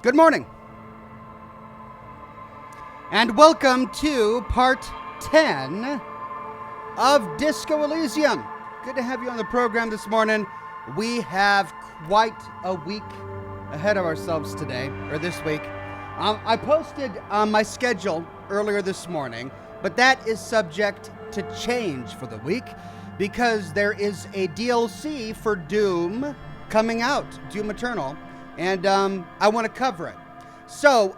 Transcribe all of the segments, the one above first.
Good morning, and welcome to part 10 of Disco Elysium. Good to have you on the program this morning. We have quite a week ahead of ourselves today, or this week. I posted my schedule earlier this morning, but that is subject to change for the week because there is a DLC for Doom coming out, Doom Eternal. And I want to cover it. So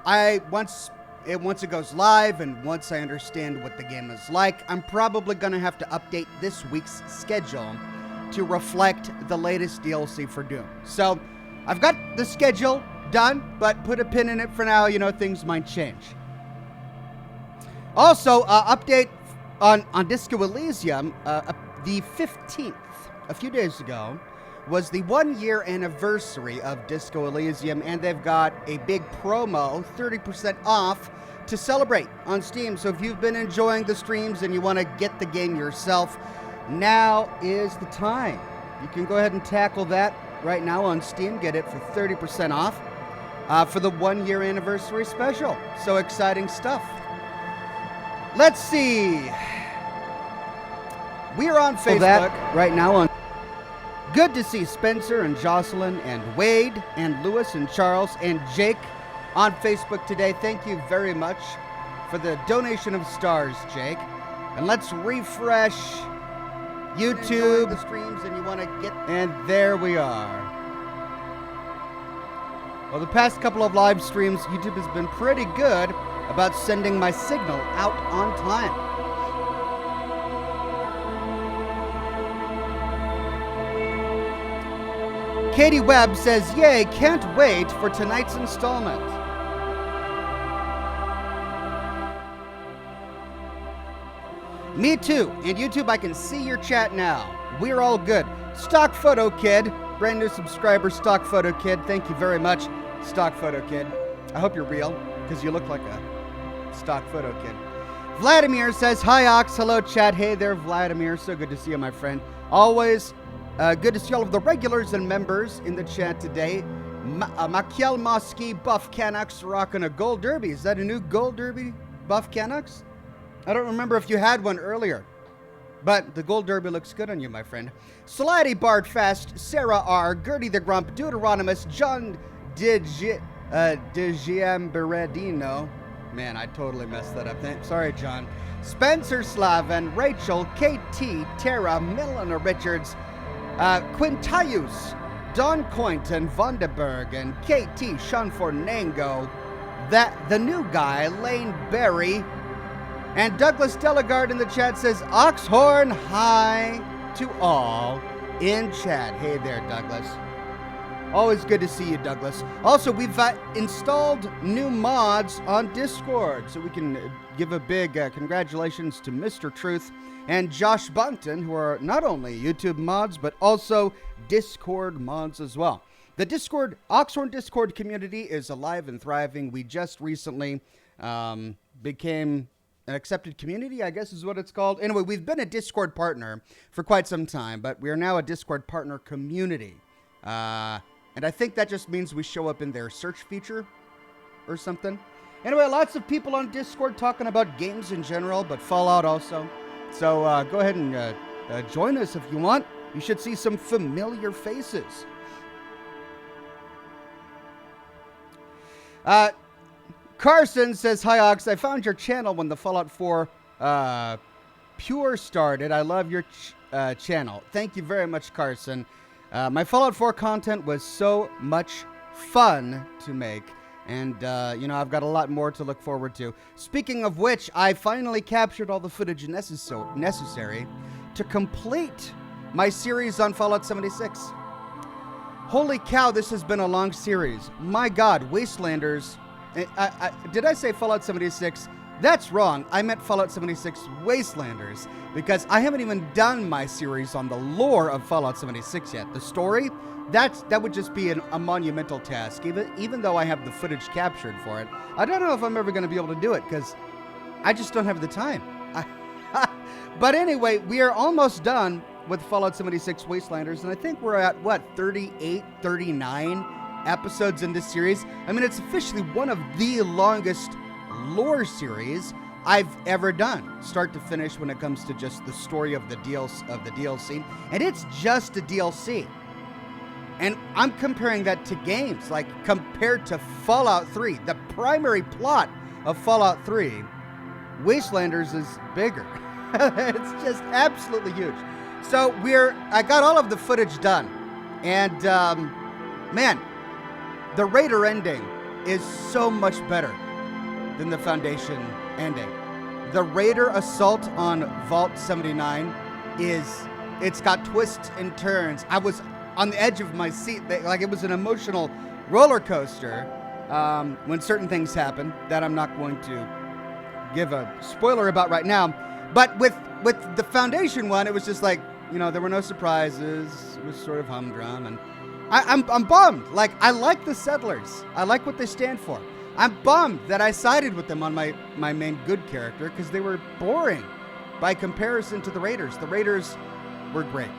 once it goes live and once I understand what the game is like, I'm probably going to have to update this week's schedule to reflect the latest DLC for Doom. So I've got the schedule done, but put a pin in it for now. You know, things might change. Also, update on Disco Elysium, the 15th, a few days ago, was the 1-year anniversary of Disco Elysium, and they've got a big promo, 30% off, to celebrate on Steam. So if you've been enjoying the streams and you want to get the game yourself, now is the time. You can go ahead and tackle that right now on Steam, get it for 30% off for the 1-year anniversary special. So exciting stuff. Let's see. We are on Facebook right now on. Good to see Spencer and Jocelyn and Wade and Lewis and Charles and Jake on Facebook today. Thank you very much for the donation of stars, Jake. And let's refresh YouTube. The streams and you want to get, and there we are. Well, the past couple of live streams, YouTube has been pretty good about sending my signal out on time. Katie Webb says, yay, can't wait for tonight's installment. Me too. And YouTube, I can see your chat now. We're all good. Stock Photo Kid, brand new subscriber, Stock Photo Kid. Thank you very much, Stock Photo Kid. I hope you're real, because you look like a Stock Photo Kid. Vladimir says, hi, Ox. Hello, chat. Hey there, Vladimir. So good to see you, my friend. Always good to see all of the regulars and members in the chat today. Makiel Mosky, Buff Canucks, rocking a gold derby. Is that a new gold derby, Buff Canucks? I don't remember if you had one earlier, but the gold derby looks good on you, my friend. Slidey Bart Fast, Sarah R, Gertie the Grump, Deuteronomus, John Digiamberedino. Man, I totally messed that up. Sorry, John. Spencer Slaven, Rachel, KT, Tara, Milena Richards, Quintius, Don Coynton, Vonderberg, and KT, Sean Fornango, the new guy, Lane Berry, and Douglas Delegard in the chat says, Oxhorn, hi to all in chat. Hey there, Douglas. Always good to see you, Douglas. Also, we've installed new mods on Discord, so we can give a big congratulations to Mr. Truth and Josh Bunton, who are not only YouTube mods, but also Discord mods as well. The Oxhorn Discord community is alive and thriving. We just recently became an accepted community, I guess is what it's called. Anyway, we've been a Discord partner for quite some time, but we are now a Discord partner community. And I think that just means we show up in their search feature or something. Anyway, lots of people on Discord talking about games in general, but Fallout also. So go ahead and join us if you want. You should see some familiar faces. Carson says, hi, Ox. I found your channel when the Fallout 4 Pure started. I love your channel. Thank you very much, Carson. My Fallout 4 content was so much fun to make. And, I've got a lot more to look forward to. Speaking of which, I finally captured all the footage necessary to complete my series on Fallout 76. Holy cow, this has been a long series. My God, Wastelanders. Did I say Fallout 76? That's wrong. I meant Fallout 76 Wastelanders, because I haven't even done my series on the lore of Fallout 76 yet. The story, that would just be a monumental task, even though I have the footage captured for it. I don't know if I'm ever going to be able to do it, because I just don't have the time. But anyway, we are almost done with Fallout 76 Wastelanders, and I think we're at, 38, 39 episodes in this series. I mean, it's officially one of the longest lore series I've ever done, start to finish, when it comes to just the story of the DLC. And it's just a DLC. And I'm comparing that to games, like compared to Fallout 3, the primary plot of Fallout 3, Wastelanders is bigger. It's just absolutely huge. So I got all of the footage done. And, man, the Raider ending is so much better than the Foundation ending. The Raider assault on Vault 79 it's got twists and turns. I was on the edge of my seat, like it was an emotional roller coaster when certain things happen that I'm not going to give a spoiler about right now. But with the Foundation one, it was just like, there were no surprises. It was sort of humdrum, and I'm bummed. Like, I like the Settlers. I like what they stand for. I'm bummed that I sided with them on my main good character, because they were boring by comparison to the Raiders. The Raiders were great.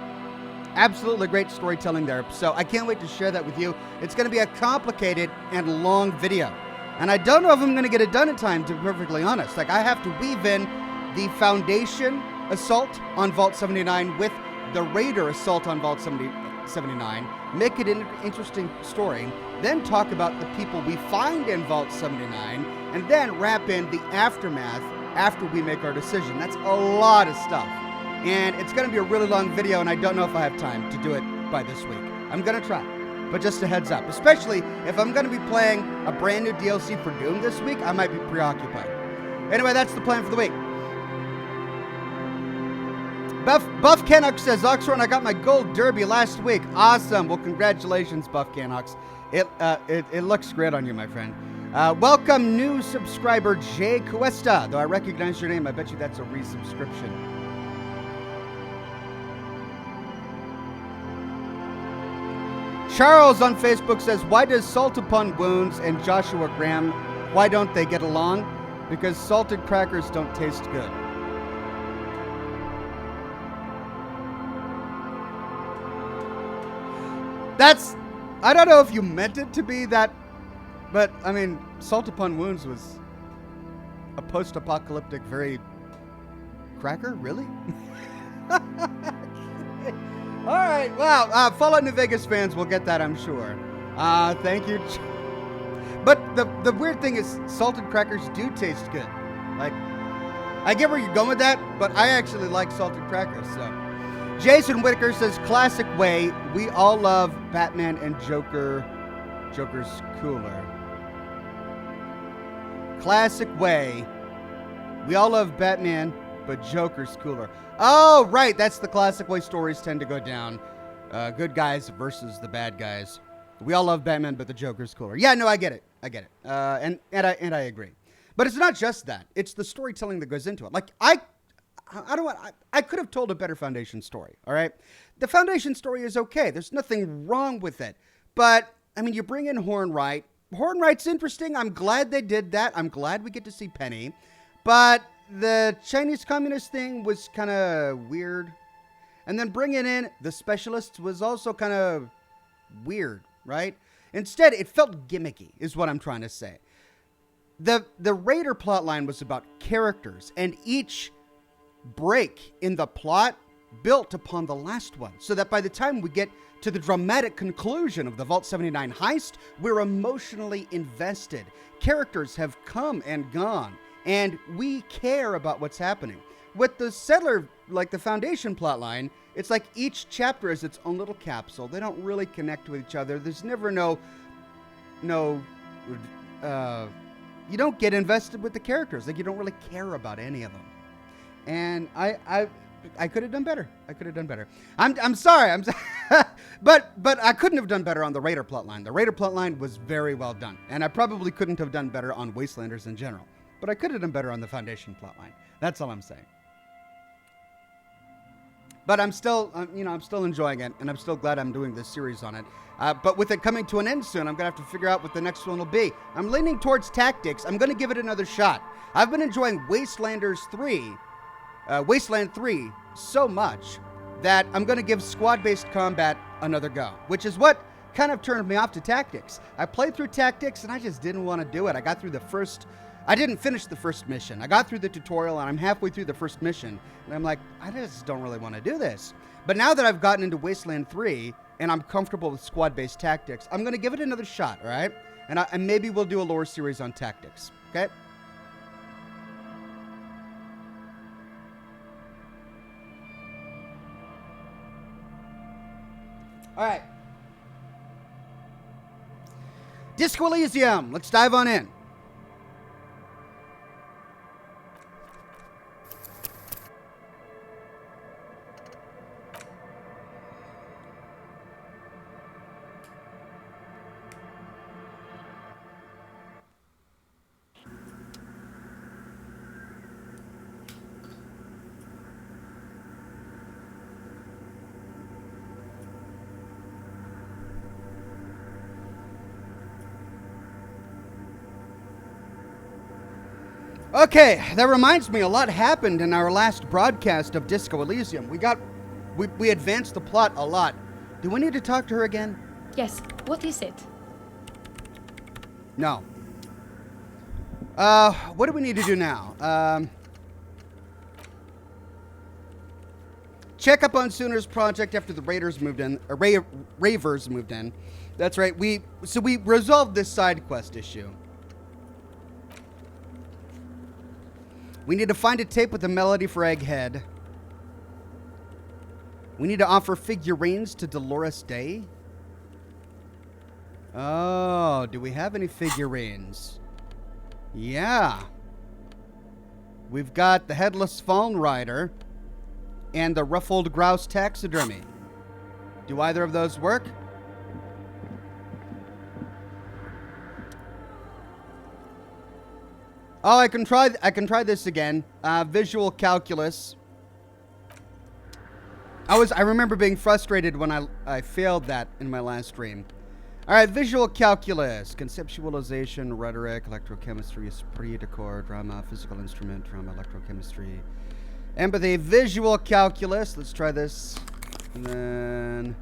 Absolutely great storytelling there. So I can't wait to share that with you. It's going to be a complicated and long video. And I don't know if I'm going to get it done in time, to be perfectly honest. Like, I have to weave in the Foundation assault on Vault 79 with the Raider assault on Vault 79, make it an interesting story, then talk about the people we find in Vault 79, and then wrap in the aftermath after we make our decision. That's a lot of stuff. And it's going to be a really long video, and I don't know if I have time to do it by this week. I'm going to try, but just a heads up. Especially if I'm going to be playing a brand new DLC for Doom this week, I might be preoccupied. Anyway, that's the plan for the week. Buff Canuck says, Oxhorn, I got my gold derby last week. Awesome. Well, congratulations, Buff Canucks. It looks great on you, my friend. Welcome, new subscriber Jay Cuesta. Though I recognize your name, I bet you that's a resubscription. Charles on Facebook says, why does Salt Upon Wounds and Joshua Graham, why don't they get along? Because salted crackers don't taste good. I don't know if you meant it to be that, but I mean, Salt Upon Wounds was a post-apocalyptic, very cracker, really? All right, wow. Fallout New Vegas fans will get that, I'm sure. Thank you. But the weird thing is, salted crackers do taste good. Like, I get where you're going with that, but I actually like salted crackers, so. Jason Whitaker says, classic way, we all love Batman and Joker. Joker's cooler. Classic way, we all love Batman, but Joker's cooler. Oh, right, that's the classic way stories tend to go down. Good guys versus the bad guys. We all love Batman, but the Joker's cooler. Yeah, no, I get it. And I agree. But it's not just that. It's the storytelling that goes into it. Like, I could have told a better Foundation story, all right? The Foundation story is okay. There's nothing wrong with it. But, I mean, you bring in Hornwright. Hornwright's interesting. I'm glad they did that. I'm glad we get to see Penny. But the Chinese communist thing was kind of weird. And then bringing in the specialists was also kind of weird, right? Instead, it felt gimmicky, is what I'm trying to say. The Raider plotline was about characters, and each break in the plot built upon the last one, so that by the time we get to the dramatic conclusion of the Vault 79 heist, we're emotionally invested. Characters have come and gone, and we care about what's happening. With the Settler, like the Foundation plotline, it's like each chapter is its own little capsule. They don't really connect with each other. There's never you don't get invested with the characters. Like, you don't really care about any of them. And I could have done better. I'm sorry. But I couldn't have done better on the Raider plotline. The Raider plotline was very well done. And I probably couldn't have done better on Wastelanders in general. But I could have done better on the Foundation plotline. That's all I'm saying. But I'm still enjoying it, and I'm still glad I'm doing this series on it. But with it coming to an end soon, I'm going to have to figure out what the next one will be. I'm leaning towards tactics. I'm going to give it another shot. I've been enjoying Wasteland 3 so much that I'm going to give squad-based combat another go, which is what kind of turned me off to tactics. I played through tactics and I just didn't want to do it. I didn't finish the first mission. I got through the tutorial and I'm halfway through the first mission. And I'm like, I just don't really want to do this. But now that I've gotten into Wasteland 3 and I'm comfortable with squad-based tactics, I'm going to give it another shot, all right? And maybe we'll do a lore series on tactics, okay? All right. Disco Elysium. Let's dive on in. Okay, that reminds me, a lot happened in our last broadcast of Disco Elysium. We advanced the plot a lot. Do we need to talk to her again? Yes. What is it? No. What do we need to do now? Check up on Sooner's project after the Ravers moved in. That's right. We resolved this side quest issue. We need to find a tape with a melody for Egghead. We need to offer figurines to Dolores Day. Oh, do we have any figurines? Yeah. We've got the Headless Fawn Rider and the Ruffled Grouse Taxidermy. Do either of those work? Oh, I can try this again. Visual calculus. I remember being frustrated when I failed that in my last stream. All right, visual calculus, conceptualization, rhetoric, electrochemistry, esprit de corps, drama, physical instrument, drama, electrochemistry, empathy, visual calculus. Let's try this. And then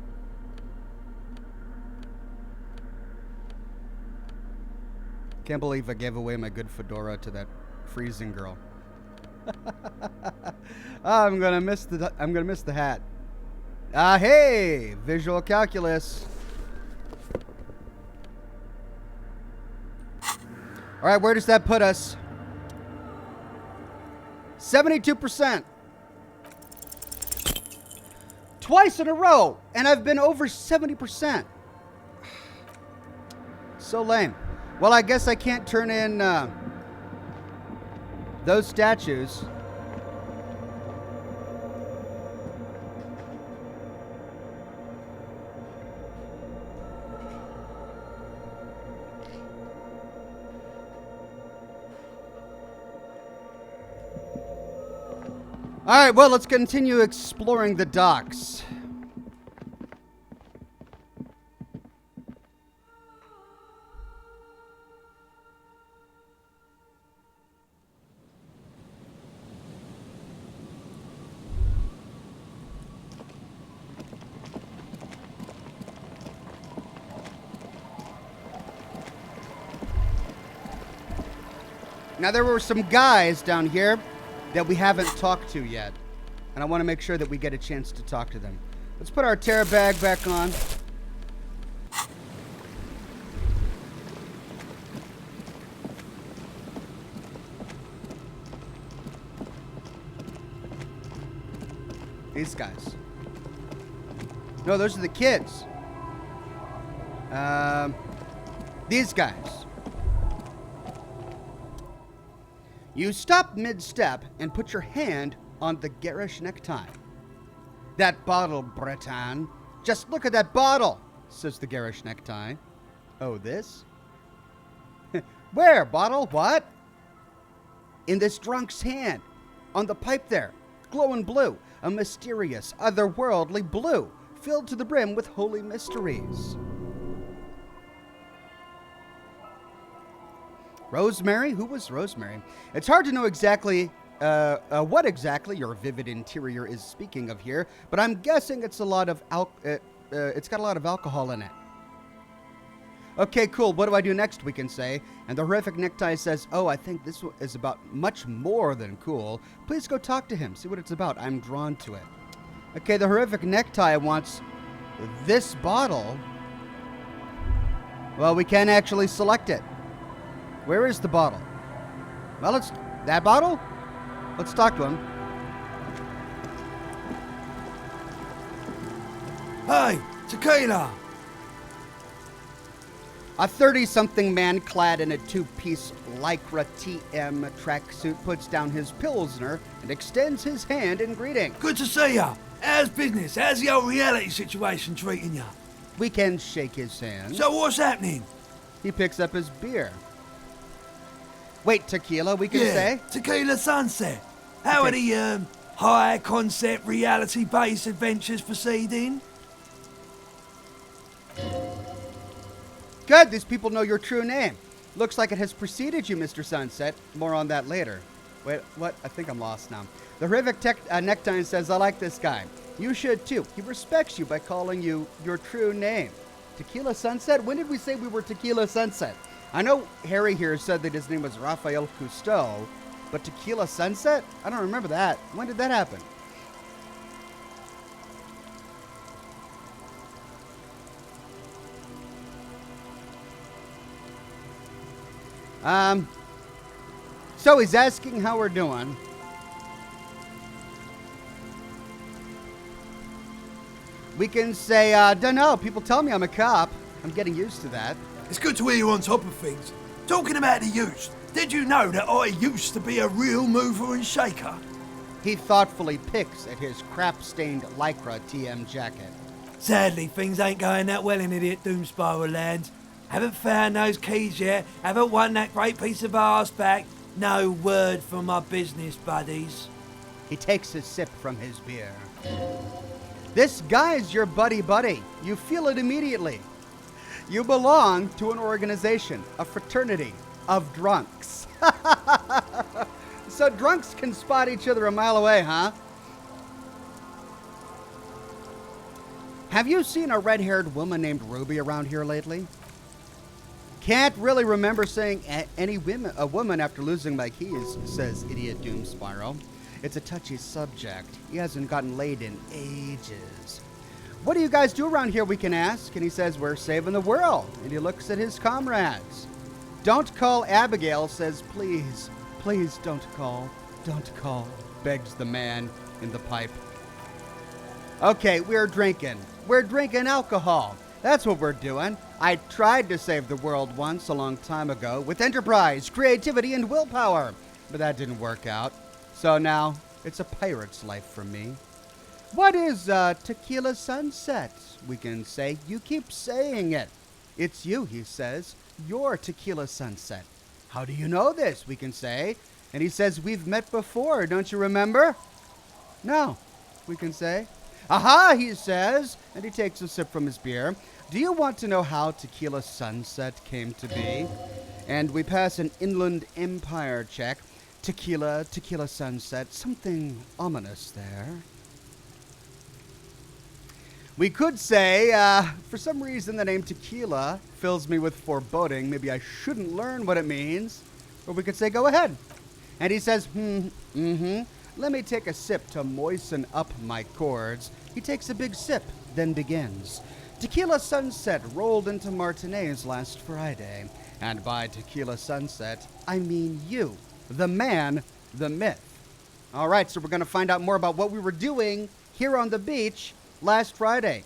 can't believe I gave away my good fedora to that freezing girl. Oh, I'm gonna miss the hat. Hey, visual calculus. All right, where does that put us? 72%. Twice in a row, and I've been over 70%. So lame. Well, I guess I can't turn in those statues. All right, well, let's continue exploring the docks. Now, there were some guys down here that we haven't talked to yet, and I want to make sure that we get a chance to talk to them. Let's put our Terra bag back on. These guys. No, those are the kids. These guys. You stop mid-step and put your hand on the garish necktie. That bottle, Breton. Just look at that bottle, says the garish necktie. Oh, this? Where, bottle? What? In this drunk's hand. On the pipe there. Glowing blue. A mysterious, otherworldly blue. Filled to the brim with holy mysteries. Rosemary? Who was Rosemary? It's hard to know exactly what exactly your vivid interior is speaking of here, but I'm guessing it's a lot of it's got a lot of alcohol in it. Okay, cool. What do I do next, we can say? And the horrific necktie says, oh, I think this is about much more than cool. Please go talk to him. See what it's about. I'm drawn to it. Okay, the horrific necktie wants this bottle. Well, we can't actually select it. Where is the bottle? Well, it's that bottle? Let's talk to him. Hey, tequila! A 30-something man clad in a two-piece Lycra TM tracksuit puts down his Pilsner and extends his hand in greeting. Good to see ya. How's business? How's the old reality situation treating ya? We can shake his hand. So what's happening? He picks up his beer. Wait, tequila, we can say? Tequila Sunset. How Okay. are the high-concept reality-based adventures proceeding? Good, these people know your true name. Looks like it has preceded you, Mr. Sunset. More on that later. Wait, what? I think I'm lost now. The horrific necktie says, I like this guy. You should too. He respects you by calling you your true name. Tequila Sunset? When did we say we were Tequila Sunset? I know Harry here said that his name was Raphael Cousteau, but Tequila Sunset? I don't remember that. When did that happen? So he's asking how we're doing. We can say, dunno, people tell me I'm a cop. I'm getting used to that. It's good to hear you on top of things. Talking about the youth, did you know that I used to be a real mover and shaker? He thoughtfully picks at his crap-stained Lycra TM jacket. Sadly, things ain't going that well in Idiot Doomspiral land. Haven't found those keys yet, haven't won that great piece of arse back. No word from my business buddies. He takes a sip from his beer. This guy's your buddy. You feel it immediately. You belong to an organization, a fraternity of drunks. So drunks can spot each other a mile away, huh? Have you seen a red-haired woman named Ruby around here lately? Can't really remember seeing a woman after losing my keys, says Idiot Doomspiral. It's a touchy subject. He hasn't gotten laid in ages. What do you guys do around here, we can ask? And he says, we're saving the world. And he looks at his comrades. Don't call, Abigail says, please, please don't call, begs the man in the pipe. Okay, we're drinking. We're drinking alcohol. That's what we're doing. I tried to save the world once a long time ago with enterprise, creativity, and willpower, but that didn't work out. So now it's a pirate's life for me. What is Tequila Sunset? We can say. You keep saying it. It's you, he says. You're Tequila Sunset. How do you know this? We can say. And he says, we've met before, don't you remember? No, we can say. Aha, he says, and he takes a sip from his beer. Do you want to know how Tequila Sunset came to be? And we pass an Inland Empire check. Tequila Sunset, something ominous there. We could say, for some reason the name Tequila fills me with foreboding. Maybe I shouldn't learn what it means. Or we could say, go ahead. And he says, let me take a sip to moisten up my chords. He takes a big sip, then begins. Tequila Sunset rolled into Martinez last Friday. And by Tequila Sunset, I mean you, the man, the myth. All right, so we're going to find out more about what we were doing here on the beach last Friday.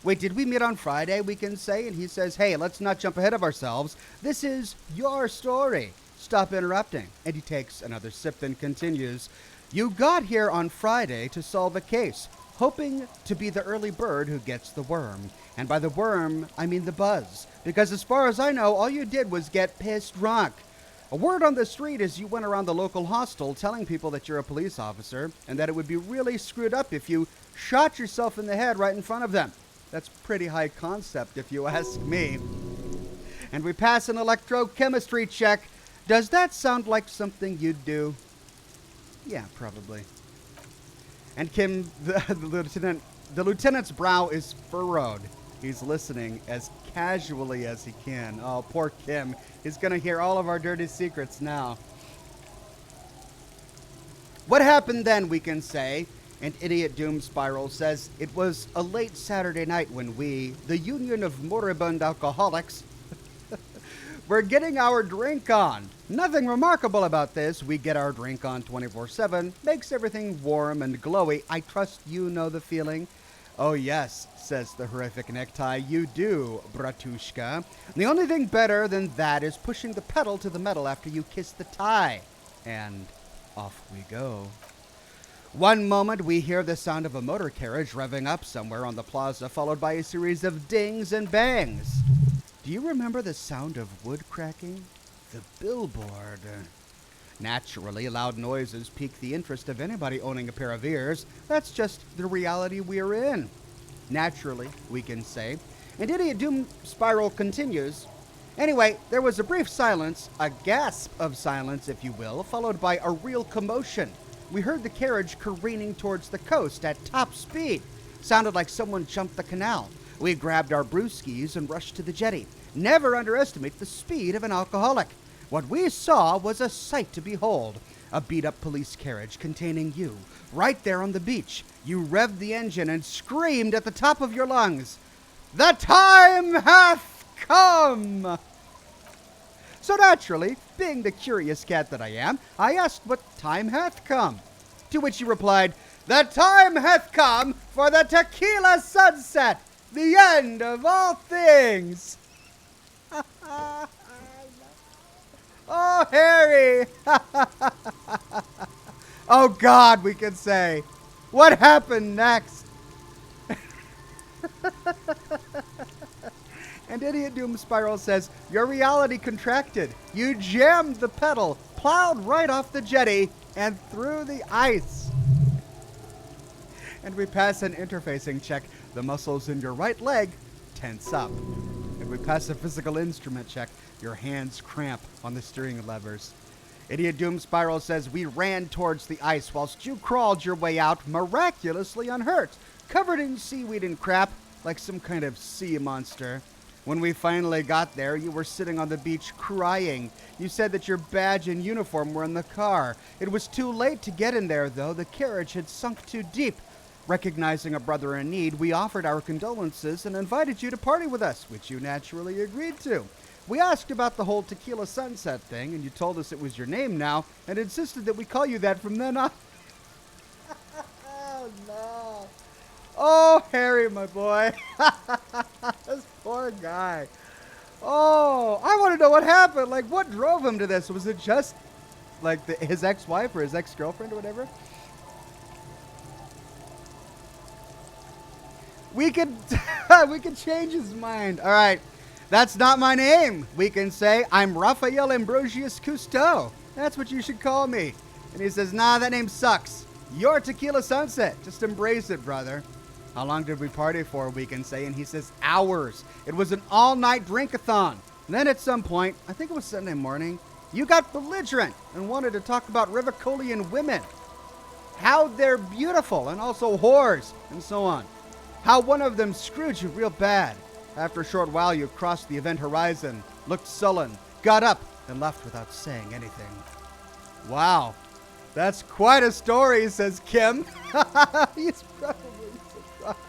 Wait, did we meet on Friday, we can say? And he says, hey, let's not jump ahead of ourselves. This is your story. Stop interrupting. And he takes another sip, then continues. You got here on Friday to solve a case, hoping to be the early bird who gets the worm. And by the worm, I mean the buzz. Because as far as I know, all you did was get pissed drunk. A word on the street is you went around the local hostel telling people that you're a police officer and that it would be really screwed up if you shot yourself in the head right in front of them. That's pretty high concept if you ask me. And we pass an electrochemistry check. Does that sound like something you'd do? Yeah, probably. And Kim, the lieutenant's brow is furrowed. He's listening as casually as he can. Oh, poor Kim. He's going to hear all of our dirty secrets now. What happened then, we can say, and Idiot Doom Spiral says, it was a late Saturday night when we, the Union of Moribund Alcoholics, were getting our drink on. Nothing remarkable about this. We get our drink on 24/7. Makes everything warm and glowy. I trust you know the feeling. Oh yes, says the horrific necktie. You do, bratushka. The only thing better than that is pushing the pedal to the metal after you kiss the tie. And off we go. One moment we hear the sound of a motor carriage revving up somewhere on the plaza, followed by a series of dings and bangs. Do you remember the sound of wood cracking? The billboard. Naturally, loud noises pique the interest of anybody owning a pair of ears. That's just the reality we're in. Naturally, we can say. And Idiot Doom Spiral continues. Anyway, there was a brief silence, a gasp of silence, if you will, followed by a real commotion. We heard the carriage careening towards the coast at top speed. Sounded like someone jumped the canal. We grabbed our brewskis and rushed to the jetty. Never underestimate the speed of an alcoholic. What we saw was a sight to behold. A beat-up police carriage containing you, right there on the beach. You revved the engine and screamed at the top of your lungs, "The time hath come!" So naturally, being the curious cat that I am, I asked what time hath come. To which he replied, "The time hath come for the tequila sunset, the end of all things." Oh, Harry! Oh, God, we could say. What happened next? And Idiot Doom Spiral says, your reality contracted. You jammed the pedal, plowed right off the jetty, and through the ice. And we pass an interfacing check. The muscles in your right leg tense up. And we pass a physical instrument check. Your hands cramp on the steering levers. Idiot Doom Spiral says, we ran towards the ice whilst you crawled your way out miraculously unhurt, covered in seaweed and crap like some kind of sea monster. When we finally got there, you were sitting on the beach crying. You said that your badge and uniform were in the car. It was too late to get in there, though. The carriage had sunk too deep. Recognizing a brother in need, we offered our condolences and invited you to party with us, which you naturally agreed to. We asked about the whole Tequila Sunset thing, and you told us it was your name now, and insisted that we call you that from then on. Oh, no. Oh, Harry, my boy. This poor guy. Oh, I want to know what happened. Like, what drove him to this? Was it just, like, his ex-wife or his ex-girlfriend or whatever? We could change his mind. All right. That's not my name. We can say, I'm Raphael Ambrosius Cousteau. That's what you should call me. And he says, nah, that name sucks. You're Tequila Sunset. Just embrace it, brother. How long did we party for, we can say? And he says, hours. It was an all-night drink-a-thon. And then at some point, I think it was Sunday morning, you got belligerent and wanted to talk about Rivicolian women. How they're beautiful and also whores and so on. How one of them screwed you real bad. After a short while, you crossed the event horizon, looked sullen, got up, and left without saying anything. Wow. That's quite a story, says Kim. He's probably surprised.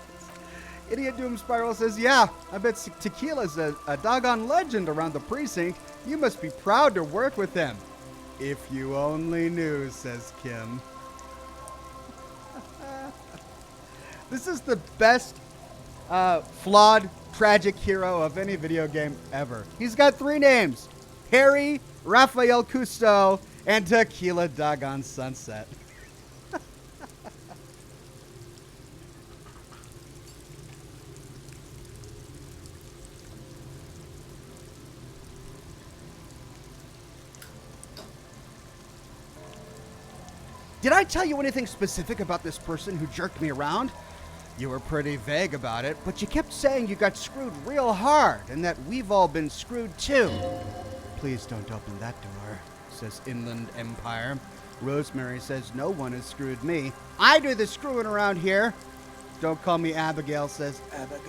Idiot Doom Spiral says, yeah, I bet Tequila's a doggone legend around the precinct. You must be proud to work with him. If you only knew, says Kim. This is the best flawed, tragic hero of any video game ever. He's got 3 names. Harry, Raphael Cousteau, and Tequila Doggone Sunset. Did I tell you anything specific about this person who jerked me around? You were pretty vague about it, but you kept saying you got screwed real hard and that we've all been screwed too. Please don't open that door, says Inland Empire. Rosemary says no one has screwed me. I do the screwing around here. Don't call me Abigail, says Abigail.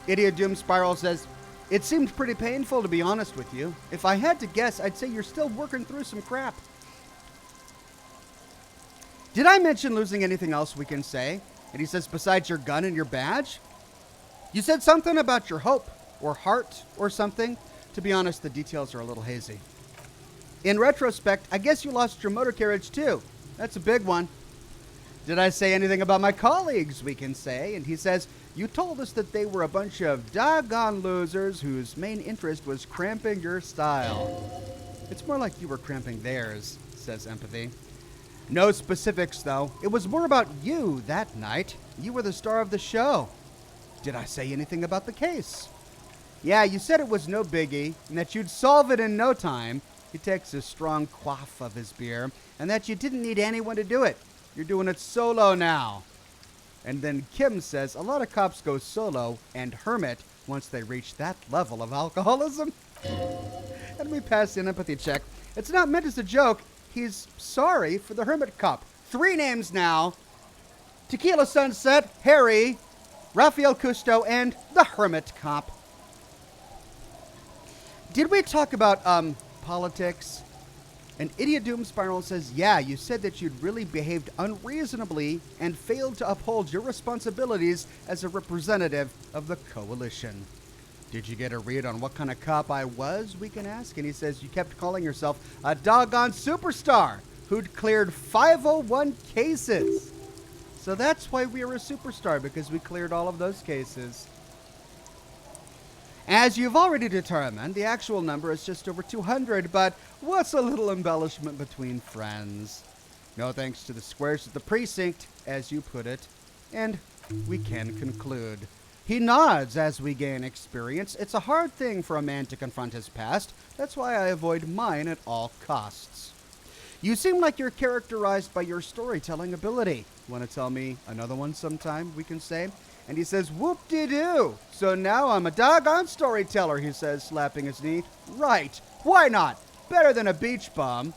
Idiot Doom Spiral says, it seemed pretty painful, to be honest with you. If I had to guess, I'd say you're still working through some crap. Did I mention losing anything else we can say? And he says, besides your gun and your badge? You said something about your hope or heart or something. To be honest, the details are a little hazy. In retrospect, I guess you lost your motor carriage too. That's a big one. Did I say anything about my colleagues we can say? And he says, you told us that they were a bunch of doggone losers whose main interest was cramping your style. It's more like you were cramping theirs, says Empathy. No specifics, though. It was more about you that night. You were the star of the show. Did I say anything about the case? Yeah, you said it was no biggie, and that you'd solve it in no time. He takes a strong quaff of his beer, and that you didn't need anyone to do it. You're doing it solo now. And then Kim says a lot of cops go solo and hermit once they reach that level of alcoholism. And we pass the empathy check. It's not meant as a joke. He's sorry for the hermit cop. 3 names now. Tequila Sunset, Harry, Rafael Cousteau, and the hermit cop. Did we talk about politics? And Idiot Doom Spiral says, yeah, you said that you'd really behaved unreasonably and failed to uphold your responsibilities as a representative of the coalition. Did you get a read on what kind of cop I was, we can ask? And he says, you kept calling yourself a doggone superstar who'd cleared 501 cases. So that's why we were a superstar, because we cleared all of those cases. As you've already determined, the actual number is just over 200, but what's a little embellishment between friends? No thanks to the squares of the precinct, as you put it, and we can conclude. He nods as we gain experience. It's a hard thing for a man to confront his past. That's why I avoid mine at all costs. You seem like you're characterized by your storytelling ability. Want to tell me another one sometime, we can say? And he says, whoop-de-doo. So now I'm a doggone storyteller, he says, slapping his knee. Right. Why not? Better than a beach bum.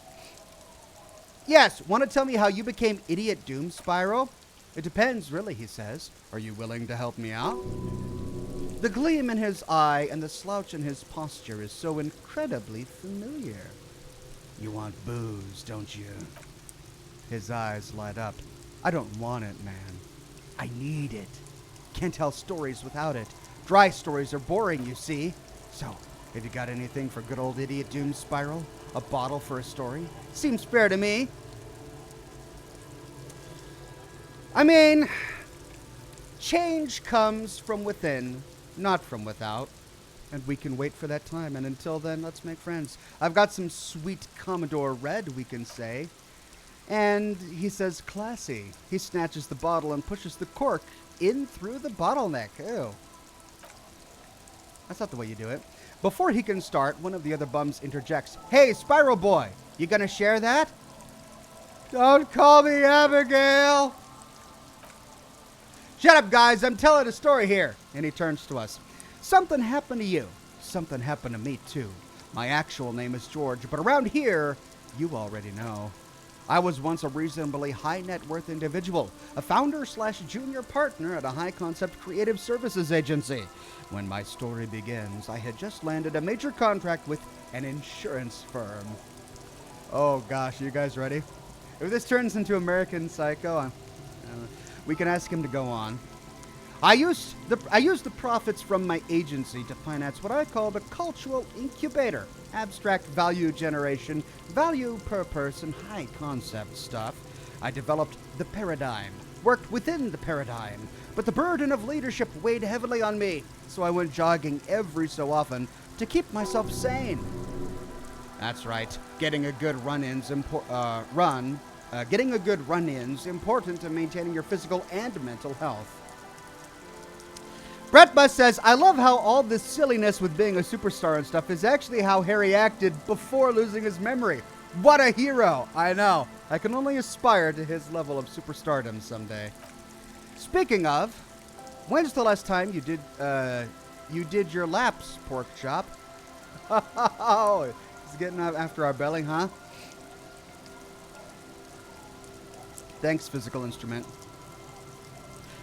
Yes, want to tell me how you became Idiot Doom Spiral? It depends, really, he says. Are you willing to help me out? The gleam in his eye and the slouch in his posture is so incredibly familiar. You want booze, don't you? His eyes light up. I don't want it, man. I need it. Can't tell stories without it. Dry stories are boring, you see. So, have you got anything for good old Idiot Doom Spiral? A bottle for a story? Seems fair to me. I mean, change comes from within, not from without. And we can wait for that time. And until then, let's make friends. I've got some sweet Commodore Red, we can say. And he says, classy. He snatches the bottle and pushes the cork in through the bottleneck. Ew. That's not the way you do it. Before he can start, one of the other bums interjects. Hey, Spiral Boy, you gonna share that? Don't call me Abigail. Shut up, guys. I'm telling a story here. And he turns to us. Something happened to you. Something happened to me, too. My actual name is George, but around here, you already know. I was once a reasonably high net worth individual, a founder/junior partner at a high concept creative services agency. When my story begins, I had just landed a major contract with an insurance firm. Oh gosh, you guys ready? If this turns into American Psycho, we can ask him to go on. I used the profits from my agency to finance what I call the cultural incubator. Abstract value generation, value per person, high concept stuff. I developed the paradigm, worked within the paradigm, but the burden of leadership weighed heavily on me, so I went jogging every so often to keep myself sane. That's right, getting a good run-in's important to maintaining your physical and mental health. Brett Bus says, I love how all this silliness with being a superstar and stuff is actually how Harry acted before losing his memory. What a hero! I know. I can only aspire to his level of superstardom someday. Speaking of, when's the last time you did your laps, pork chop? Oh, it's getting after our belly, huh? Thanks, physical instrument.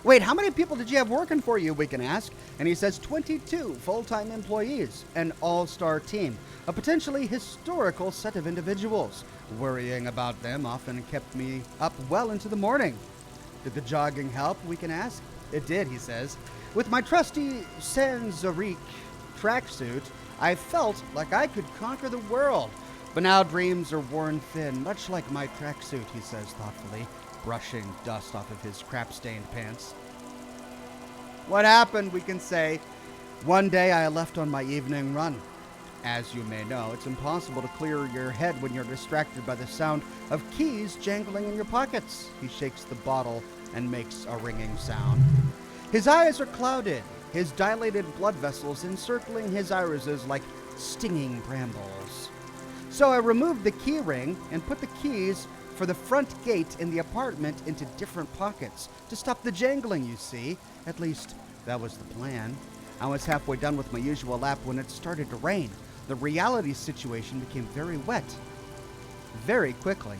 Wait, how many people did you have working for you, we can ask? And he says 22 full-time employees, an all-star team, a potentially historical set of individuals. Worrying about them often kept me up well into the morning. Did the jogging help, we can ask? It did, he says. With my trusty Sans-Arique tracksuit, I felt like I could conquer the world. But now dreams are worn thin, much like my tracksuit, he says thoughtfully, brushing dust off of his crap-stained pants. What happened, we can say. One day I left on my evening run. As you may know, it's impossible to clear your head when you're distracted by the sound of keys jangling in your pockets. He shakes the bottle and makes a ringing sound. His eyes are clouded, his dilated blood vessels encircling his irises like stinging brambles. So I removed the key ring and put the keys for the front gate in the apartment into different pockets to stop the jangling, you see. At least, that was the plan. I was halfway done with my usual lap when it started to rain. The reality situation became very wet. Very quickly.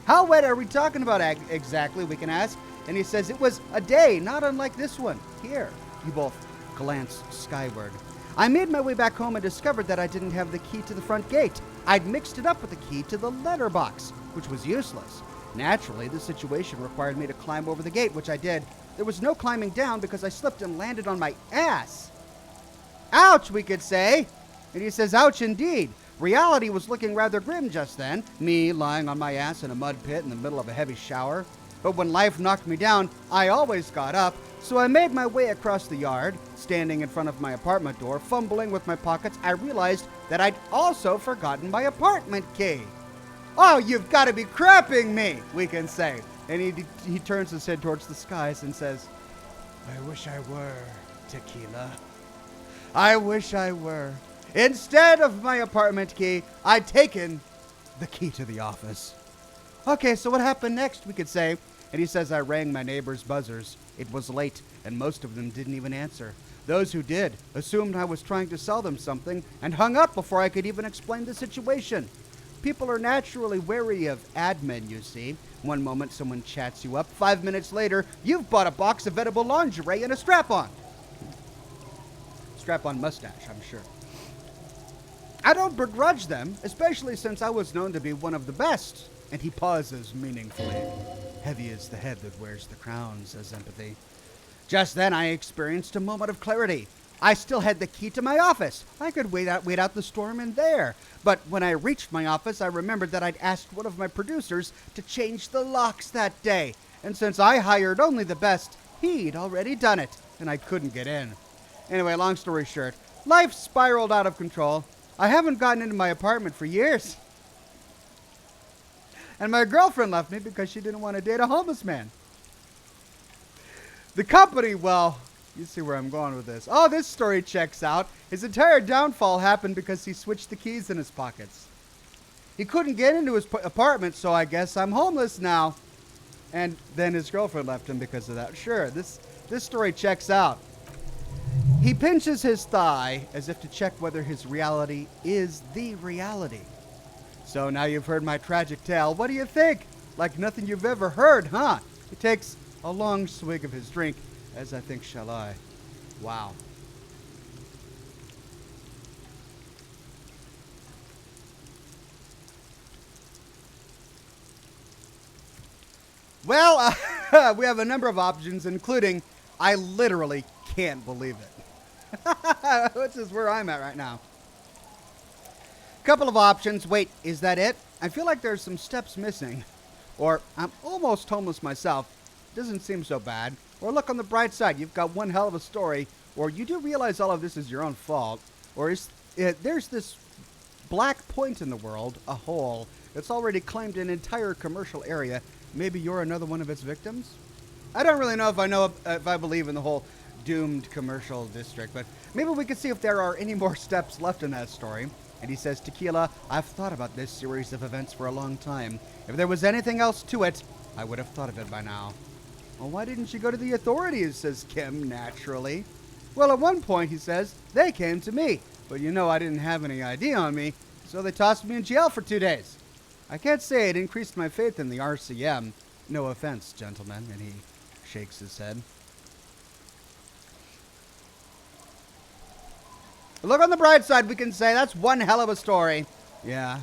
How wet are we talking about exactly, we can ask? And he says it was a day not unlike this one. Here. You both glance skyward. I made my way back home and discovered that I didn't have the key to the front gate. I'd mixed it up with the key to the letterbox, which was useless. Naturally, the situation required me to climb over the gate, which I did. There was no climbing down because I slipped and landed on my ass. Ouch, we could say. And he says, ouch indeed. Reality was looking rather grim just then, me lying on my ass in a mud pit in the middle of a heavy shower. But when life knocked me down, I always got up, so I made my way across the yard. Standing in front of my apartment door, fumbling with my pockets, I realized that I'd also forgotten my apartment key. Oh, you've got to be crapping me, we can say. And he turns his head towards the skies and says, I wish I were tequila. I wish I were. Instead of my apartment key, I'd taken the key to the office. Okay, so what happened next, we could say. And he says I rang my neighbor's buzzers. It was late, and most of them didn't even answer. Those who did assumed I was trying to sell them something and hung up before I could even explain the situation. People are naturally wary of admin, you see. One moment someone chats you up. 5 minutes later, you've bought a box of edible lingerie and a strap-on. Strap-on mustache, I'm sure. I don't begrudge them, especially since I was known to be one of the best. And he pauses meaningfully. Heavy is the head that wears the crown, says Empathy. Just then I experienced a moment of clarity. I still had the key to my office. I could wait out the storm in there. But when I reached my office, I remembered that I'd asked one of my producers to change the locks that day. And since I hired only the best, he'd already done it, and I couldn't get in. Anyway, long story short, life spiraled out of control. I haven't gotten into my apartment for years. And my girlfriend left me because she didn't want to date a homeless man. The company, well, you see where I'm going with this. Oh, this story checks out. His entire downfall happened because he switched the keys in his pockets. He couldn't get into his apartment, so I guess I'm homeless now. And then his girlfriend left him because of that. Sure, this story checks out. He pinches his thigh as if to check whether his reality is the reality. So now you've heard my tragic tale. What do you think? Like nothing you've ever heard, huh? He takes a long swig of his drink, as I think shall I. Wow. Well, we have a number of options, including I literally can't believe it. Which is where I'm at right now. Couple of options. Wait, is that it? I feel like there's some steps missing. Or I'm almost homeless myself. Doesn't seem so bad. Or look on the bright side. You've got one hell of a story. Or you do realize all of this is your own fault. Or there's this black point in the world, a hole, that's already claimed an entire commercial area. Maybe you're another one of its victims? I don't really know if I believe in the whole doomed commercial district, but maybe we could see if there are any more steps left in that story. And he says, Tequila, I've thought about this series of events for a long time. If there was anything else to it, I would have thought of it by now. Well, why didn't you go to the authorities, says Kim, naturally. Well, at one point, he says, they came to me. But you know I didn't have any ID on me, so they tossed me in jail for 2 days. I can't say it increased my faith in the RCM. No offense, gentlemen. And he shakes his head. Look on the bright side, we can say that's one hell of a story. Yeah,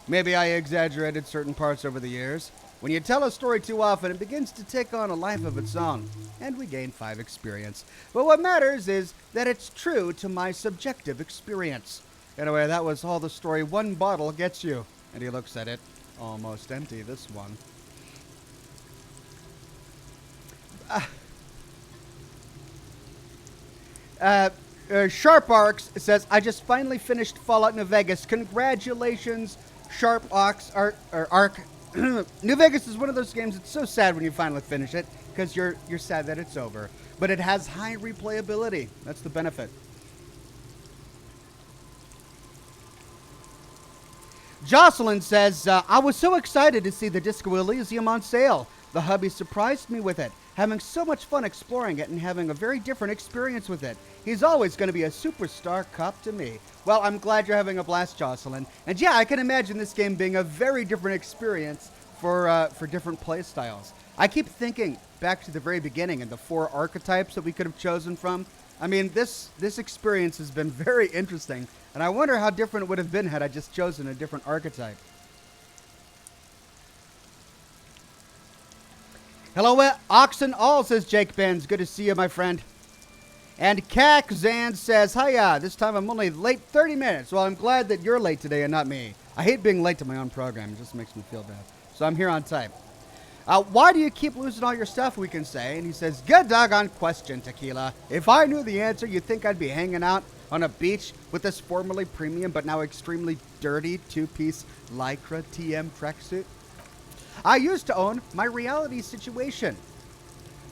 maybe I exaggerated certain parts over the years. When you tell a story too often, it begins to take on a life of its own, and we gain 5 experience. But what matters is that it's true to my subjective experience. Anyway, that was all the story one bottle gets you. And he looks at it, almost empty, this one. Sharp Arcs says, I just finally finished Fallout New Vegas. Congratulations, Sharp Arc. New Vegas is one of those games, it's so sad when you finally finish it, because you're sad that it's over. But it has high replayability. That's the benefit. Jocelyn says, I was so excited to see the Disco Elysium on sale. The hubby surprised me with it, having so much fun exploring it and having a very different experience with it. He's always going to be a superstar cop to me. Well, I'm glad you're having a blast, Jocelyn. And yeah, I can imagine this game being a very different experience for different play styles. I keep thinking back to the very beginning and the 4 archetypes that we could have chosen from. I mean, this experience has been very interesting, and I wonder how different it would have been had I just chosen a different archetype. Hello, Oxen All, says Jake Benz. Good to see you, my friend. And Kakzan says, hiya, this time I'm only late 30 minutes. Well, I'm glad that you're late today and not me. I hate being late to my own program. It just makes me feel bad. So I'm here on time. Why do you keep losing all your stuff, we can say? And he says, good doggone question, Tequila. If I knew the answer, you'd think I'd be hanging out on a beach with this formerly premium but now extremely dirty 2-piece Lycra TM tracksuit. I used to own my reality situation.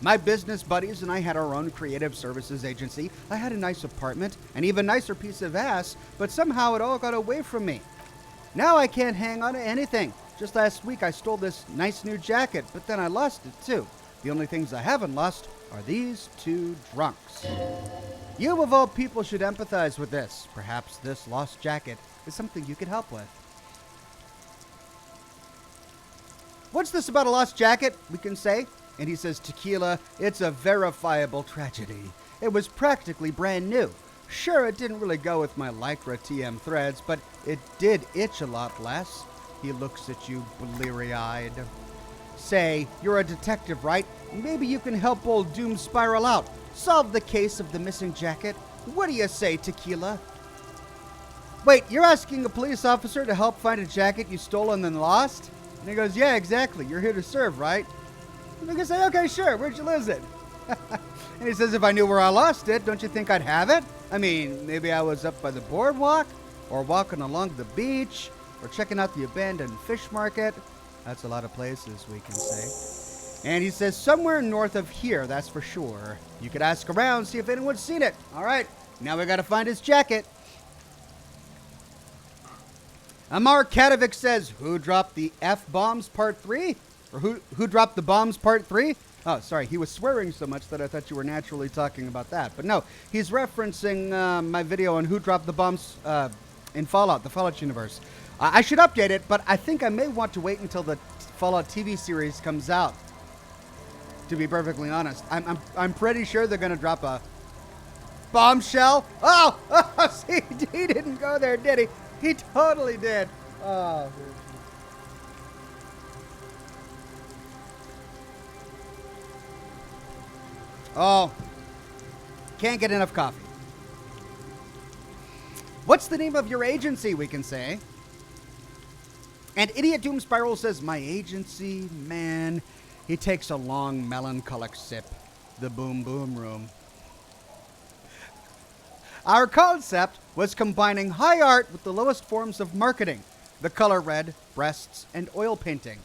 My business buddies and I had our own creative services agency. I had a nice apartment, an even nicer piece of ass, but somehow it all got away from me. Now I can't hang on to anything. Just last week I stole this nice new jacket, but then I lost it too. The only things I haven't lost are these 2 drunks. You of all people should empathize with this. Perhaps this lost jacket is something you could help with. What's this about a lost jacket, we can say? And he says, Tequila, it's a verifiable tragedy. It was practically brand new. Sure, it didn't really go with my Lycra TM threads, but it did itch a lot less. He looks at you bleary-eyed. Say, you're a detective, right? Maybe you can help old Doom spiral out. Solve the case of the missing jacket. What do you say, Tequila? Wait, you're asking a police officer to help find a jacket you stole and then lost? And he goes, yeah, exactly. You're here to serve, right? And I can say, okay, sure. Where'd you lose it? And he says, if I knew where I lost it, don't you think I'd have it? I mean, maybe I was up by the boardwalk, or walking along the beach, or checking out the abandoned fish market. That's a lot of places, we can say. And he says, somewhere north of here, that's for sure. You could ask around, see if anyone's seen it. All right, now we got to find his jacket. Amar Kadovic says, who dropped the F-bombs part 3? Or who dropped the bombs part 3? Oh, sorry, he was swearing so much that I thought you were naturally talking about that. But no, he's referencing my video on who dropped the bombs in Fallout, the Fallout universe. I should update it, but I think I may want to wait until the Fallout TV series comes out, to be perfectly honest. I'm pretty sure they're going to drop a bombshell. Oh, see, he didn't go there, did he? He totally did. Oh. Oh. Can't get enough coffee. What's the name of your agency, we can say? And Idiot Doom Spiral says, my agency, man. He takes a long, melancholic sip. The Boom Boom Room. Our concept was combining high art with the lowest forms of marketing. The color red, breasts, and oil painting.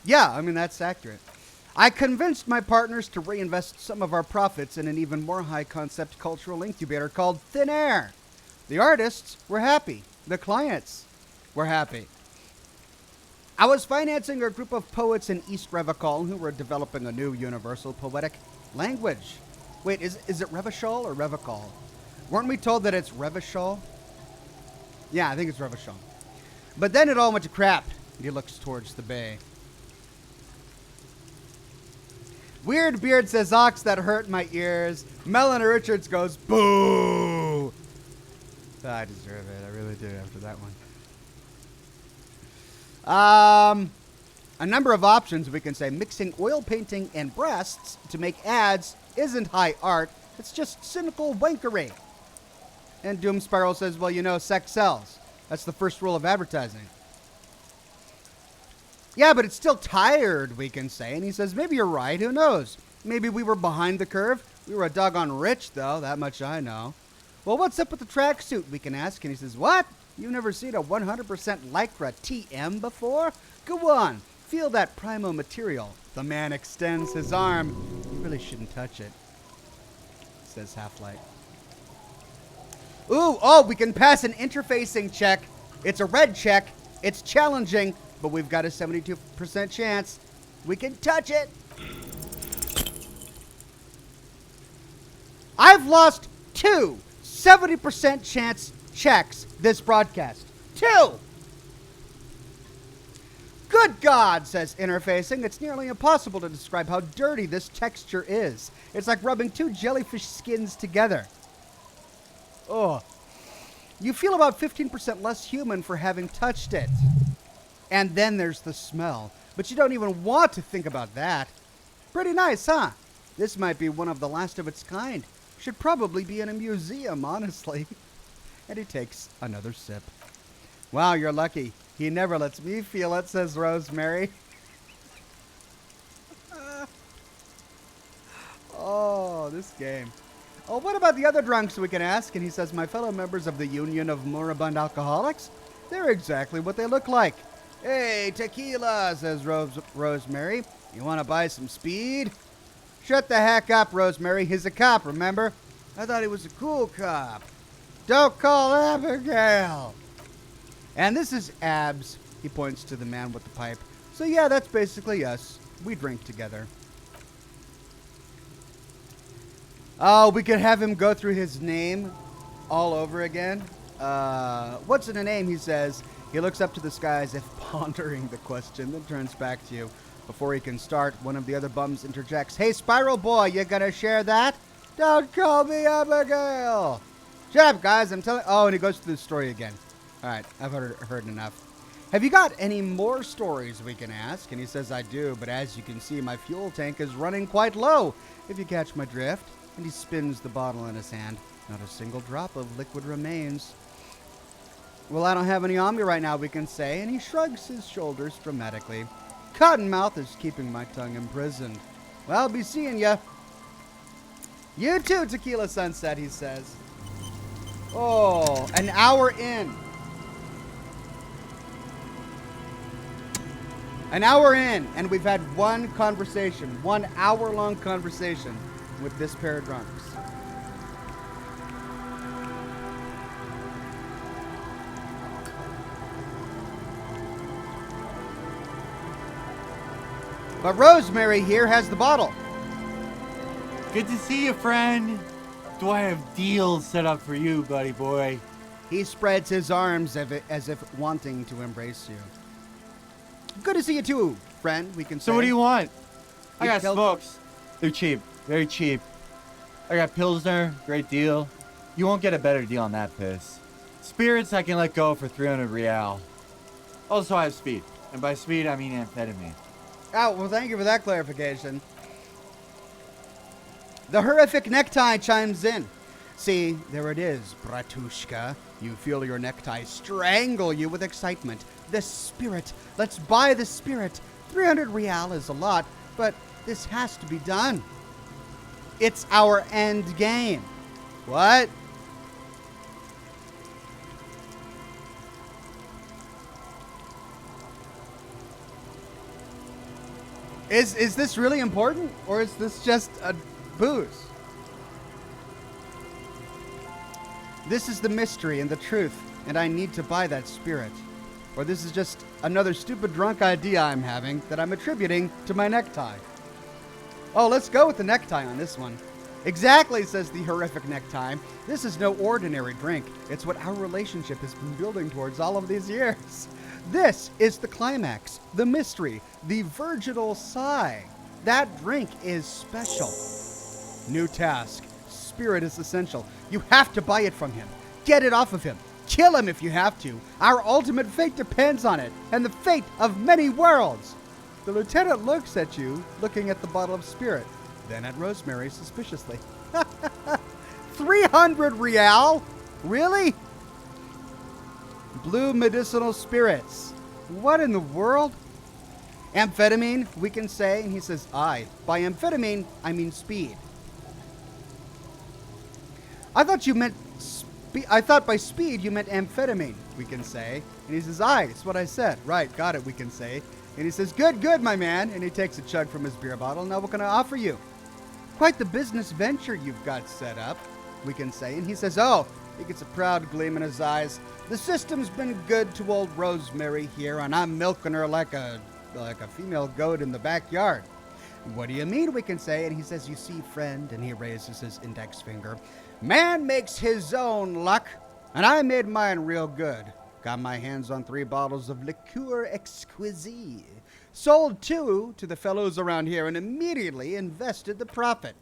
Yeah, I mean, that's accurate. I convinced my partners to reinvest some of our profits in an even more high-concept cultural incubator called Thin Air. The artists were happy. The clients were happy. I was financing a group of poets in East Revachol who were developing a new universal poetic language. Wait, is it Revachol or Revachol? Weren't we told that it's Revachol? Yeah, I think it's Revachol. But then it all went to crap. And he looks towards the bay. Weird Beard says, Ox, that hurt my ears. Melanie Richards goes, boo. I deserve it. I really do after that one. A number of options we can say. Mixing oil painting and breasts to make ads isn't high art. It's just cynical wankery. And Doom Spiral says, well, you know, sex sells. That's the first rule of advertising. Yeah, but it's still tired, we can say. And he says, maybe you're right. Who knows? Maybe we were behind the curve. We were a doggone rich, though. That much I know. Well, what's up with the tracksuit, we can ask. And he says, what? You've never seen a 100% Lycra TM before? Go on. Feel that primo material. The man extends his arm. You really shouldn't touch it, says Half-Light. Ooh, oh, we can pass an interfacing check. It's a red check. It's challenging, but we've got a 72% chance. We can touch it. I've lost 2 70% chance checks this broadcast. 2! Good God, says Interfacing. It's nearly impossible to describe how dirty this texture is. It's like rubbing 2 jellyfish skins together. Oh. You feel about 15% less human for having touched it. And then there's the smell. But you don't even want to think about that. Pretty nice, huh? This might be one of the last of its kind. Should probably be in a museum, honestly. And he takes another sip. Wow, you're lucky. He never lets me feel it, says Rosemary. Oh, this game. Oh, what about the other drunks we can ask? And he says, my fellow members of the Union of Moribund Alcoholics, they're exactly what they look like. Hey, tequila, says Rosemary. You want to buy some speed? Shut the heck up, Rosemary. He's a cop, remember? I thought he was a cool cop. Don't call Abigail. And this is Abs. He points to the man with the pipe. So yeah, that's basically us. We drink together. Oh, we could have him go through his name all over again. What's in a name, he says. He looks up to the sky as if pondering the question, then turns back to you. Before he can start, one of the other bums interjects. Hey, Spiral Boy, you gonna share that? Don't call me Abigail. Shut up, guys. I'm telling... Oh, and he goes through the story again. All right, I've heard enough. Have you got any more stories we can ask? And he says, I do, but as you can see, my fuel tank is running quite low, if you catch my drift. And he spins the bottle in his hand. Not a single drop of liquid remains. Well, I don't have any on me right now, we can say, and he shrugs his shoulders dramatically. Cottonmouth is keeping my tongue imprisoned. Well, I'll be seeing ya. You too, Tequila Sunset, he says. Oh, an hour in. An hour in, and we've had one conversation, 1 hour-long conversation with this pair of drunks. But Rosemary here has the bottle. Good to see you, friend. Do I have deals set up for you, buddy boy? He spreads his arms as if wanting to embrace you. Good to see you too, friend, we can say. So what do you want? I got Pilsner. smokes. They're cheap. Very cheap. I got Pilsner. Great deal. You won't get a better deal on that piss. Spirits I can let go for 300 real. Also, I have speed. And by speed, I mean amphetamine. Oh, well, thank you for that clarification. The horrific necktie chimes in. See, there it is, Bratushka. You feel your necktie strangle you with excitement. The spirit. Let's buy the spirit. 300 real is a lot, but this has to be done. It's our end game. What? Is this really important, or is this just a booze? This is the mystery and the truth, and I need to buy that spirit. Or this is just another stupid drunk idea I'm having that I'm attributing to my necktie. Oh, let's go with the necktie on this one. Exactly, says the horrific necktie. This is no ordinary drink. It's what our relationship has been building towards all of these years. This is the climax, the mystery, the virginal sigh. That drink is special. New task. Spirit is essential. You have to buy it from him. Get it off of him. Kill him if you have to. Our ultimate fate depends on it, and the fate of many worlds. The lieutenant looks at you, looking at the bottle of spirit, then at Rosemary suspiciously. 300 real? Really? Blue medicinal spirits. What in the world? Amphetamine, we can say. And he says, aye. By amphetamine, I mean speed. I thought you meant I thought by speed you meant amphetamine, we can say. And he says, aye, that's what I said. Right, got it, we can say. And he says, good, my man. And he takes a chug from his beer bottle. Now what can I offer you? Quite the business venture you've got set up, we can say. And he says, oh, he gets a proud gleam in his eyes. The system's been good to old Rosemary here, and I'm milking her like a female goat in the backyard. What do you mean, we can say? And he says, you see, friend, and he raises his index finger. Man makes his own luck, and I made mine real good. Got my hands on 3 bottles of liqueur exquisite. Sold 2 to the fellows around here and immediately invested the profit.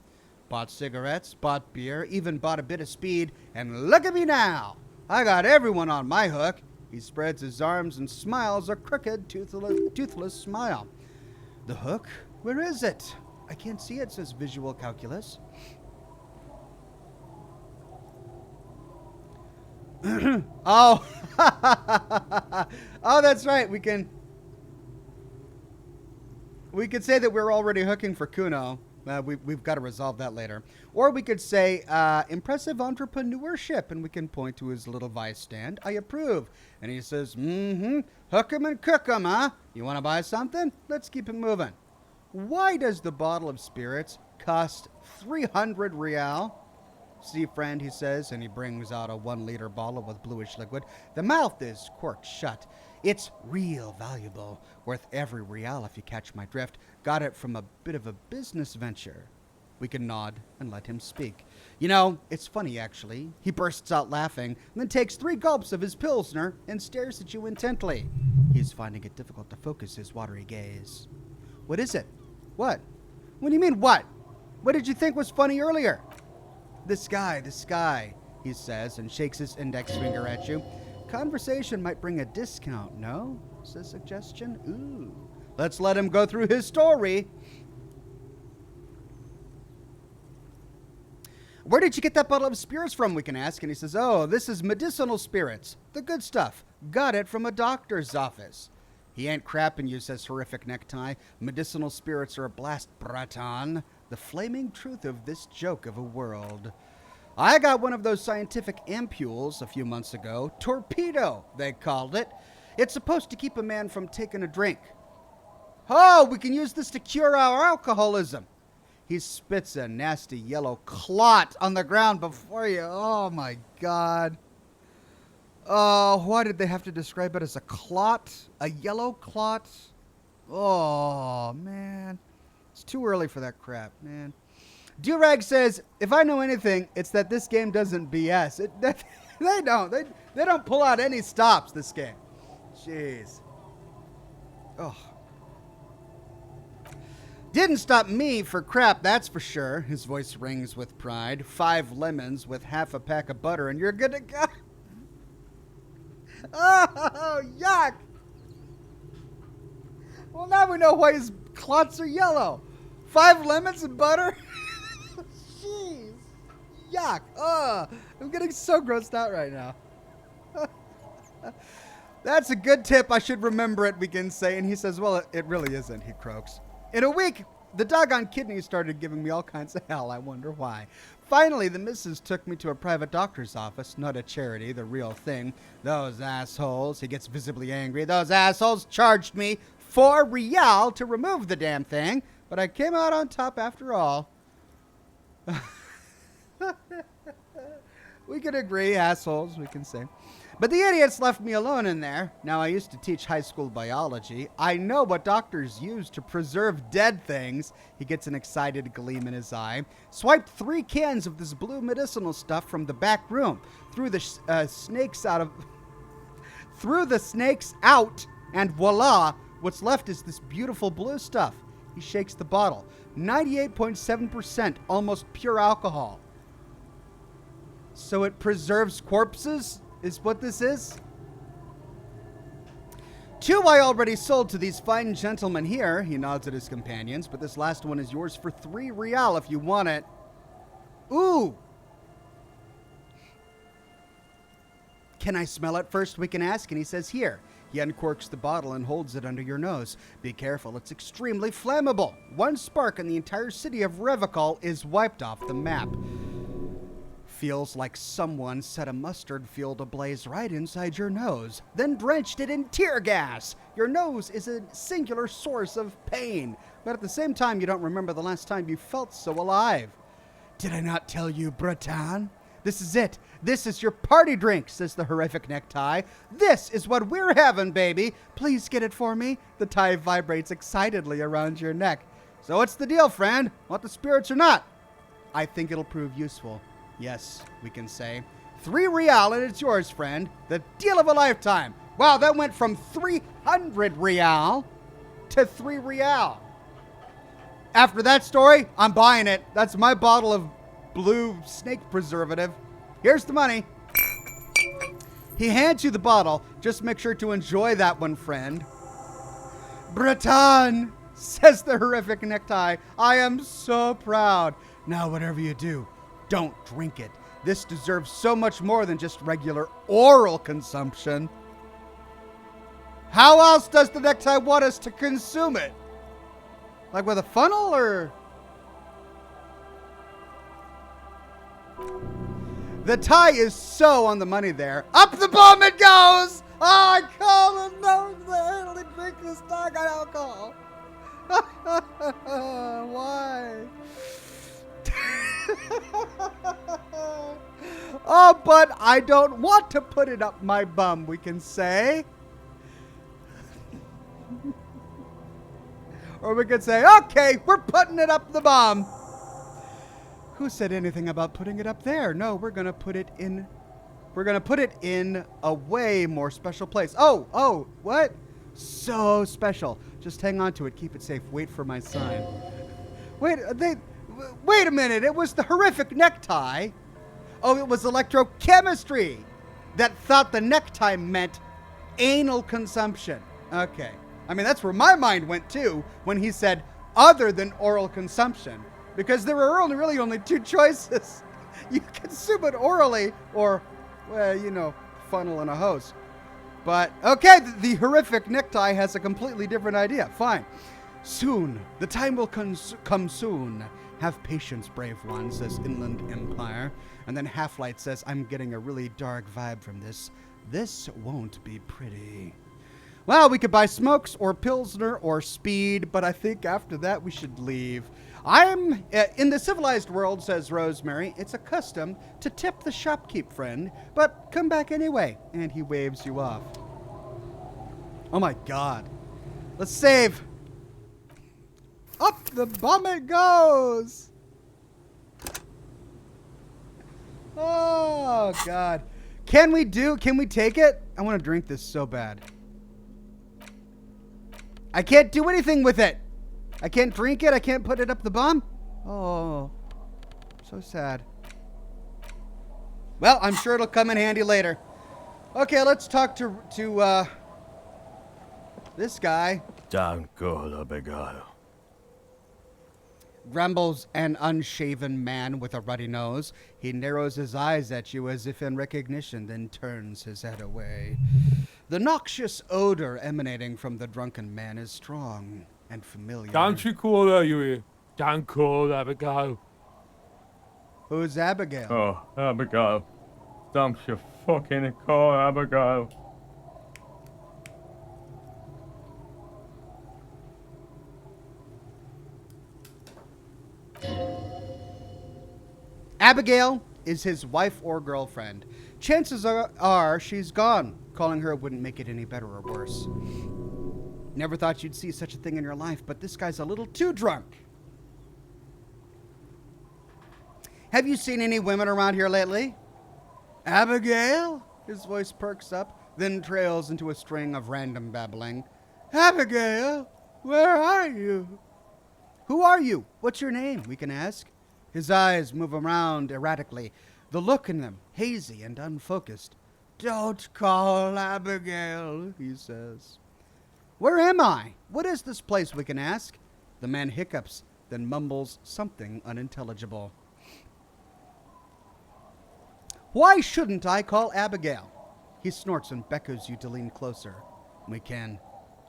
Bought cigarettes, bought beer, even bought a bit of speed, and look at me now. I got everyone on my hook. He spreads his arms and smiles a crooked, toothless smile. The hook? Where is it? I can't see it, says visual calculus. Oh. Oh, that's right. We could say that we're already hooking for Kuno. We've got to resolve that later. Or we could say impressive entrepreneurship, and we can point to his little vice stand. I approve. And he says, hook 'em and cook 'em, huh? You want to buy something? Let's keep it moving. Why does the bottle of spirits cost 300 real? See, friend, he says, and he brings out a 1-liter bottle with bluish liquid. The mouth is corked shut. It's real valuable, worth every real if you catch my drift. Got it from a bit of a business venture. We can nod and let him speak. You know, it's funny, actually. He bursts out laughing, and then takes 3 gulps of his Pilsner and stares at you intently. He's finding it difficult to focus his watery gaze. What is it? What? What do you mean, what? What did you think was funny earlier? The sky, he says, and shakes his index finger at you. Conversation might bring a discount, no? Says suggestion. Ooh. Let's let him go through his story. Where did you get that bottle of spirits from, we can ask. And he says, oh, this is medicinal spirits. The good stuff. Got it from a doctor's office. He ain't crapping you, says horrific necktie. Medicinal spirits are a blast, Braton. The flaming truth of this joke of a world. I got one of those scientific ampules a few months ago. Torpedo, they called it. It's supposed to keep a man from taking a drink. Oh, we can use this to cure our alcoholism. He spits a nasty yellow clot on the ground before you. Oh, my God. Oh, why did they have to describe it as a clot? A yellow clot? Oh, man. It's too early for that crap, man. Durag says, if I know anything, it's that this game doesn't BS. They don't. They don't pull out any stops, this game. Jeez. Oh. Didn't stop me for crap, that's for sure. His voice rings with pride. 5 lemons with half a pack of butter, and you're good to go. Oh, yuck. Well, now we know why his clots are yellow. 5 lemons and butter? Jeez. Yuck. Oh, I'm getting so grossed out right now. That's a good tip. I should remember it, we can say. And he says, well, it really isn't, he croaks. In a week, the doggone kidneys started giving me all kinds of hell. I wonder why. Finally, the missus took me to a private doctor's office, not a charity, the real thing. Those assholes, he gets visibly angry. Those assholes charged me 4 real to remove the damn thing, but I came out on top after all. We could agree, assholes, we can say. But the idiots left me alone in there. Now, I used to teach high school biology. I know what doctors use to preserve dead things. He gets an excited gleam in his eye. Swiped 3 cans of this blue medicinal stuff from the back room. Threw the snakes out, and voila, what's left is this beautiful blue stuff. He shakes the bottle. 98.7%, almost pure alcohol. So it preserves corpses, is what this is? 2 I already sold to these fine gentlemen here. He nods at his companions, but this last one is yours for 3 real if you want it. Ooh! Can I smell it first, we can ask? And he says, here. He uncorks the bottle and holds it under your nose. Be careful, it's extremely flammable. 1 spark and the entire city of Revachol is wiped off the map. Feels like someone set a mustard field ablaze right inside your nose, then drenched it in tear gas. Your nose is a singular source of pain, but at the same time, you don't remember the last time you felt so alive. Did I not tell you, Breton? This is it. This is your party drink, says the horrific necktie. This is what we're having, baby. Please get it for me. The tie vibrates excitedly around your neck. So what's the deal, friend? Want the spirits or not? I think it'll prove useful. Yes, we can say. 3 real and it's yours, friend. The deal of a lifetime. Wow, that went from 300 real to 3 real. After that story, I'm buying it. That's my bottle of blue snake preservative. Here's the money. He hands you the bottle. Just make sure to enjoy that one, friend. Breton, says the horrific necktie. I am so proud. Now, whatever you do, don't drink it. This deserves so much more than just regular oral consumption. How else does the necktie want us to consume it? Like with a funnel or... The tie is so on the money there. Up the bum it goes! Oh, I call him no, they only drink this dog on alcohol. Why? Oh, but I don't want to put it up my bum, we can say. Or we could say, okay, we're putting it up the bum. Who said anything about putting it up there? No, we're going to put it in a way more special place. Oh, what? So special. Just hang on to it. Keep it safe. Wait for my sign. Wait a minute. It was the horrific necktie. Oh, it was electrochemistry that thought the necktie meant anal consumption. Okay. I mean, that's where my mind went too when he said other than oral consumption. Because there were really only 2 choices. You consume it orally or, well, you know, funnel in a hose. But, okay, the horrific necktie has a completely different idea. Fine. Soon. The time will come soon. Have patience, brave one, says Inland Empire. And then Half-Light says, I'm getting a really dark vibe from this. This won't be pretty. Well, we could buy smokes or Pilsner or speed, but I think after that we should leave. I'm in the civilized world, says Rosemary. It's a custom to tip the shopkeep, friend, but come back anyway. And he waves you off. Oh my God. Let's save. Up the bum it goes. Oh God. Can we take it? I want to drink this so bad. I can't do anything with it. I can't drink it. I can't put it up the bum. Oh, so sad. Well, I'm sure it'll come in handy later. Okay, let's talk to this guy. Don't go, Abigail. Grumbles an unshaven man with a ruddy nose. He narrows his eyes at you as if in recognition, then turns his head away. The noxious odor emanating from the drunken man is strong and familiar. Don't you call her, you hear? Don't call Abigail. Who's Abigail? Oh, Abigail. Don't you fucking call Abigail. Abigail is his wife or girlfriend. Chances are she's gone. Calling her wouldn't make it any better or worse. Never thought you'd see such a thing in your life, but this guy's a little too drunk. Have you seen any women around here lately? Abigail? His voice perks up, then trails into a string of random babbling. Abigail, where are you? Who are you? What's your name? We can ask. His eyes move around erratically, the look in them hazy and unfocused. Don't call Abigail, he says. Where am I? What is this place? We can ask. The man hiccups, then mumbles something unintelligible. Why shouldn't I call Abigail? He snorts and beckons you to lean closer. We can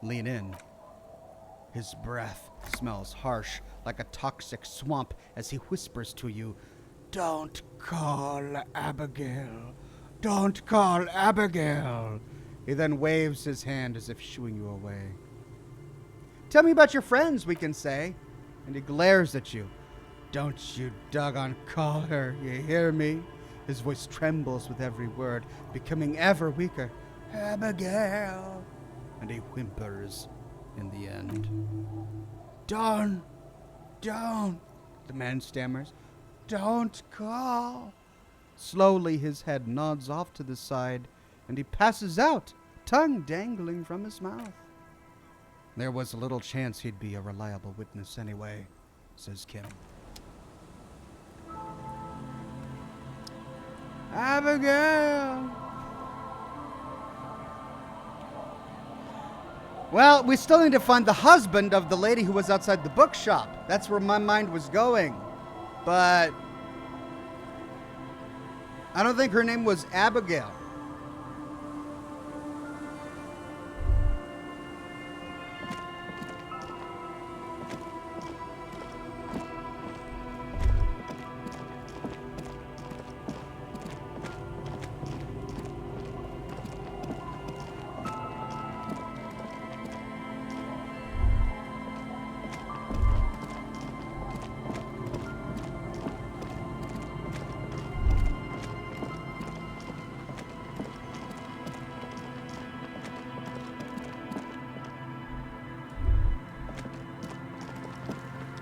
lean in. His breath smells harsh, like a toxic swamp, as he whispers to you, Don't call Abigail. Don't call Abigail. He then waves his hand as if shooing you away. Tell me about your friends, we can say. And he glares at you. Don't you doggone call her, you hear me? His voice trembles with every word, becoming ever weaker. Abigail. And he whimpers in the end. Don't, the man stammers. Don't call. Slowly his head nods off to the side, and he passes out, tongue dangling from his mouth. There was little chance he'd be a reliable witness anyway, says Kim. Abigail. Well, we still need to find the husband of the lady who was outside the bookshop. That's where my mind was going. But I don't think her name was Abigail.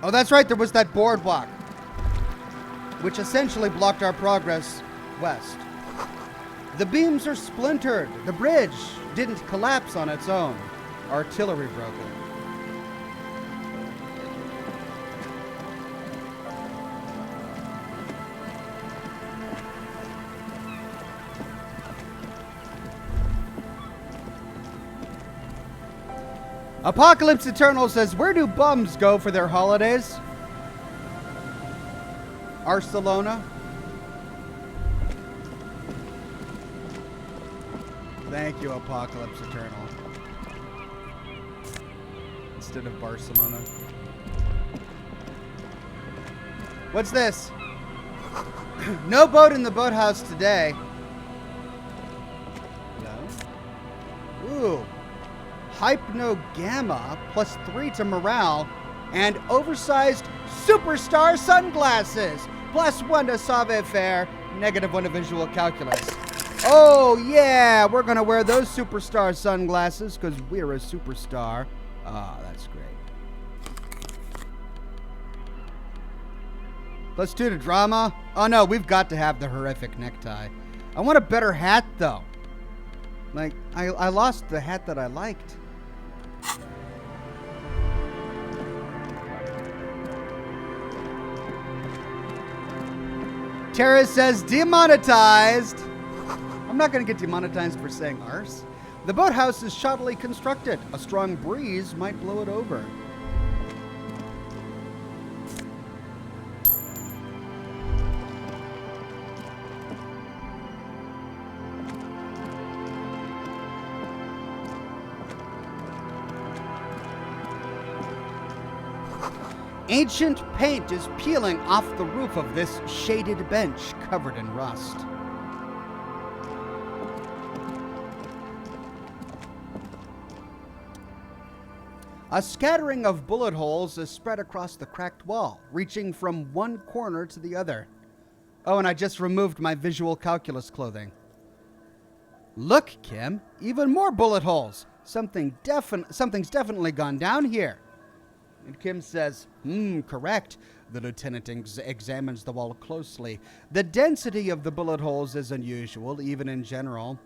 Oh, that's right, there was that boardwalk, which essentially blocked our progress west. The beams are splintered. The bridge didn't collapse on its own. Artillery broke it. Apocalypse Eternal says, where do bums go for their holidays? Barcelona. Thank you, Apocalypse Eternal. Instead of Barcelona. What's this? No boat in the boathouse today. No. Ooh. Hypno-Gamma +3 to morale, and oversized superstar sunglasses +1 to savoir-faire, -1 to visual calculus. Oh yeah, we're gonna wear those superstar sunglasses because we're a superstar. Ah, that's great. +2 to drama. Oh no, we've got to have the horrific necktie. I want a better hat though. Like, I lost the hat that I liked. Tara says, demonetized. I'm not going to get demonetized for saying arse. The boathouse is shoddily constructed. A strong breeze might blow it over. Ancient paint is peeling off the roof of this shaded bench covered in rust. A scattering of bullet holes is spread across the cracked wall, reaching from one corner to the other. Oh, and I just removed my visual calculus clothing. Look, Kim, even more bullet holes. Something's definitely gone down here. And Kim says, correct. The lieutenant examines the wall closely. The density of the bullet holes is unusual, even in general.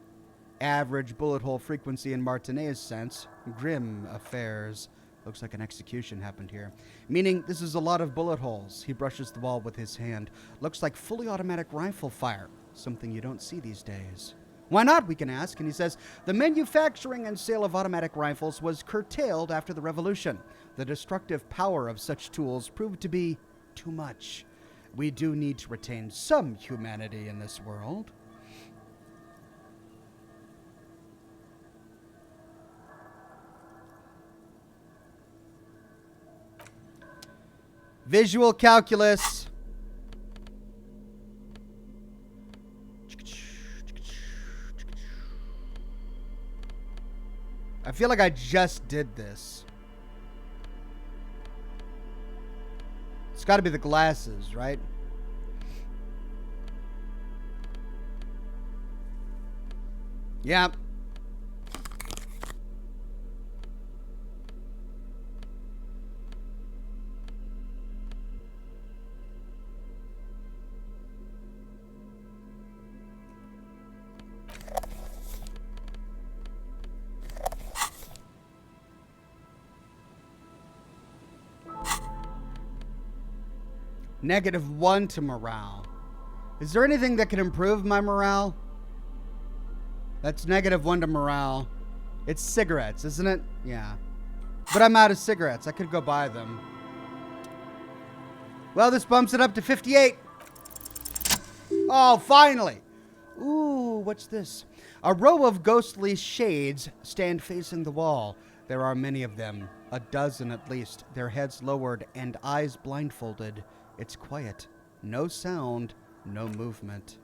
Average bullet hole frequency in Martinet's sense. Grim affairs. Looks like an execution happened here. Meaning this is a lot of bullet holes. He brushes the wall with his hand. Looks like fully automatic rifle fire. Something you don't see these days. Why not, we can ask. And he says, the manufacturing and sale of automatic rifles was curtailed after the revolution. The destructive power of such tools proved to be too much. We do need to retain some humanity in this world. Visual calculus. I feel like I just did this. It's got to be the glasses, right? Yeah. -1 to morale. Is there anything that can improve my morale? That's -1 to morale. It's cigarettes, isn't it? Yeah. But I'm out of cigarettes. I could go buy them. Well, this bumps it up to 58. Oh, finally. Ooh, what's this? A row of ghostly shades stand facing the wall. There are many of them, a dozen at least, their heads lowered and eyes blindfolded. It's quiet. No sound, no movement.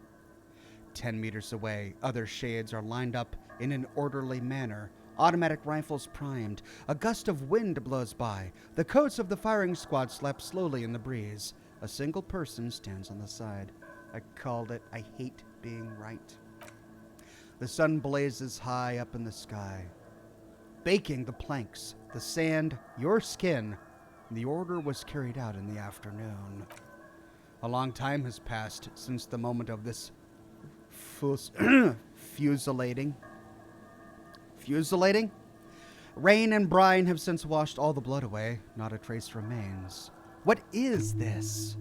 10 meters away, other shades are lined up in an orderly manner. Automatic rifles primed. A gust of wind blows by. The coats of the firing squad slap slowly in the breeze. A single person stands on the side. I called it. I hate being right. The sun blazes high up in the sky, baking the planks, the sand, your skin. The order was carried out in the afternoon. A long time has passed since the moment of this fusilating. Fusilating? Rain and brine have since washed all the blood away. Not a trace remains. What is this?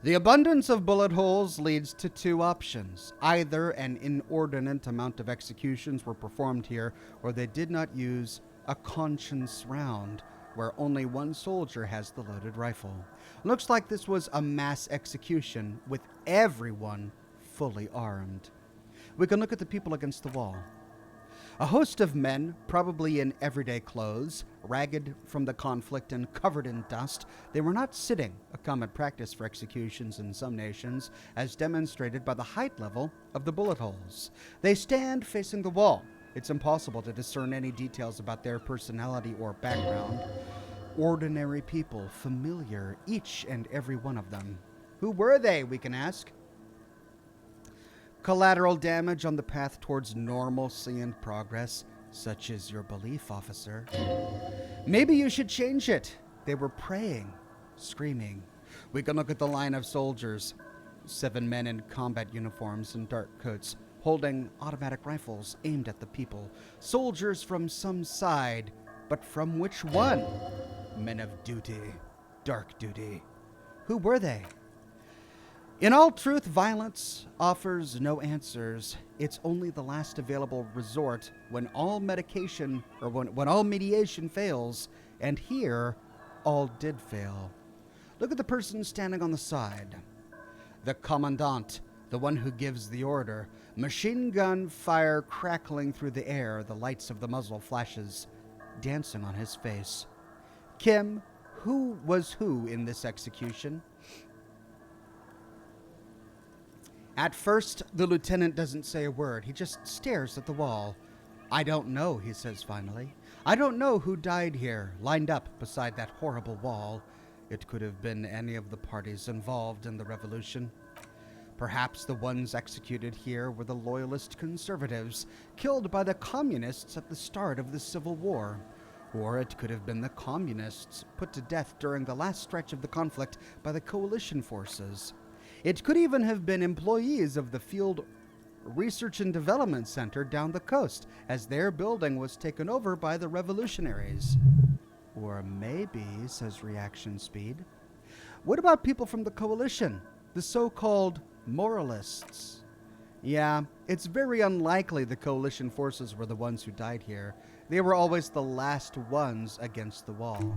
The abundance of bullet holes leads to two options. Either an inordinate amount of executions were performed here, or they did not use a conscience round, where only one soldier has the loaded rifle. Looks like this was a mass execution with everyone fully armed. We can look at the people against the wall. A host of men, probably in everyday clothes, ragged from the conflict and covered in dust. They were not sitting, a common practice for executions in some nations, as demonstrated by the height level of the bullet holes. They stand facing the wall. It's impossible to discern any details about their personality or background. Ordinary people, familiar, each and every one of them. Who were they, we can ask? Collateral damage on the path towards normalcy and progress, such is your belief, officer. Maybe you should change it. They were praying, screaming. We can look at the line of soldiers. 7 men in combat uniforms and dark coats, holding automatic rifles aimed at the people. Soldiers from some side, but from which one? Men of duty, dark duty. Who were they? In all truth, violence offers no answers. It's only the last available resort when all medication, or when all mediation fails, and here, all did fail. Look at the person standing on the side. The commandant, the one who gives the order. Machine gun fire crackling through the air, the lights of the muzzle flashes dancing on his face. Kim, who was who in this execution? At first, the lieutenant doesn't say a word. He just stares at the wall. I don't know, he says finally. I don't know who died here, lined up beside that horrible wall. It could have been any of the parties involved in the revolution. Perhaps the ones executed here were the loyalist conservatives, killed by the communists at the start of the Civil War. Or it could have been the communists put to death during the last stretch of the conflict by the coalition forces. It could even have been employees of the Field Research and Development Center down the coast, as their building was taken over by the revolutionaries. Or maybe, says Reaction Speed, what about people from the Coalition, the so-called moralists? Yeah, it's very unlikely the Coalition forces were the ones who died here. They were always the last ones against the wall.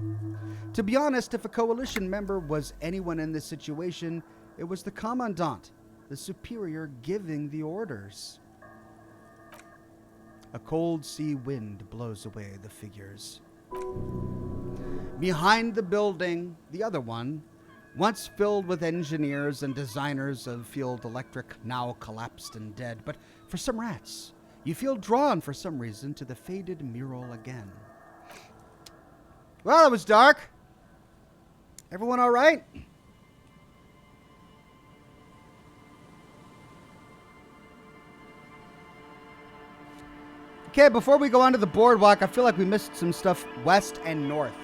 To be honest, if a Coalition member was anyone in this situation, it was the Commandant, the superior giving the orders. A cold sea wind blows away the figures. Behind the building, the other one, once filled with engineers and designers of field electric, now collapsed and dead. But for some rats, you feel drawn for some reason to the faded mural again. Well, it was dark. Everyone all right? Okay, before we go on to the boardwalk, I feel like we missed some stuff west and north.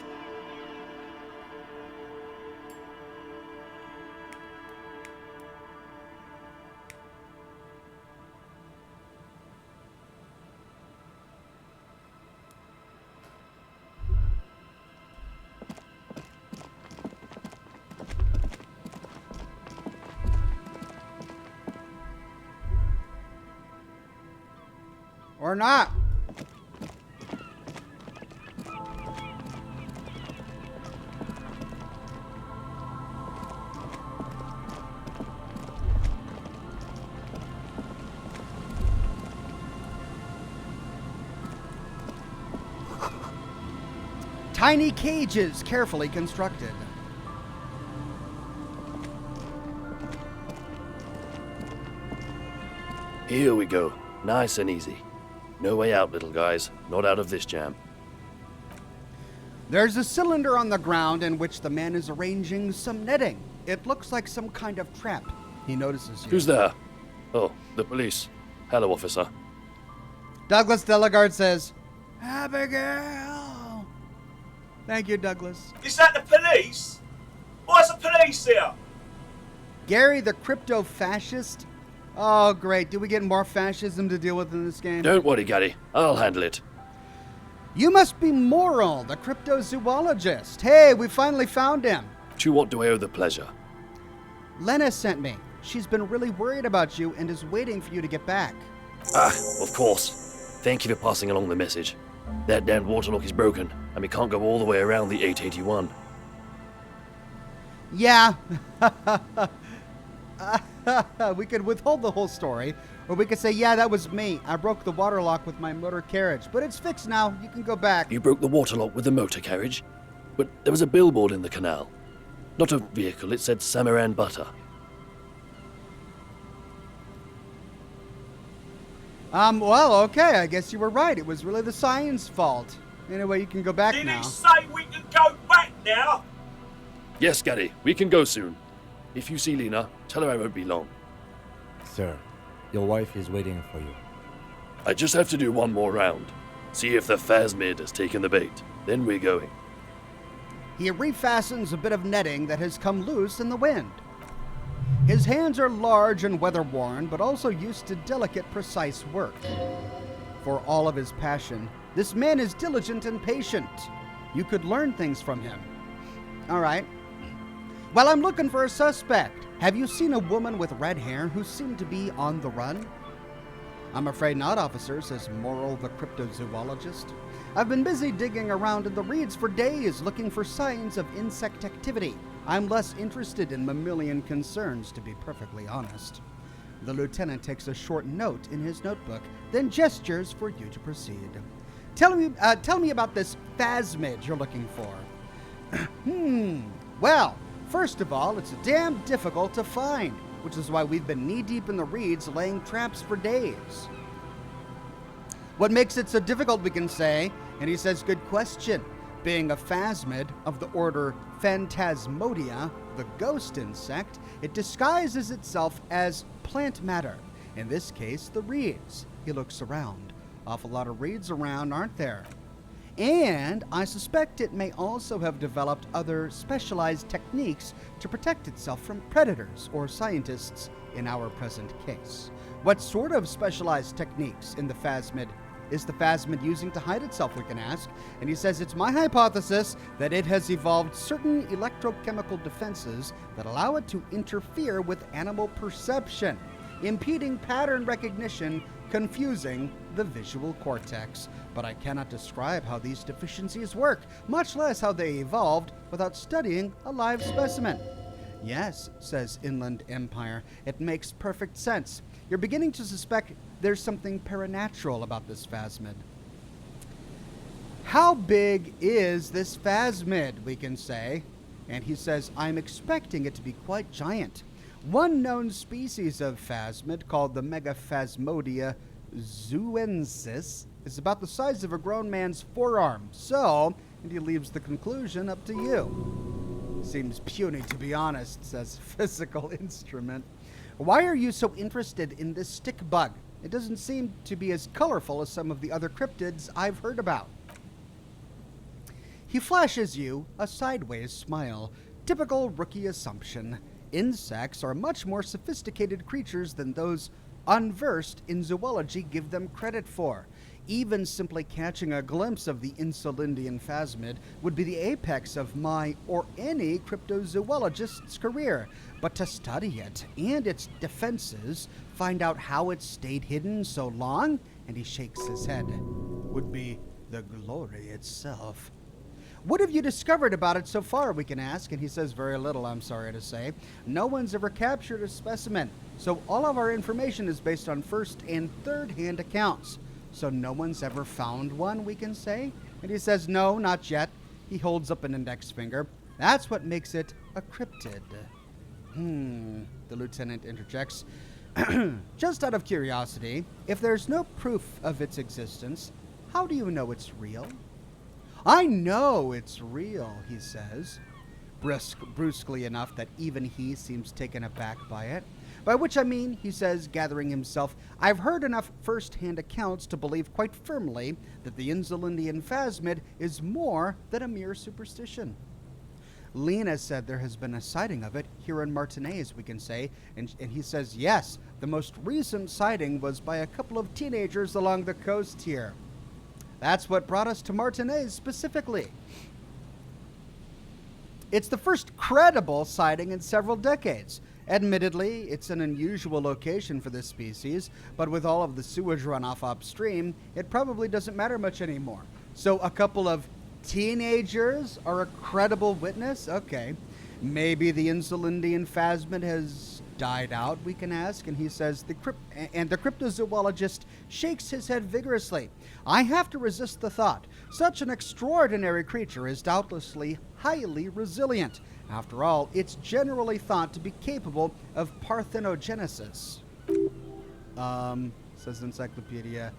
Or not. Tiny cages carefully constructed. Here we go. Nice and easy. No way out, little guys. Not out of this jam. There's a cylinder on the ground in which the man is arranging some netting. It looks like some kind of trap. He notices you. Who's there? Oh, the police. Hello, officer. Douglas Delegard says, Abigail. Thank you, Douglas. Is that the police? Why's the police here? Gary, the crypto-fascist? Oh, great. Do we get more fascism to deal with in this game? Don't worry, Gary. I'll handle it. You must be Moral, the cryptozoologist. Hey, we finally found him. To what do I owe the pleasure? Lena sent me. She's been really worried about you and is waiting for you to get back. Ah, of course. Thank you for passing along the message. That damned waterlock is broken, and we can't go all the way around the 881. Yeah. We could withhold the whole story, or we could say, yeah, that was me. I broke the water lock with my motor carriage, but it's fixed now. You can go back. You broke the waterlock with the motor carriage? But there was a billboard in the canal. Not a vehicle, it said Samaran Butter. Well, okay, I guess you were right. It was really the sign's fault. Anyway, you can go back Did now. he say we can go back now? Yes, Gary, we can go soon. If you see Lena, tell her I won't be long. Sir, your wife is waiting for you. I just have to do one more round. See if the phasmid has taken the bait. Then we're going. He refastens a bit of netting that has come loose in the wind. His hands are large and weather-worn, but also used to delicate, precise work. For all of his passion, this man is diligent and patient. You could learn things from him. All right. Well, I'm looking for a suspect. Have you seen a woman with red hair who seemed to be on the run? I'm afraid not, officer, says Moral the cryptozoologist. I've been busy digging around in the reeds for days looking for signs of insect activity. I'm less interested in mammalian concerns, to be perfectly honest. The lieutenant takes a short note in his notebook, then gestures for you to proceed. Tell me about this phasmid you're looking for. Well, first of all, it's damn difficult to find, which is why we've been knee-deep in the reeds laying traps for days. What makes it so difficult, we can say, and he says, good question, being a phasmid of the order Phantasmodia, the ghost insect, it disguises itself as plant matter, in this case, the reeds. He looks around. Awful lot of reeds around, aren't there? And I suspect it may also have developed other specialized techniques to protect itself from predators or scientists in our present case. What sort of specialized techniques in the phasmid is the phasmid using to hide itself, we can ask? And he says, it's my hypothesis that it has evolved certain electrochemical defenses that allow it to interfere with animal perception, impeding pattern recognition, confusing the visual cortex. But I cannot describe how these deficiencies work, much less how they evolved, without studying a live specimen. Yes, says Inland Empire, it makes perfect sense. You're beginning to suspect there's something paranatural about this phasmid. How big is this phasmid, we can say? And he says, I'm expecting it to be quite giant. One known species of phasmid, called the Megaphasmodia zuensis, is about the size of a grown man's forearm. So, and he leaves the conclusion up to you. Seems puny, to be honest, says Physical Instrument. Why are you so interested in this stick bug? It doesn't seem to be as colorful as some of the other cryptids I've heard about. He flashes you a sideways smile. Typical rookie assumption. Insects are much more sophisticated creatures than those unversed in zoology give them credit for. Even simply catching a glimpse of the Insulindian phasmid would be the apex of my or any cryptozoologist's career. But to study it and its defenses, find out how it stayed hidden so long, and he shakes his head, would be the glory itself. What have you discovered about it so far, we can ask? And he says, very little, I'm sorry to say. No one's ever captured a specimen, so all of our information is based on first and third-hand accounts. So no one's ever found one, we can say? And he says, no, not yet. He holds up an index finger. That's what makes it a cryptid. The lieutenant interjects. Just out of curiosity, if there's no proof of its existence, how do you know it's real? I know it's real, he says, brusquely enough that even he seems taken aback by it. By which I mean, he says, gathering himself, I've heard enough first-hand accounts to believe quite firmly that the Insulindian phasmid is more than a mere superstition. Lena said there has been a sighting of it here in Martinez, we can say, and he says, yes, the most recent sighting was by a couple of teenagers along the coast here. That's what brought us to Martinez specifically. It's the first credible sighting in several decades. Admittedly, it's an unusual location for this species, but with all of the sewage runoff upstream, it probably doesn't matter much anymore. So a couple of teenagers are a credible witness? Okay. Maybe the Insulindian phasmid has died out, we can ask, and he says, the cryptozoologist shakes his head vigorously. I have to resist the thought. Such an extraordinary creature is doubtlessly highly resilient. After all, it's generally thought to be capable of parthenogenesis. Says the encyclopedia.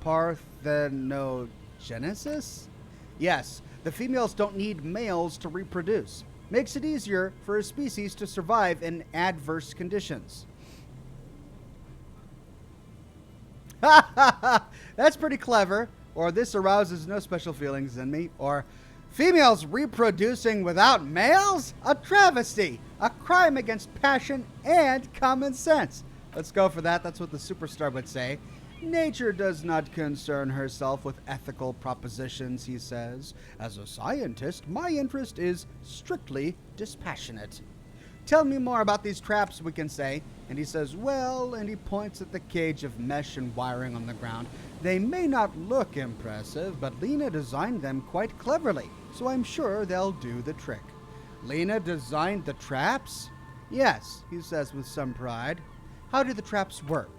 Parthenogenesis? Yes, the females don't need males to reproduce. Makes it easier for a species to survive in adverse conditions. That's pretty clever. Or this arouses no special feelings in me. Or females reproducing without males? A travesty. A crime against passion and common sense. Let's go for that. That's what the superstar would say. Nature does not concern herself with ethical propositions, he says. As a scientist, my interest is strictly dispassionate. Tell me more about these traps, we can say. And he says, well, and he points at the cage of mesh and wiring on the ground. They may not look impressive, but Lena designed them quite cleverly, so I'm sure they'll do the trick. Lena designed the traps? Yes, he says with some pride. How do the traps work?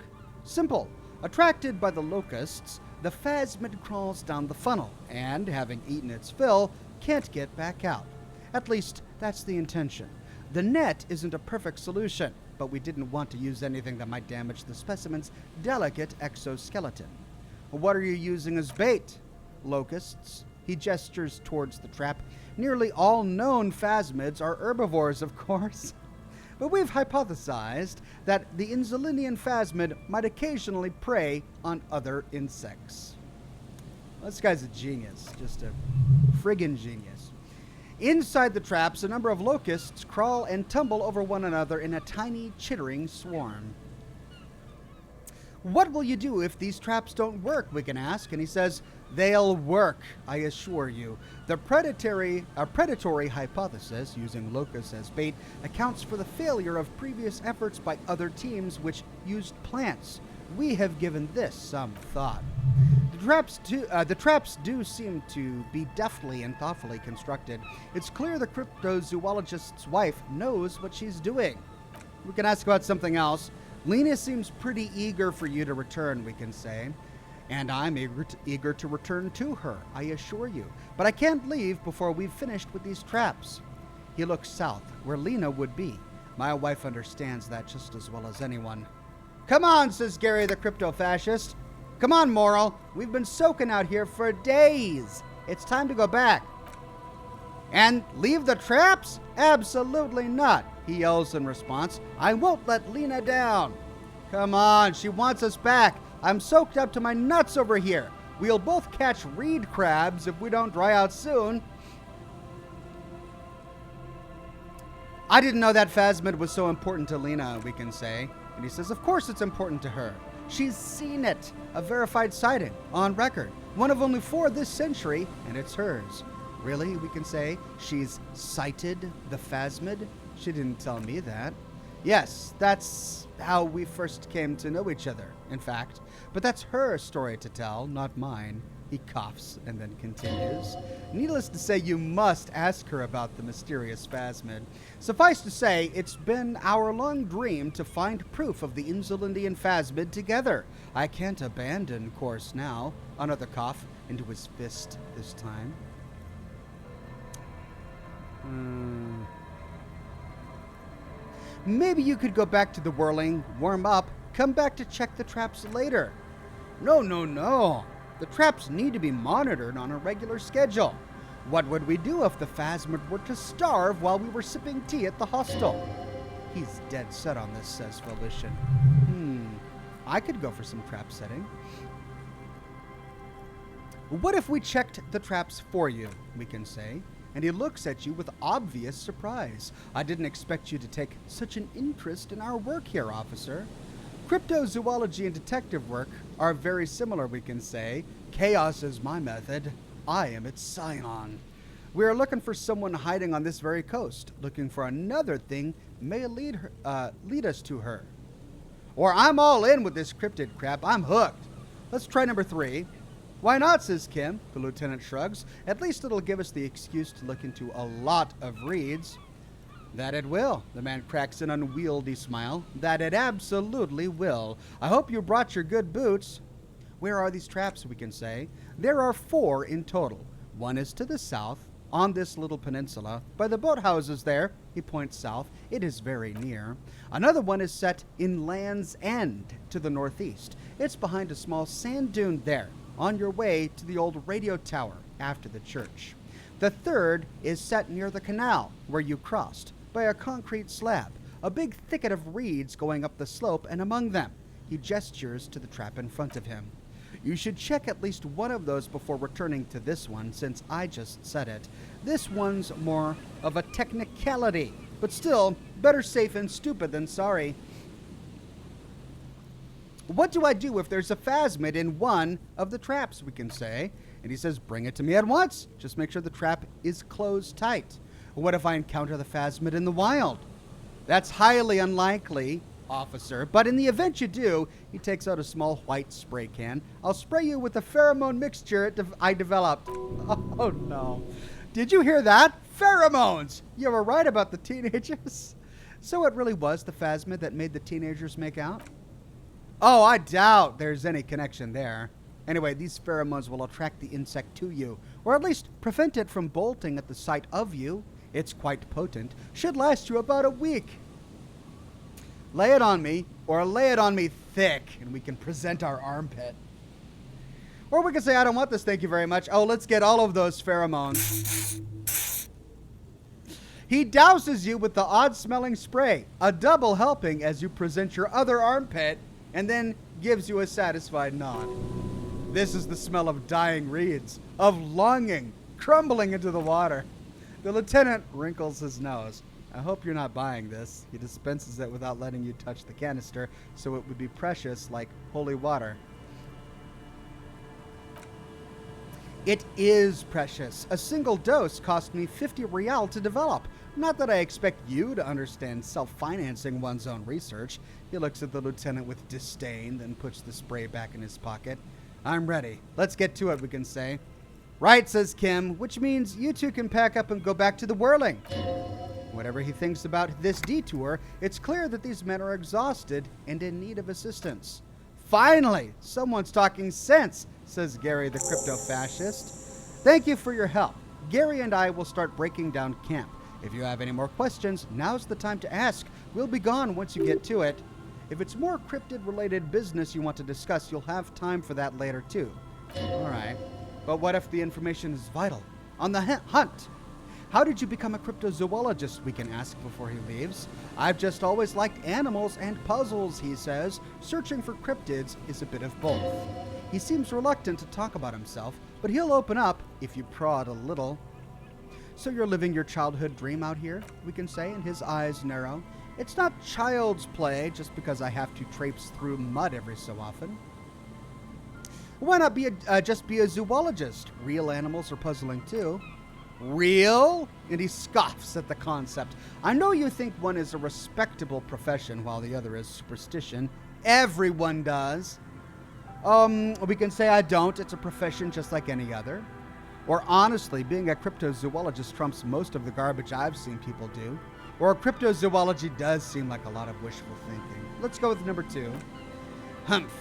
Simple. Attracted by the locusts, the phasmid crawls down the funnel and, having eaten its fill, can't get back out. At least, that's the intention. The net isn't a perfect solution, but we didn't want to use anything that might damage the specimen's delicate exoskeleton. What are you using as bait? Locusts. He gestures towards the trap. Nearly all known phasmids are herbivores, of course. But we've hypothesized that the Insulindian phasmid might occasionally prey on other insects. This guy's a genius, just a friggin' genius. Inside the traps, a number of locusts crawl and tumble over one another in a tiny, chittering swarm. What will you do if these traps don't work, we can ask. And he says, they'll work, I assure you. The predatory hypothesis, using locusts as bait, accounts for the failure of previous efforts by other teams which used plants. We have given this some thought. The traps do seem to be deftly and thoughtfully constructed. It's clear the cryptozoologist's wife knows what she's doing. We can ask about something else. Lena seems pretty eager for you to return, we can say. And I'm eager to return to her, I assure you. But I can't leave before we've finished with these traps. He looks south, where Lena would be. My wife understands that just as well as anyone. Come on, says Gary the crypto-fascist. Come on, Moral. We've been soaking out here for days. It's time to go back. And leave the traps? Absolutely not, he yells in response. I won't let Lena down. Come on, she wants us back. I'm soaked up to my nuts over here. We'll both catch reed crabs if we don't dry out soon. I didn't know that phasmid was so important to Lena, we can say. And he says, of course it's important to her. She's seen it. A verified sighting, on record. One of only 4 this century, and it's hers. Really, we can say, she's sighted the phasmid? She didn't tell me that. Yes, that's how we first came to know each other, in fact. But that's her story to tell, not mine. He coughs and then continues. Needless to say, you must ask her about the mysterious phasmid. Suffice to say, it's been our long dream to find proof of the Insulindian phasmid together. I can't abandon course now. Another cough into his fist this time. Maybe you could go back to the whirling, warm up, come back to check the traps later. No. The traps need to be monitored on a regular schedule. What would we do if the phasmid were to starve while we were sipping tea at the hostel? He's dead set on this, says Felician. I could go for some trap setting. What if we checked the traps for you, we can say? And he looks at you with obvious surprise. I didn't expect you to take such an interest in our work here, officer. Cryptozoology and detective work are very similar, we can say. Chaos is my method. I am its scion. We are looking for someone hiding on this very coast, looking for another thing may lead us to her. Or I'm all in with this cryptid crap. I'm hooked. Let's try number 3. Why not, says Kim. The lieutenant shrugs. At least it'll give us the excuse to look into a lot of reeds. That it will. The man cracks an unwieldy smile. That it absolutely will. I hope you brought your good boots. Where are these traps, we can say? There are 4 in total. One is to the south, on this little peninsula. By the boathouses there, he points south. It is very near. Another one is set in Land's End, to the northeast. It's behind a small sand dune there, on your way to the old radio tower after the church. The third is set near the canal, where you crossed, by a concrete slab, a big thicket of reeds going up the slope, and among them, he gestures to the trap in front of him. You should check at least one of those before returning to this one, since I just said it. This one's more of a technicality, but still, better safe and stupid than sorry. What do I do if there's a phasmid in one of the traps, we can say? And he says, bring it to me at once. Just make sure the trap is closed tight. What if I encounter the phasmid in the wild? That's highly unlikely, officer, but in the event you do, he takes out a small white spray can. I'll spray you with the pheromone mixture I developed. Oh no. Did you hear that? Pheromones! You were right about the teenagers. So it really was the phasmid that made the teenagers make out? Oh, I doubt there's any connection there. Anyway, these pheromones will attract the insect to you, or at least prevent it from bolting at the sight of you. It's quite potent. Should last you about a week. Lay it on me, or lay it on me thick, and we can present our armpit. Or we can say, I don't want this, thank you very much. Oh, let's get all of those pheromones. He douses you with the odd-smelling spray, a double helping as you present your other armpit, and then gives you a satisfied nod. This is the smell of dying reeds, of longing, crumbling into the water. The lieutenant wrinkles his nose. I hope you're not buying this. He dispenses it without letting you touch the canister, so it would be precious like holy water. It is precious. A single dose cost me 50 real to develop. Not that I expect you to understand self-financing one's own research. He looks at the lieutenant with disdain, then puts the spray back in his pocket. I'm ready. Let's get to it, we can say. Right, says Kim, which means you two can pack up and go back to the whirling. Whatever he thinks about this detour, it's clear that these men are exhausted and in need of assistance. Finally, someone's talking sense, says Gary the crypto-fascist. Thank you for your help. Gary and I will start breaking down camp. If you have any more questions, now's the time to ask. We'll be gone once you get to it. If it's more cryptid-related business you want to discuss, you'll have time for that later, too. All right. But what if the information is vital? On the hunt. How did you become a cryptozoologist, we can ask before he leaves. I've just always liked animals and puzzles, he says. Searching for cryptids is a bit of both. He seems reluctant to talk about himself, but he'll open up if you prod a little. So you're living your childhood dream out here, we can say, and his eyes narrow. It's not child's play just because I have to traipse through mud every so often. Why not just be a zoologist? Real animals are puzzling too. Real? And he scoffs at the concept. I know you think one is a respectable profession while the other is superstition. Everyone does. We can say I don't. It's a profession just like any other. Or honestly, being a cryptozoologist trumps most of the garbage I've seen people do. Or cryptozoology does seem like a lot of wishful thinking. Let's go with number 2. Humph.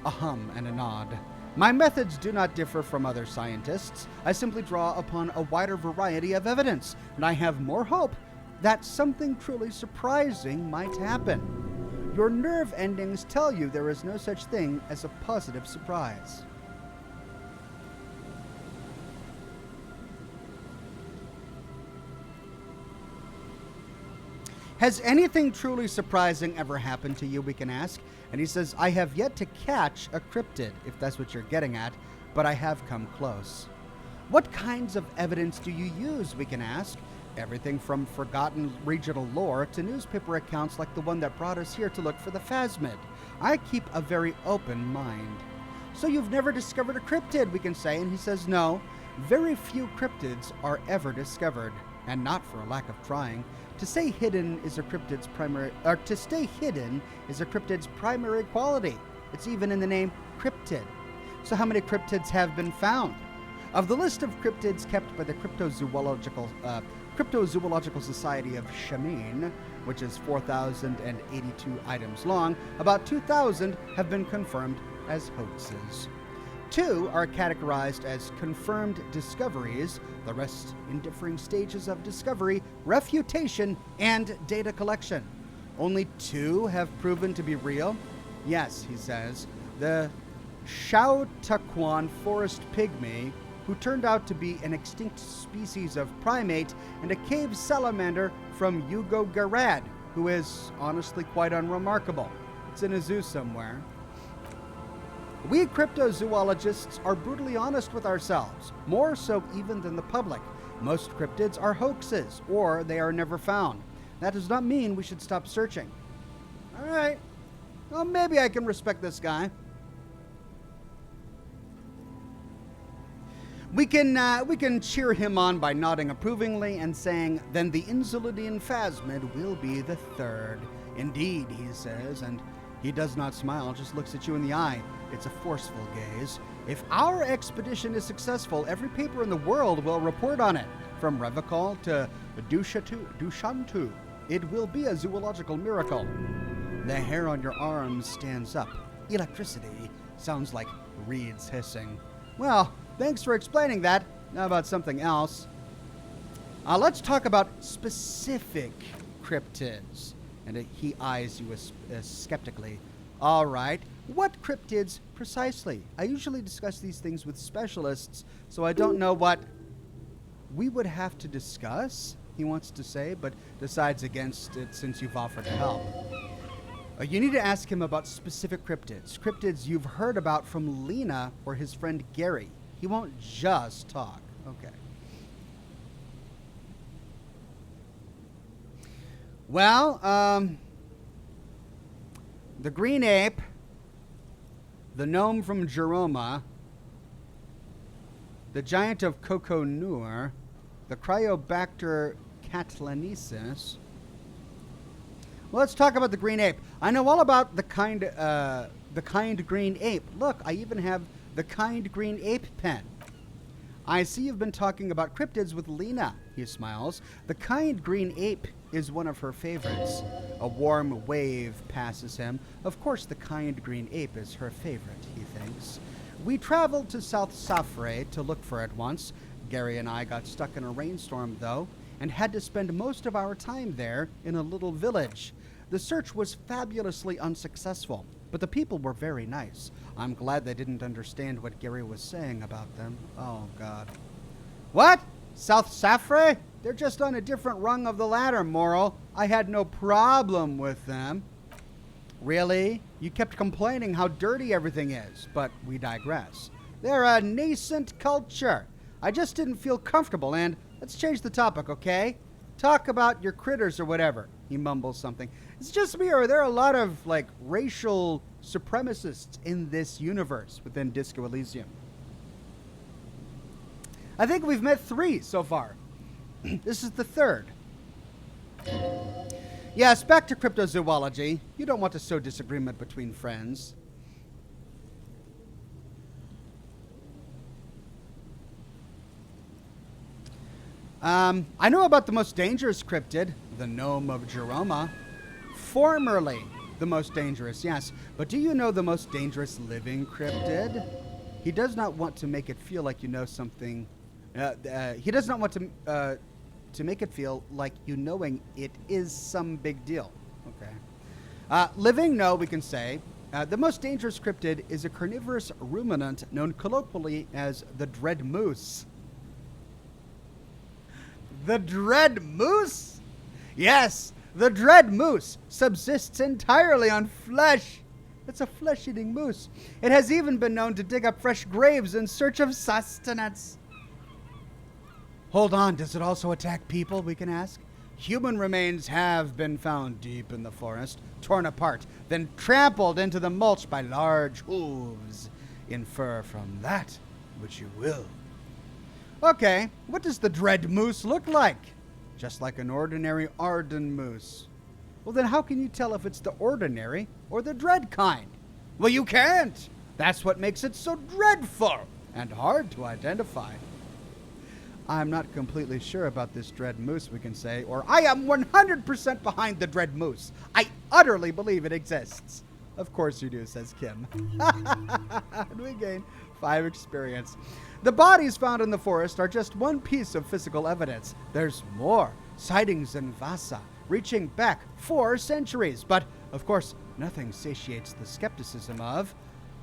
A hum and a nod. My methods do not differ from other scientists. I simply draw upon a wider variety of evidence, and I have more hope that something truly surprising might happen. Your nerve endings tell you there is no such thing as a positive surprise. Has anything truly surprising ever happened to you, we can ask? And he says, I have yet to catch a cryptid, if that's what you're getting at, but I have come close. What kinds of evidence do you use, we can ask? Everything from forgotten regional lore to newspaper accounts like the one that brought us here to look for the phasmid. I keep a very open mind. So you've never discovered a cryptid, we can say, and he says no. Very few cryptids are ever discovered, and not for a lack of trying. To stay hidden is a cryptid's primary quality. It's even in the name cryptid. So how many cryptids have been found? Of the list of cryptids kept by the Cryptozoological Society of Shamin, which is 4,082 items long, about 2,000 have been confirmed as hoaxes. 2 are categorized as confirmed discoveries, the rest in differing stages of discovery, refutation, and data collection. Only 2 have proven to be real? Yes, he says. The Chautauquan forest pygmy, who turned out to be an extinct species of primate, and a cave salamander from Yugo-Garad, who is honestly quite unremarkable. It's in a zoo somewhere. We cryptozoologists are brutally honest with ourselves, more so even than the public. Most cryptids are hoaxes, or they are never found. That does not mean we should stop searching. All right. Well, maybe I can respect this guy. We can cheer him on by nodding approvingly and saying, then the Insulidian phasmid will be the 3rd. Indeed, he says, and he does not smile, just looks at you in the eye. It's a forceful gaze. If our expedition is successful, every paper in the world will report on it, from Revicol to Dushantu. It will be a zoological miracle. The hair on your arms stands up. Electricity sounds like reeds hissing. Well, thanks for explaining that. Now about something else. Let's talk about specific cryptids. And he eyes you skeptically. All right. What cryptids precisely? I usually discuss these things with specialists, so I don't know what we would have to discuss, he wants to say, but decides against it since you've offered to help. You need to ask him about specific cryptids. Cryptids you've heard about from Lena or his friend Gary. He won't just talk. Okay. Well, the green ape, the gnome from Jeroma, the giant of Coconur, the Cryobacter catalanesis. Well, let's talk about the green ape. I know all about the kind green ape. Look, I even have the kind green ape pen. I see you've been talking about cryptids with Lena, he smiles. The kind green ape is one of her favorites. A warm wave passes him. Of course, the kind green ape is her favorite, he thinks. We traveled to South Safre to look for it once. Gary and I got stuck in a rainstorm, though, and had to spend most of our time there in a little village. The search was fabulously unsuccessful, but the people were very nice. I'm glad they didn't understand what Gary was saying about them. Oh, God. What? South Safre? They're just on a different rung of the ladder, Moral. I had no problem with them. Really? You kept complaining how dirty everything is, but we digress. They're a nascent culture. I just didn't feel comfortable, and let's change the topic, okay? Talk about your critters or whatever. He mumbles something. It's just me, or are there a lot of, like, racial supremacists in this universe within Disco Elysium? I think we've met 3 so far. This is the 3rd. Yes, back to cryptozoology. You don't want to sow disagreement between friends. I know about the most dangerous cryptid, the gnome of Jeroma. Formerly the most dangerous, yes. But do you know the most dangerous living cryptid? He does not want to make it feel like you know something. He does not want to make it feel like you knowing it is some big deal. Okay. Living, no, we can say. The most dangerous cryptid is a carnivorous ruminant known colloquially as the dread moose. The dread moose? Yes, the dread moose subsists entirely on flesh. It's a flesh-eating moose. It has even been known to dig up fresh graves in search of sustenance. Hold on, does it also attack people, we can ask? Human remains have been found deep in the forest, torn apart, then trampled into the mulch by large hooves. Infer from that which you will. Okay, what does the dread moose look like? Just like an ordinary Arden moose. Well, then how can you tell if it's the ordinary or the dread kind? Well, you can't. That's what makes it so dreadful and hard to identify. I'm not completely sure about this dread moose, we can say, or I am 100% behind the dread moose. I utterly believe it exists. Of course you do, says Kim. And we gain 5 experience. The bodies found in the forest are just one piece of physical evidence. There's more. Sightings in Vasa, reaching back 4 centuries. But, of course, nothing satiates the skepticism of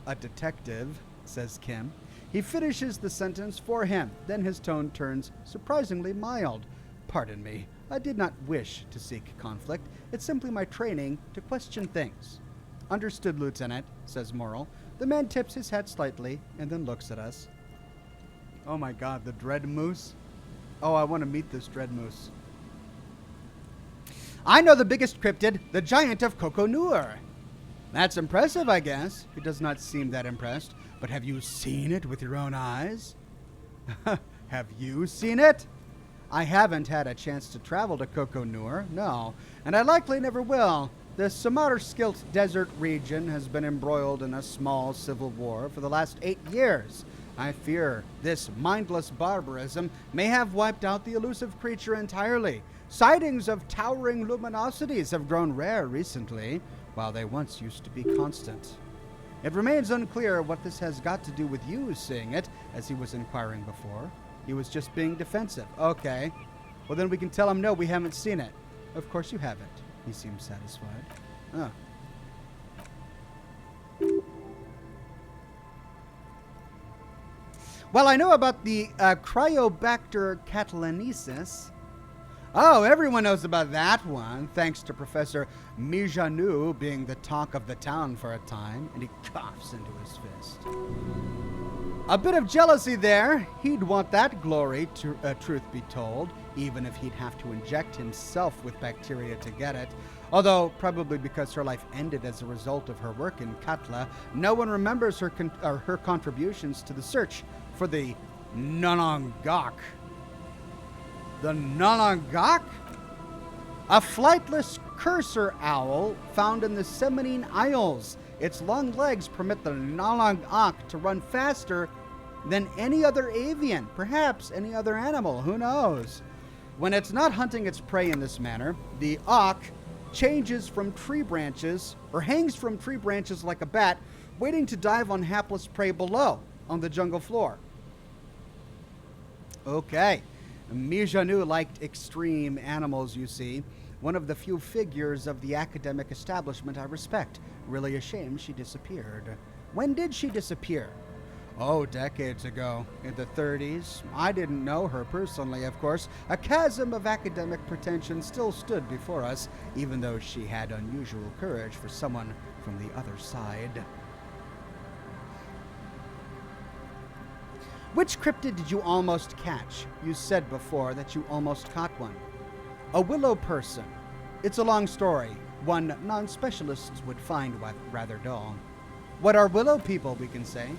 a detective, says Kim. He finishes the sentence for him. Then his tone turns surprisingly mild. Pardon me. I did not wish to seek conflict. It's simply my training to question things. Understood, Lieutenant, says Morrill. The man tips his hat slightly and then looks at us. Oh my God, the dread moose? Oh, I want to meet this dread moose. I know the biggest cryptid, the giant of Coconur. That's impressive, I guess. He does not seem that impressed. But have you seen it with your own eyes? Have you seen it? I haven't had a chance to travel to Coconur, no, and I likely never will. The Samarskilt Desert region has been embroiled in a small civil war for the last 8 years. I fear this mindless barbarism may have wiped out the elusive creature entirely. Sightings of towering luminosities have grown rare recently, while they once used to be constant. It remains unclear what this has got to do with you seeing it, as he was inquiring before. He was just being defensive. Okay. Well, then we can tell him, no, we haven't seen it. Of course you haven't. He seems satisfied. Oh. Well, I know about the Cryobacter catalanesis. Oh, everyone knows about that one, thanks to Professor Mijanu being the talk of the town for a time, and he coughs into his fist. A bit of jealousy there. He'd want that glory, truth be told. even if he'd have to inject himself with bacteria to get it. Although, probably because her life ended as a result of her work in Katla, no one remembers her her contributions to the search for the Nonongok. The Nonongok? A flightless cursor owl found in the Seminine Isles. Its long legs permit the Nonongok to run faster than any other avian, perhaps any other animal, who knows? When it's not hunting its prey in this manner, the auk changes from tree branches, or hangs from tree branches like a bat, waiting to dive on hapless prey below on the jungle floor. Okay. Mijanu liked extreme animals, you see. One of the few figures of the academic establishment I respect. Really a shame she disappeared. When did she disappear? Oh, decades ago, in the 30s. I didn't know her personally, of course. A chasm of academic pretension still stood before us, even though she had unusual courage for someone from the other side. Which cryptid did you almost catch? You said before that you almost caught one. A willow person. It's a long story, one non-specialists would find rather dull. What are willow people, we can say?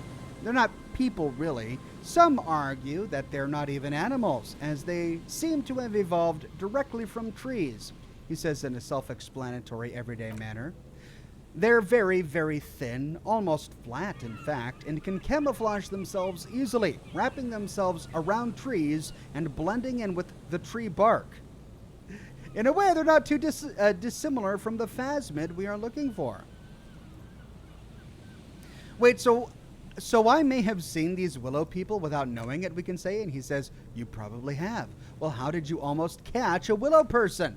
They're not people, really. Some argue that they're not even animals, as they seem to have evolved directly from trees, he says in a self-explanatory, everyday manner. They're very, very thin, almost flat, in fact, and can camouflage themselves easily, wrapping themselves around trees and blending in with the tree bark. In a way, they're not too dissimilar from the phasmid we are looking for. Wait, so I may have seen these willow people without knowing it, we can say? And he says, you probably have. Well, how did you almost catch a willow person?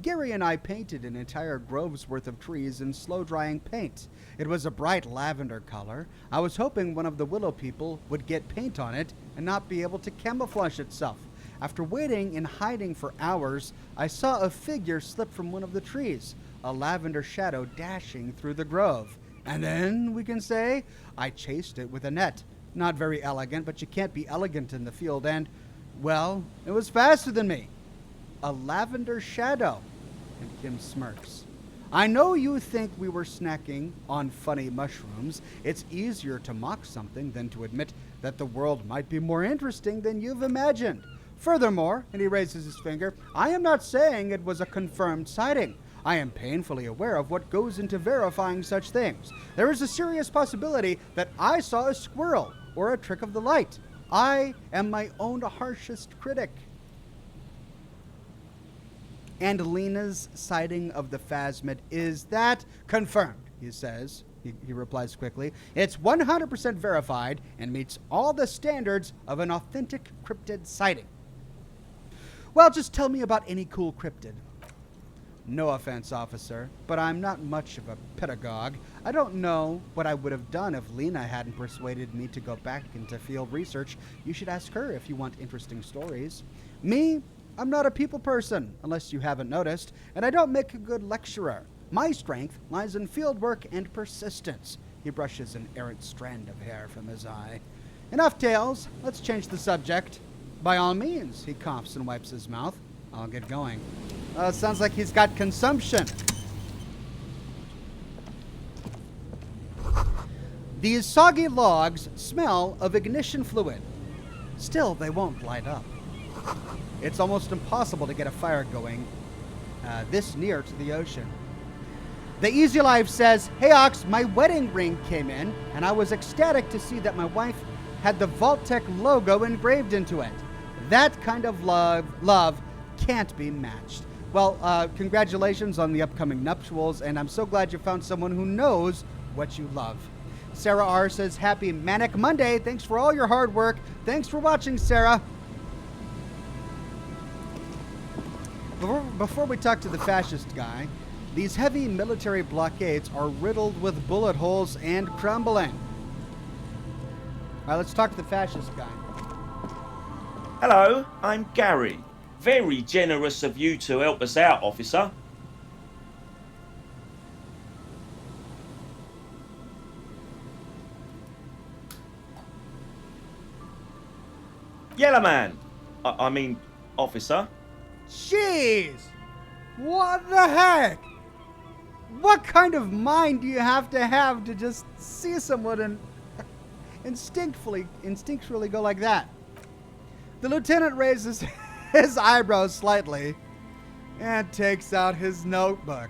Gary and I painted an entire grove's worth of trees in slow-drying paint. It was a bright lavender color. I was hoping one of the willow people would get paint on it and not be able to camouflage itself. After waiting and hiding for hours, I saw a figure slip from one of the trees, a lavender shadow dashing through the grove. And then, we can say, I chased it with a net. Not very elegant, but you can't be elegant in the field, and, well, it was faster than me. A lavender shadow. And Kim smirks. I know you think we were snacking on funny mushrooms. It's easier to mock something than to admit that the world might be more interesting than you've imagined. Furthermore, and he raises his finger, I am not saying it was a confirmed sighting. I am painfully aware of what goes into verifying such things. There is a serious possibility that I saw a squirrel or a trick of the light. I am my own harshest critic. And Lena's sighting of the phasmid, is that confirmed? He says. He replies quickly. It's 100% verified and meets all the standards of an authentic cryptid sighting. Well, just tell me about any cool cryptid. No offense, officer, but I'm not much of a pedagogue. I don't know what I would have done if Lena hadn't persuaded me to go back into field research. You should ask her if you want interesting stories. Me? I'm not a people person, unless you haven't noticed, and I don't make a good lecturer. My strength lies in field work and persistence. He brushes an errant strand of hair from his eye. Enough tales. Let's change the subject. By all means, he coughs and wipes his mouth. I'll get going. Sounds like he's got consumption. These soggy logs smell of ignition fluid. Still, they won't light up. It's almost impossible to get a fire going this near to the ocean. The Easy Life says, hey Ox, my wedding ring came in, and I was ecstatic to see that my wife had the Vault-Tec logo engraved into it. That kind of love can't be matched. Well, congratulations on the upcoming nuptials, and I'm so glad you found someone who knows what you love. Sarah R. says, happy Manic Monday. Thanks for all your hard work. Thanks for watching, Sarah. Before we talk to the fascist guy, these heavy military blockades are riddled with bullet holes and crumbling. All right, let's talk to the fascist guy. Hello, I'm Gary. Very generous of you to help us out, officer. Yellow man. I mean, officer. Jeez! What the heck? What kind of mind do you have to just see someone and instinctually go like that? The lieutenant raises his eyebrows slightly and takes out his notebook.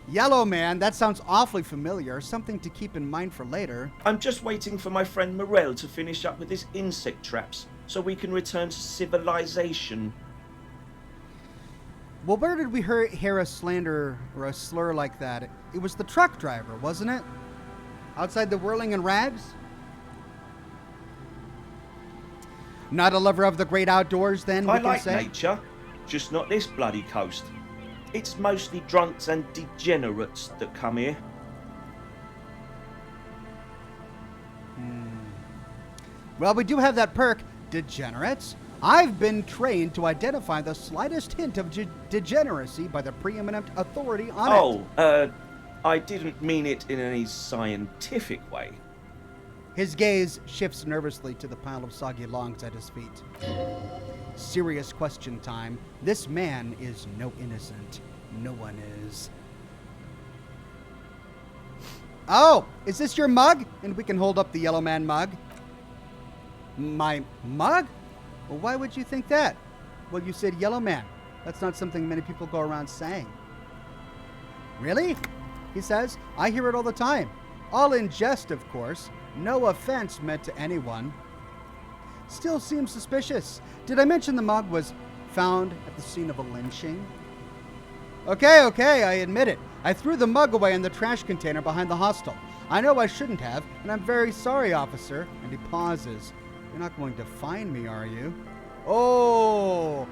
Yellow Man, that sounds awfully familiar. Something to keep in mind for later. I'm just waiting for my friend Morel to finish up with his insect traps so we can return to civilization. Well, where did we hear a slander or a slur like that? It was the truck driver, wasn't it? Outside the Whirling and Rags? Not a lover of the great outdoors, then, we I can like say? nature, just not this bloody coast. It's mostly drunks and degenerates that come here. Well, we do have that perk, Degenerates. I've been trained to identify the slightest hint of degeneracy by the preeminent authority on it. I didn't mean it in any scientific way. His gaze shifts nervously to the pile of soggy logs at his feet. Serious question time. This man is no innocent. No one is. Oh, is this your mug? And we can hold up the Yellow Man mug. My mug? Well, why would you think that? Well, you said Yellow Man. That's not something many people go around saying. Really? He says. I hear it all the time. All in jest, of course. No offense meant to anyone. Still seems suspicious. Did I mention the mug was found at the scene of a lynching? Okay, I admit it. I threw the mug away in the trash container behind the hostel. I know I shouldn't have, and I'm very sorry, officer. And he pauses. You're not going to find me, are you? Oh.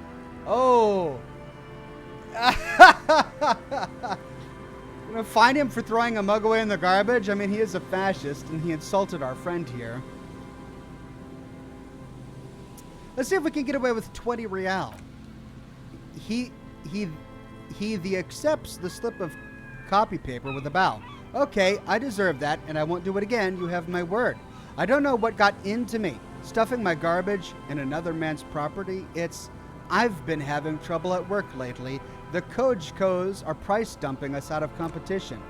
Gonna find him for throwing a mug away in the garbage? I mean, he is a fascist, and he insulted our friend here. Let's see if we can get away with 20 real. He accepts the slip of copy paper with a bow. Okay, I deserve that, and I won't do it again. You have my word. I don't know what got into me. Stuffing my garbage in another man's property, I've been having trouble at work lately. The Kojkos are price dumping us out of competition.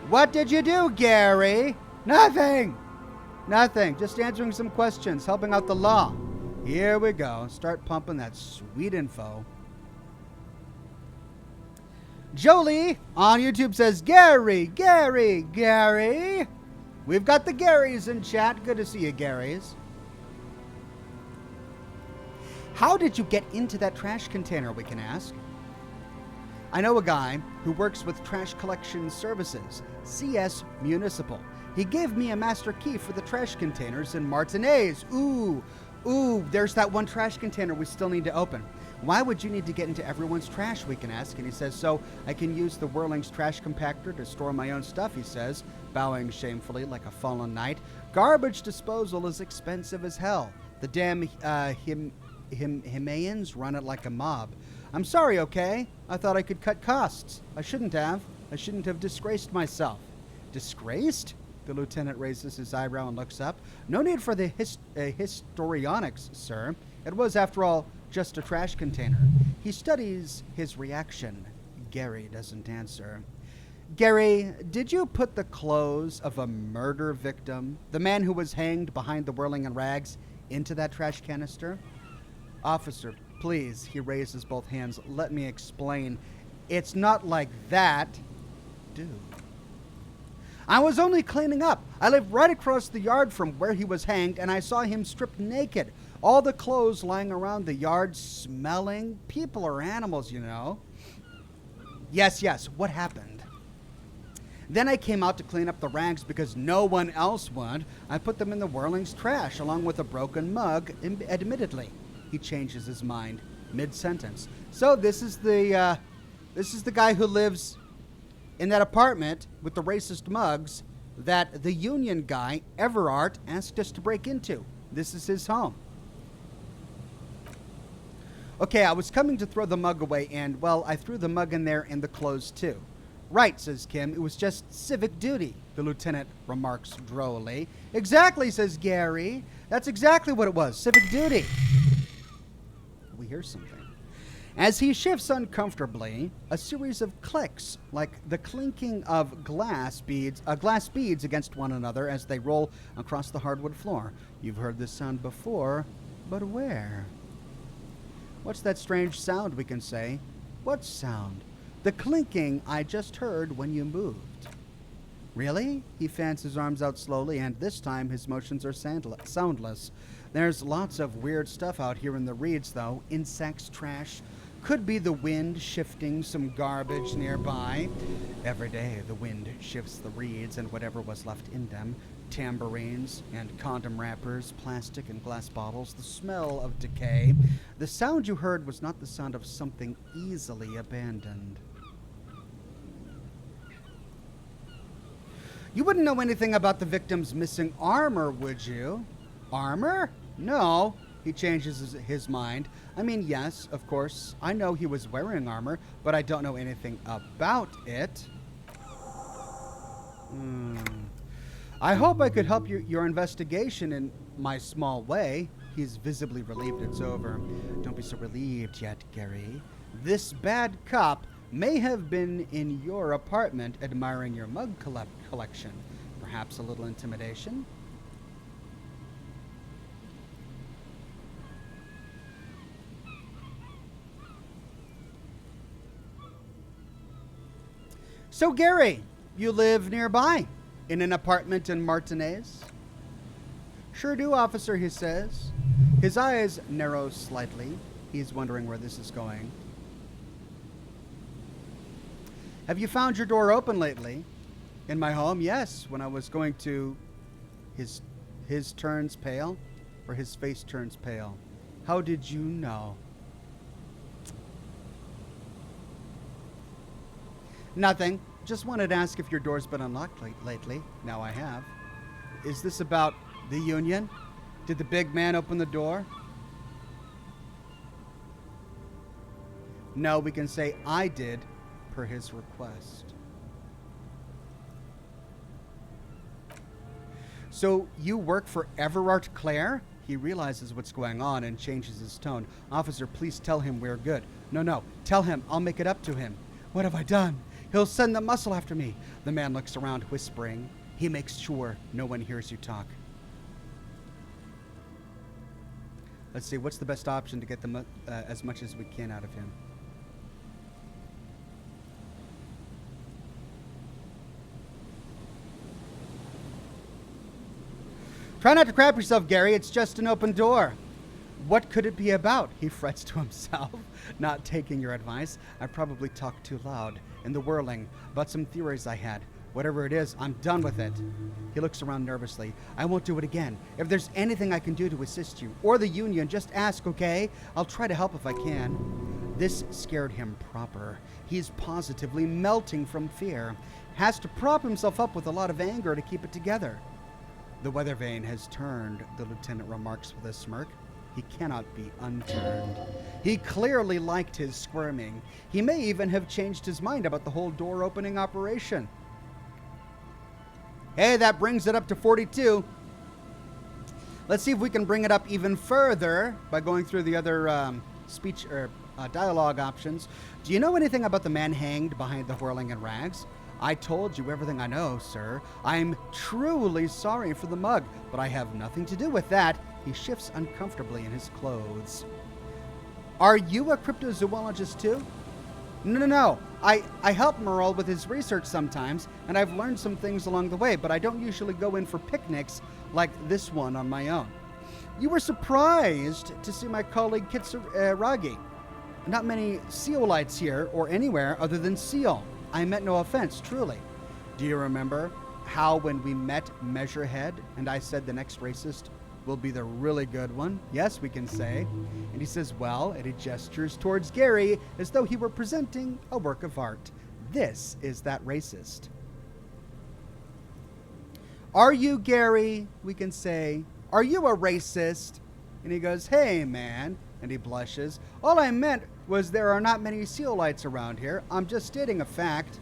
What did you do, Gary? Nothing. Just answering some questions, helping out the law. Here we go. Start pumping that sweet info. Jolie on YouTube says, Gary. We've got the Garys in chat. Good to see you, Garys. How did you get into that trash container, we can ask? I know a guy who works with trash collection services, CS Municipal. He gave me a master key for the trash containers in Martinez. Ooh, there's that one trash container we still need to open. Why would you need to get into everyone's trash, we can ask? And he says, so I can use the Whirling's trash compactor to store my own stuff, he says, bowing shamefully like a fallen knight. Garbage disposal is expensive as hell. The damn Himayans run it like a mob. I'm sorry, okay? I thought I could cut costs. I shouldn't have. I shouldn't have disgraced myself. Disgraced? The lieutenant raises his eyebrow and looks up. No need for the histrionics, sir. It was, after all, just a trash container. He studies his reaction. Gary doesn't answer. Gary, did you put the clothes of a murder victim, the man who was hanged behind the Whirling and Rags, into that trash canister? Officer, please, he raises both hands. Let me explain. It's not like that. Dude. I was only cleaning up. I live right across the yard from where he was hanged, and I saw him stripped naked. All the clothes lying around the yard smelling. People are animals, you know. Yes, what happened? Then I came out to clean up the rags because no one else would. I put them in the Whirling's trash along with a broken mug, admittedly. He changes his mind mid-sentence. So this is the guy who lives in that apartment with the racist mugs that the union guy, Everart, asked us to break into. This is his home. Okay, I was coming to throw the mug away and, well, I threw the mug in there and the clothes too. Right, says Kim. It was just civic duty, the lieutenant remarks drolly. Exactly, says Gary. That's exactly what it was, civic duty. he hears something. As he shifts uncomfortably, a series of clicks, like the clinking of glass beads against one another as they roll across the hardwood floor. You've heard this sound before, but where? What's that strange sound, we can say? What sound? The clinking I just heard when you moved. Really? He fans his arms out slowly, and this time his motions are soundless. There's lots of weird stuff out here in the reeds, though. Insects, trash. Could be the wind shifting some garbage nearby. Every day the wind shifts the reeds and whatever was left in them. Tambourines and condom wrappers, plastic and glass bottles, the smell of decay. The sound you heard was not the sound of something easily abandoned. You wouldn't know anything about the victim's missing armor, would you? Armor? No. He changes his mind. I mean, yes, of course. I know he was wearing armor, but I don't know anything about it. I hope I could help your investigation in my small way. He's visibly relieved it's over. Don't be so relieved yet, Gary. This bad cop may have been in your apartment admiring your mug collection. Perhaps a little intimidation? So, Gary, you live nearby, in an apartment in Martinez? Sure do, officer, he says. His eyes narrow slightly. He's wondering where this is going. Have you found your door open lately? In my home, yes. When I was going to... His turns pale, or his face turns pale. How did you know? Nothing. Just wanted to ask if your door's been unlocked lately. Now I have. Is this about the union? Did the big man open the door? No, we can say I did, per his request. So you work for Everard Clare? He realizes what's going on and changes his tone. Officer, please tell him we're good. No. Tell him. I'll make it up to him. What have I done? He'll send the muscle after me. The man looks around, whispering. He makes sure no one hears you talk. Let's see, what's the best option to get as much as we can out of him? Try not to crap yourself, Gary. It's just an open door. What could it be about? He frets to himself, not taking your advice. I probably talked too loud in the whirling about some theories I had. Whatever it is, I'm done with it. He looks around nervously. I won't do it again. If there's anything I can do to assist you or the union, just ask, okay? I'll try to help if I can. This scared him proper. He's positively melting from fear. Has to prop himself up with a lot of anger to keep it together. The weather vane has turned, the lieutenant remarks with a smirk. He cannot be unturned. He clearly liked his squirming. He may even have changed his mind about the whole door opening operation. Hey, that brings it up to 42. Let's see if we can bring it up even further by going through the other speech or dialogue options. Do you know anything about the man hanged behind the whirling in rags? I told you everything I know, sir. I'm truly sorry for the mug, but I have nothing to do with that. He shifts uncomfortably in his clothes. Are you a cryptozoologist too? No. I help Merle with his research sometimes, and I've learned some things along the way, but I don't usually go in for picnics like this one on my own. You were surprised to see my colleague Kitsuragi. Not many seolites here or anywhere other than seal. I meant no offense, truly. Do you remember how when we met Measurehead and I said the next racist will be the really good one? Yes, we can say. And he says, well, and he gestures towards Gary as though he were presenting a work of art. This is that racist. Are you, Gary? We can say, are you a racist? And he goes, hey, man. And he blushes. All I meant was there are not many seolites around here. I'm just stating a fact.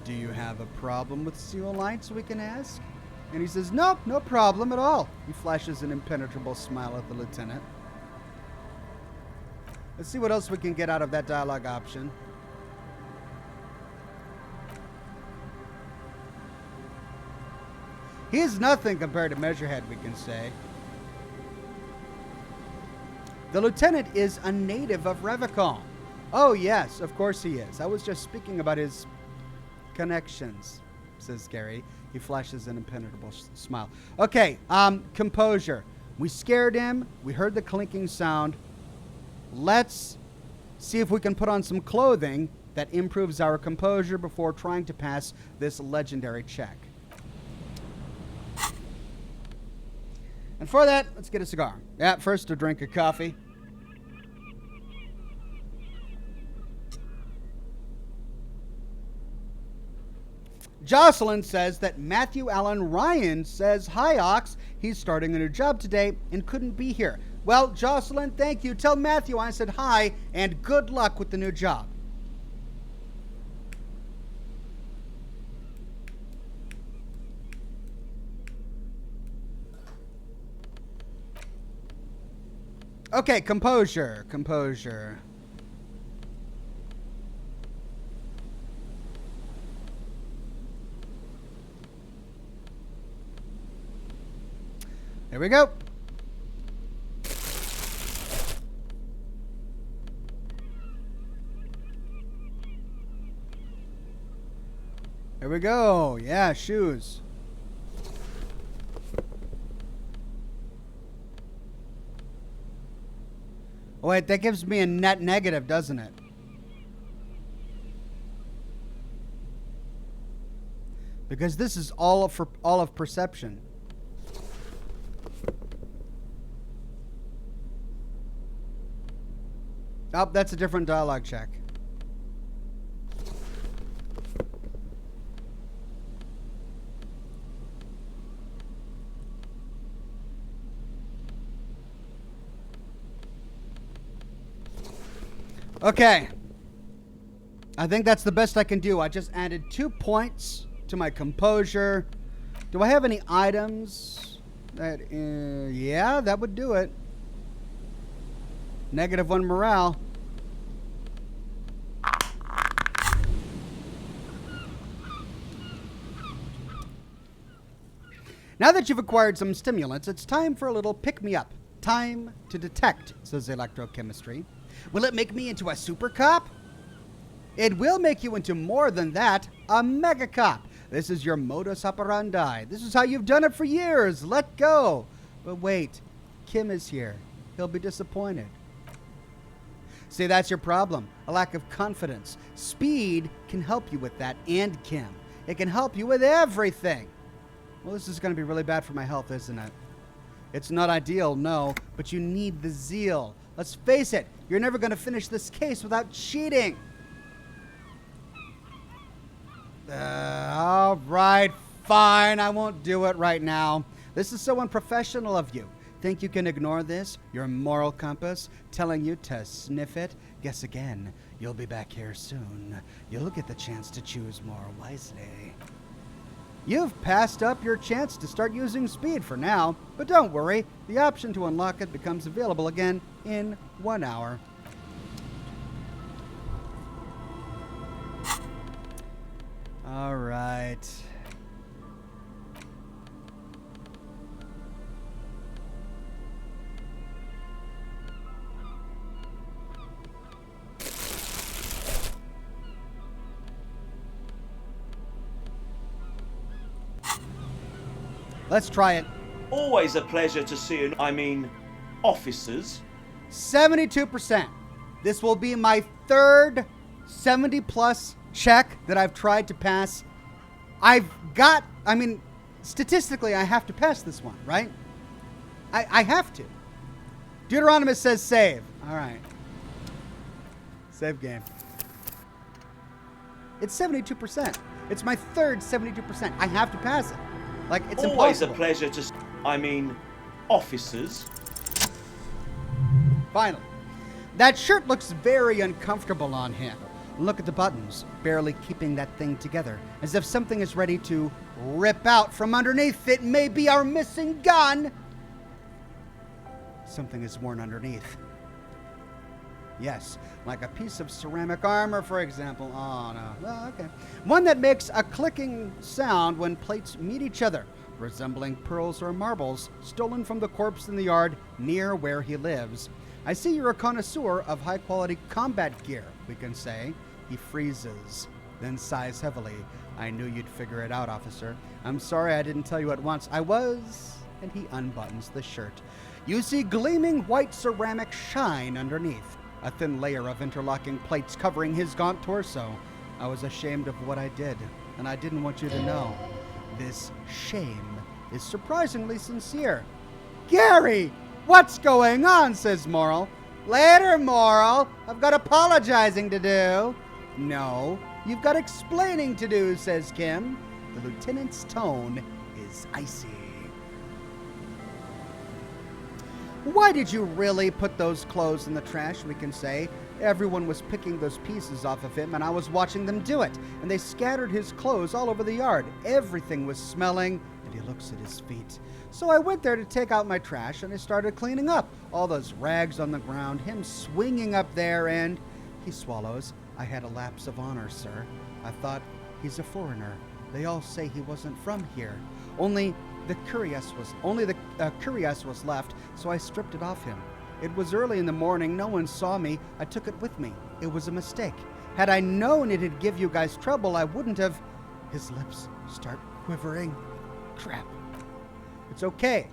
Do you have a problem with seolites, we can ask? And he says, nope, no problem at all. He flashes an impenetrable smile at the lieutenant. Let's see what else we can get out of that dialogue option. He is nothing compared to Measurehead, we can say. The lieutenant is a native of Revicon. Oh, yes, of course he is. I was just speaking about his connections, says Gary. He flashes an impenetrable smile. Okay, composure. We scared him. We heard the clinking sound. Let's see if we can put on some clothing that improves our composure before trying to pass this legendary check. And for that, let's get a cigar. Yeah, first a drink of coffee. Jocelyn says that Matthew Allen Ryan says, "Hi, Ox. He's starting a new job today and couldn't be here." Well, Jocelyn, thank you. Tell Matthew I said hi and good luck with the new job. Okay, composure. There we go. There we go. Yeah, shoes. Oh, wait, that gives me a net negative, doesn't it? Because this is all of perception. Oh, that's a different dialogue check. Okay. I think that's the best I can do. I just added 2 points to my composure. Do I have any items? Yeah, that would do it. -1 morale. Now that you've acquired some stimulants, it's time for a little pick-me-up. Time to detect, says electrochemistry. Will it make me into a super cop? It will make you into more than that, a mega cop. This is your modus operandi. This is how you've done it for years. Let go. But wait, Kim is here. He'll be disappointed. See, that's your problem, a lack of confidence. Speed can help you with that, and Kim. It can help you with everything. Well, this is going to be really bad for my health, isn't it? It's not ideal, no, but you need the zeal. Let's face it, you're never going to finish this case without cheating. All right, fine, I won't do it right now. This is so unprofessional of you. Think you can ignore this? Your moral compass telling you to sniff it? Guess again. You'll be back here soon. You'll get the chance to choose more wisely. You've passed up your chance to start using speed for now, but don't worry. The option to unlock it becomes available again in 1 hour. All right. Let's try it. Always a pleasure to see you. Officers. 72%. This will be my third 70-plus check that I've tried to pass. Statistically, I have to pass this one, right? I have to. Deuteronomus says save. All right. Save game. It's 72%. It's my third 72%. I have to pass it. Like, it's always impossible. A pleasure to... officers. Finally. That shirt looks very uncomfortable on him. Look at the buttons, barely keeping that thing together, as if something is ready to rip out from underneath. It may be our missing gun. Something is worn underneath. Yes, like a piece of ceramic armor, for example. Oh, no. Well, okay. One that makes a clicking sound when plates meet each other, resembling pearls or marbles stolen from the corpse in the yard near where he lives. I see you're a connoisseur of high-quality combat gear, we can say. He freezes, then sighs heavily. I knew you'd figure it out, officer. I'm sorry I didn't tell you at once. I was... And he unbuttons the shirt. You see gleaming white ceramic shine underneath. A thin layer of interlocking plates covering his gaunt torso. I was ashamed of what I did, and I didn't want you to know. This shame is surprisingly sincere. Gary! What's going on? Says Morrill. Later, Morrill. I've got apologizing to do. No, you've got explaining to do, says Kim. The lieutenant's tone is icy. Why did you really put those clothes in the trash, we can say? Everyone was picking those pieces off of him, and I was watching them do it. And they scattered his clothes all over the yard. Everything was smelling, and he looks at his feet. So I went there to take out my trash, and I started cleaning up. All those rags on the ground, him swinging up there, and... He swallows. I had a lapse of honor, sir. I thought, he's a foreigner. They all say he wasn't from here. Only the cuirass was left, so I stripped it off him. It was early in the morning. No one saw me. I took it with me. It was a mistake. Had I known it'd give you guys trouble, I wouldn't have... His lips start quivering. Crap. It's okay.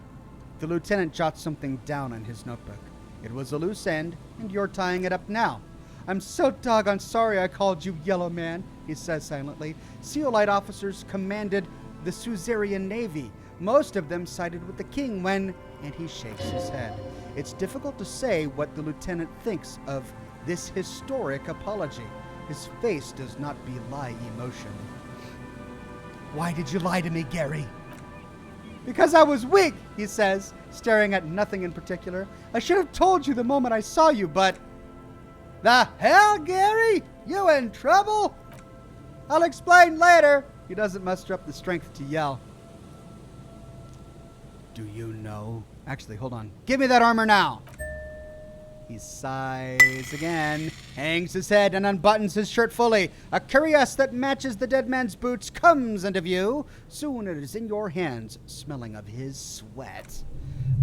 The lieutenant jots something down on his notebook. It was a loose end, and you're tying it up now. I'm so doggone sorry I called you Yellow Man, he says silently. Seal-Light officers commanded the Suzerain Navy. Most of them sided with the king when... And he shakes his head. It's difficult to say what the lieutenant thinks of this historic apology. His face does not belie emotion. Why did you lie to me, Gary? Because I was weak, he says, staring at nothing in particular. I should have told you the moment I saw you, but... The hell, Gary? You in trouble? I'll explain later. He doesn't muster up the strength to yell. Do you know? Actually, hold on. Give me that armor now. He sighs again, hangs his head, and unbuttons his shirt fully. A cuirass that matches the dead man's boots comes into view. Soon it is in your hands, smelling of his sweat.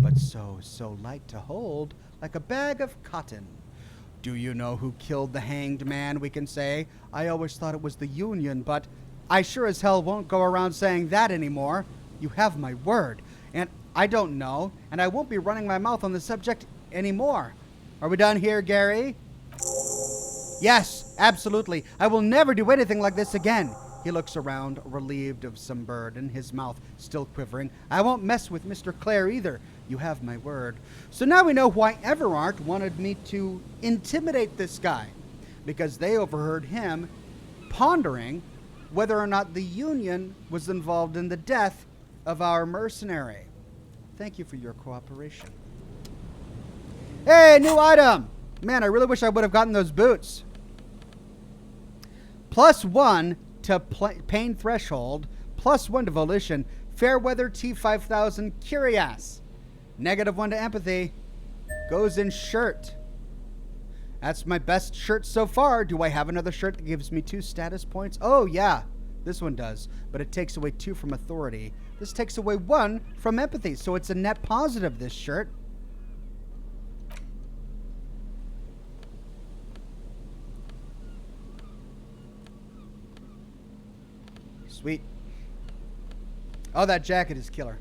But so light to hold, like a bag of cotton. Do you know who killed the hanged man, we can say? I always thought it was the Union, but I sure as hell won't go around saying that anymore. You have my word. And I don't know, and I won't be running my mouth on the subject anymore. Are we done here, Gary? Yes, absolutely. I will never do anything like this again. He looks around, relieved of some burden, his mouth still quivering. I won't mess with Mr. Clare either. You have my word. So now we know why Everard wanted me to intimidate this guy. Because they overheard him pondering whether or not the Union was involved in the death of our mercenary. Thank you for your cooperation. Hey, new item! Man, I really wish I would have gotten those boots. +1 to pain threshold, +1 to volition, Fairweather T5000 Cuirass. -1 to empathy. Goes in shirt. That's my best shirt so far. Do I have another shirt that gives me 2 status points? Oh, yeah. This one does, but it takes away 2 from authority. This takes away 1 from empathy, so it's a net positive, this shirt. Sweet. Oh, that jacket is killer.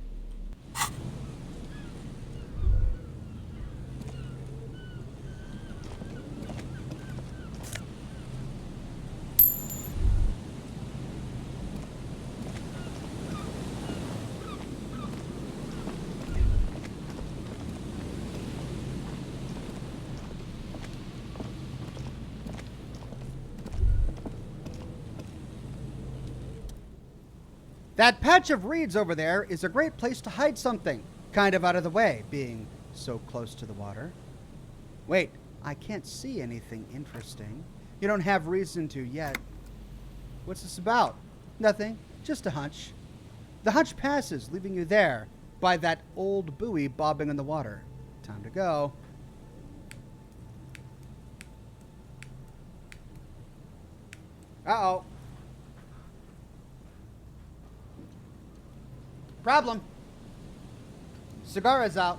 That patch of reeds over there is a great place to hide something, kind of out of the way, being so close to the water. Wait, I can't see anything interesting. You don't have reason to yet. What's this about? Nothing, just a hunch. The hunch passes, leaving you there by that old buoy bobbing in the water. Time to go. Uh-oh. Problem. Cigar is out.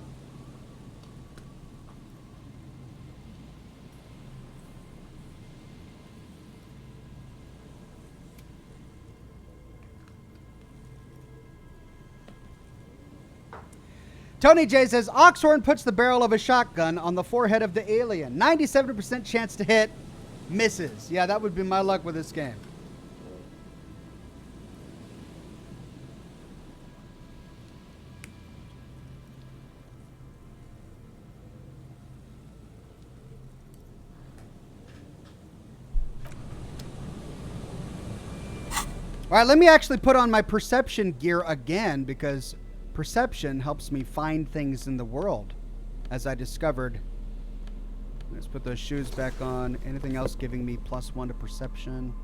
Tony J says, Oxhorn puts the barrel of a shotgun on the forehead of the alien. 97% chance to hit. Misses. Yeah, that would be my luck with this game. All right, let me actually put on my perception gear again, because perception helps me find things in the world, as I discovered. Let's put those shoes back on. Anything else giving me +1 to perception?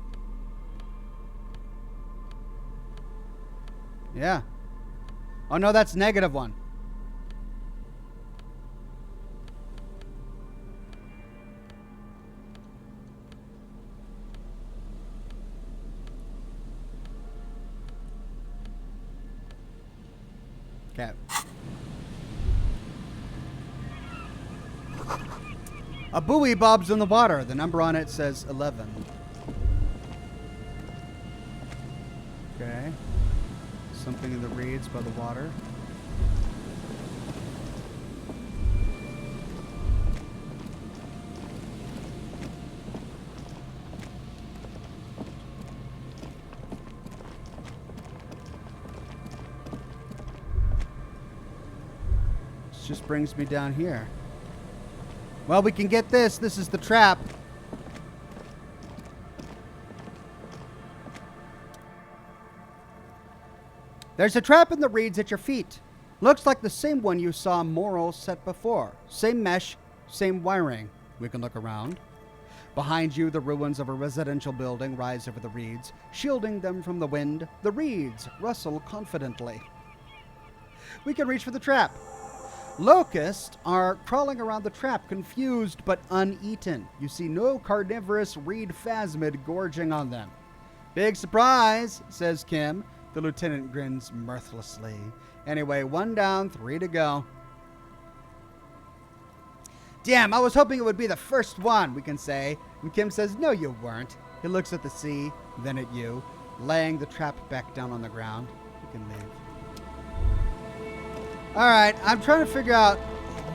Yeah. Oh no, that's -1. Okay. A buoy bobs in the water. The number on it says 11. Okay. Something in the reeds by the water. This just brings me down here. Well, we can get this. This is the trap. There's a trap in the reeds at your feet. Looks like the same one you saw Morrill set before. Same mesh, same wiring. We can look around. Behind you, the ruins of a residential building rise over the reeds, shielding them from the wind. The reeds rustle confidently. We can reach for the trap. Locusts are crawling around the trap, confused but uneaten. You see no carnivorous reed phasmid gorging on them. Big surprise, says Kim. The lieutenant grins mirthlessly. Anyway, 1 down, 3 to go. Damn, I was hoping it would be the first one, we can say. And Kim says, no, you weren't. He looks at the sea, then at you, laying the trap back down on the ground. You can leave. All right, I'm trying to figure out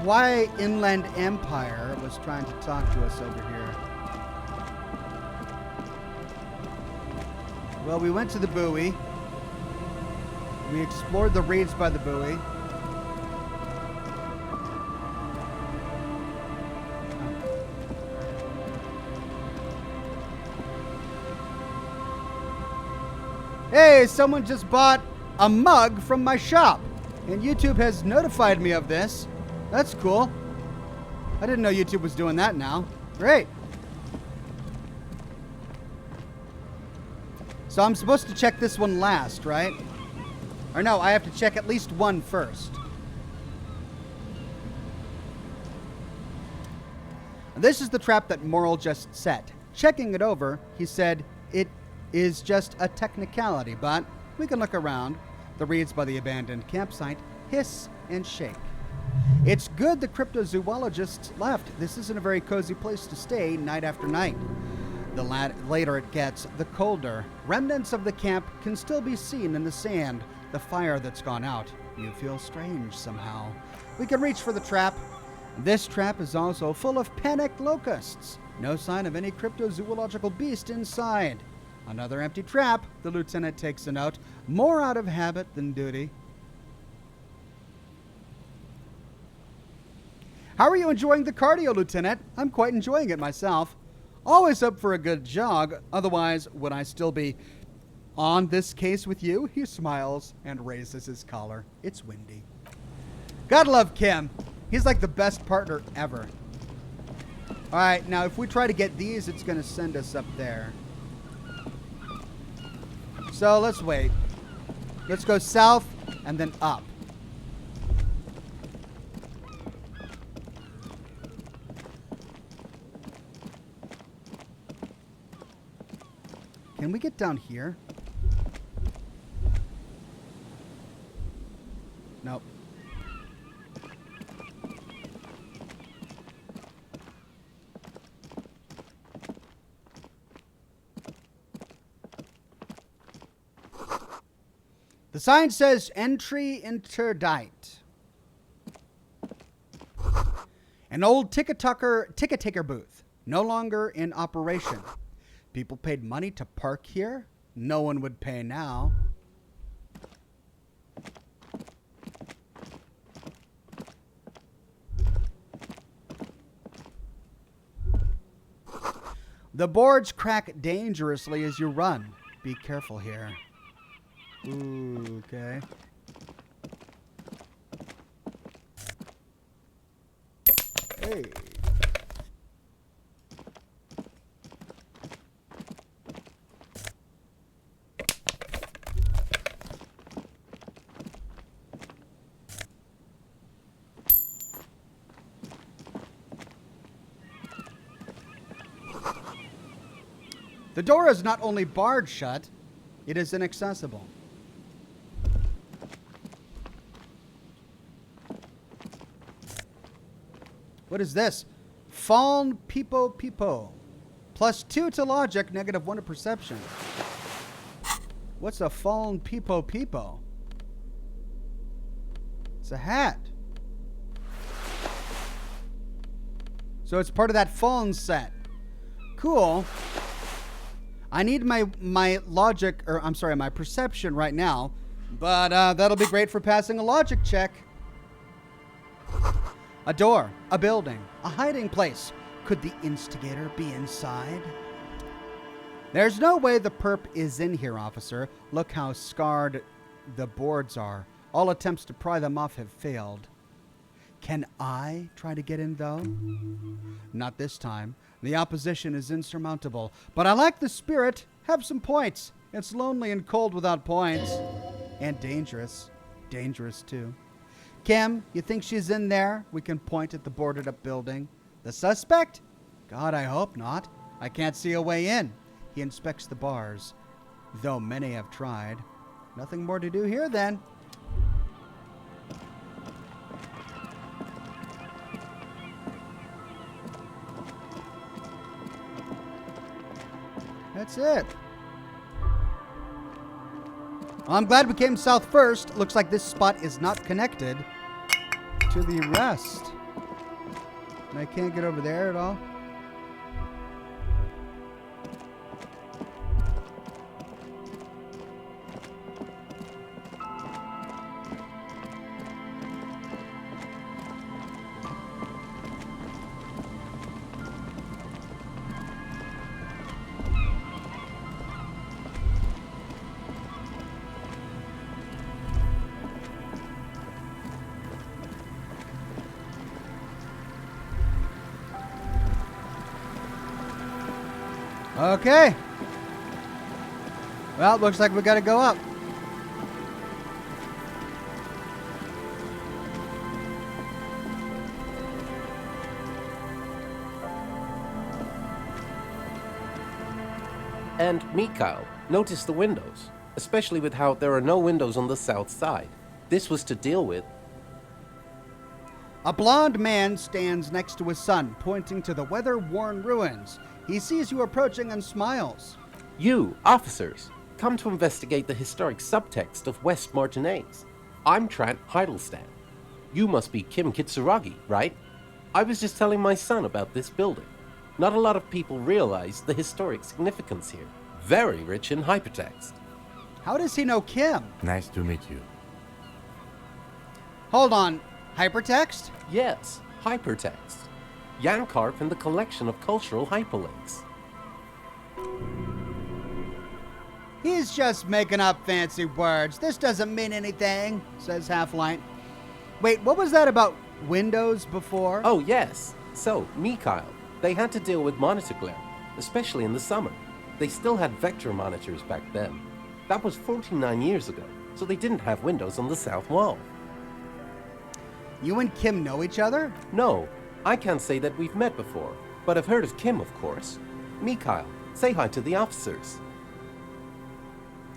why Inland Empire was trying to talk to us over here. Well, we went to the buoy. We explored the reeds by the buoy. Hey, someone just bought a mug from my shop. And YouTube has notified me of this. That's cool. I didn't know YouTube was doing that now. Great. So I'm supposed to check this one last, right? Or no, I have to check at least one first. This is the trap that Morrill just set. Checking it over, he said it is just a technicality, but we can look around. The reeds by the abandoned campsite hiss and shake. It's good the cryptozoologists left. This isn't a very cozy place to stay night after night. The later it gets, the colder. Remnants of the camp can still be seen in the sand. The fire that's gone out. You feel strange somehow. We can reach for the trap. This trap is also full of panicked locusts. No sign of any cryptozoological beast inside. Another empty trap, the lieutenant takes a note. More out of habit than duty. How are you enjoying the cardio, Lieutenant? I'm quite enjoying it myself. Always up for a good jog. Otherwise, would I still be on this case with you? He smiles and raises his collar. It's windy. Gotta love Kim. He's like the best partner ever. All right, now if we try to get these, it's going to send us up there. So let's wait. Let's go south and then up. Can we get down here? Nope. The sign says entry interdict. An old ticket taker booth, no longer in operation. People paid money to park here. No one would pay now. The boards crack dangerously as you run. Be careful here. Ooh, okay. Hey. The door is not only barred shut, it is inaccessible. What is this? Fallen Peepo Peepo. +2 to logic, -1 to perception. What's a fallen Peepo Peepo? It's a hat. So it's part of that fallen set. Cool. I need my logic, or I'm sorry, my perception right now, but that'll be great for passing a logic check. A door, a building, a hiding place. Could the instigator be inside? There's no way the perp is in here, officer. Look how scarred the boards are. All attempts to pry them off have failed. Can I try to get in, though? Not this time. The opposition is insurmountable. But I like the spirit. Have some points. It's lonely and cold without points. And dangerous. Dangerous, too. Kim, you think she's in there? We can point at the boarded up building. The suspect? God, I hope not. I can't see a way in. He inspects the bars. Though many have tried. Nothing more to do here, then. That's it. Well, I'm glad we came south first. Looks like this spot is not connected to the rest. And I can't get over there at all. Okay. Well, it looks like we gotta go up. And Mikhail, notice the windows, especially with how there are no windows on the south side. This was to deal with. A blond man stands next to his son, pointing to the weather-worn ruins. He sees you approaching and smiles. You, officers, come to investigate the historic subtext of West Martinaise. I'm Trant Heidelstein. You must be Kim Kitsuragi, right? I was just telling my son about this building. Not a lot of people realize the historic significance here. Very rich in hypertext. How does he know Kim? Nice to meet you. Hold on. Hypertext? Yes, hypertext. Jan Karp and the collection of cultural hyperlinks. He's just making up fancy words. This doesn't mean anything, says Half-Light. Wait, what was that about Windows before? Oh, yes. So, Mikhail, they had to deal with monitor glare, especially in the summer. They still had vector monitors back then. That was 49 years ago, so they didn't have windows on the south wall. You and Kim know each other? No, I can't say that we've met before, but I've heard of Kim, of course. Mikhail, say hi to the officers.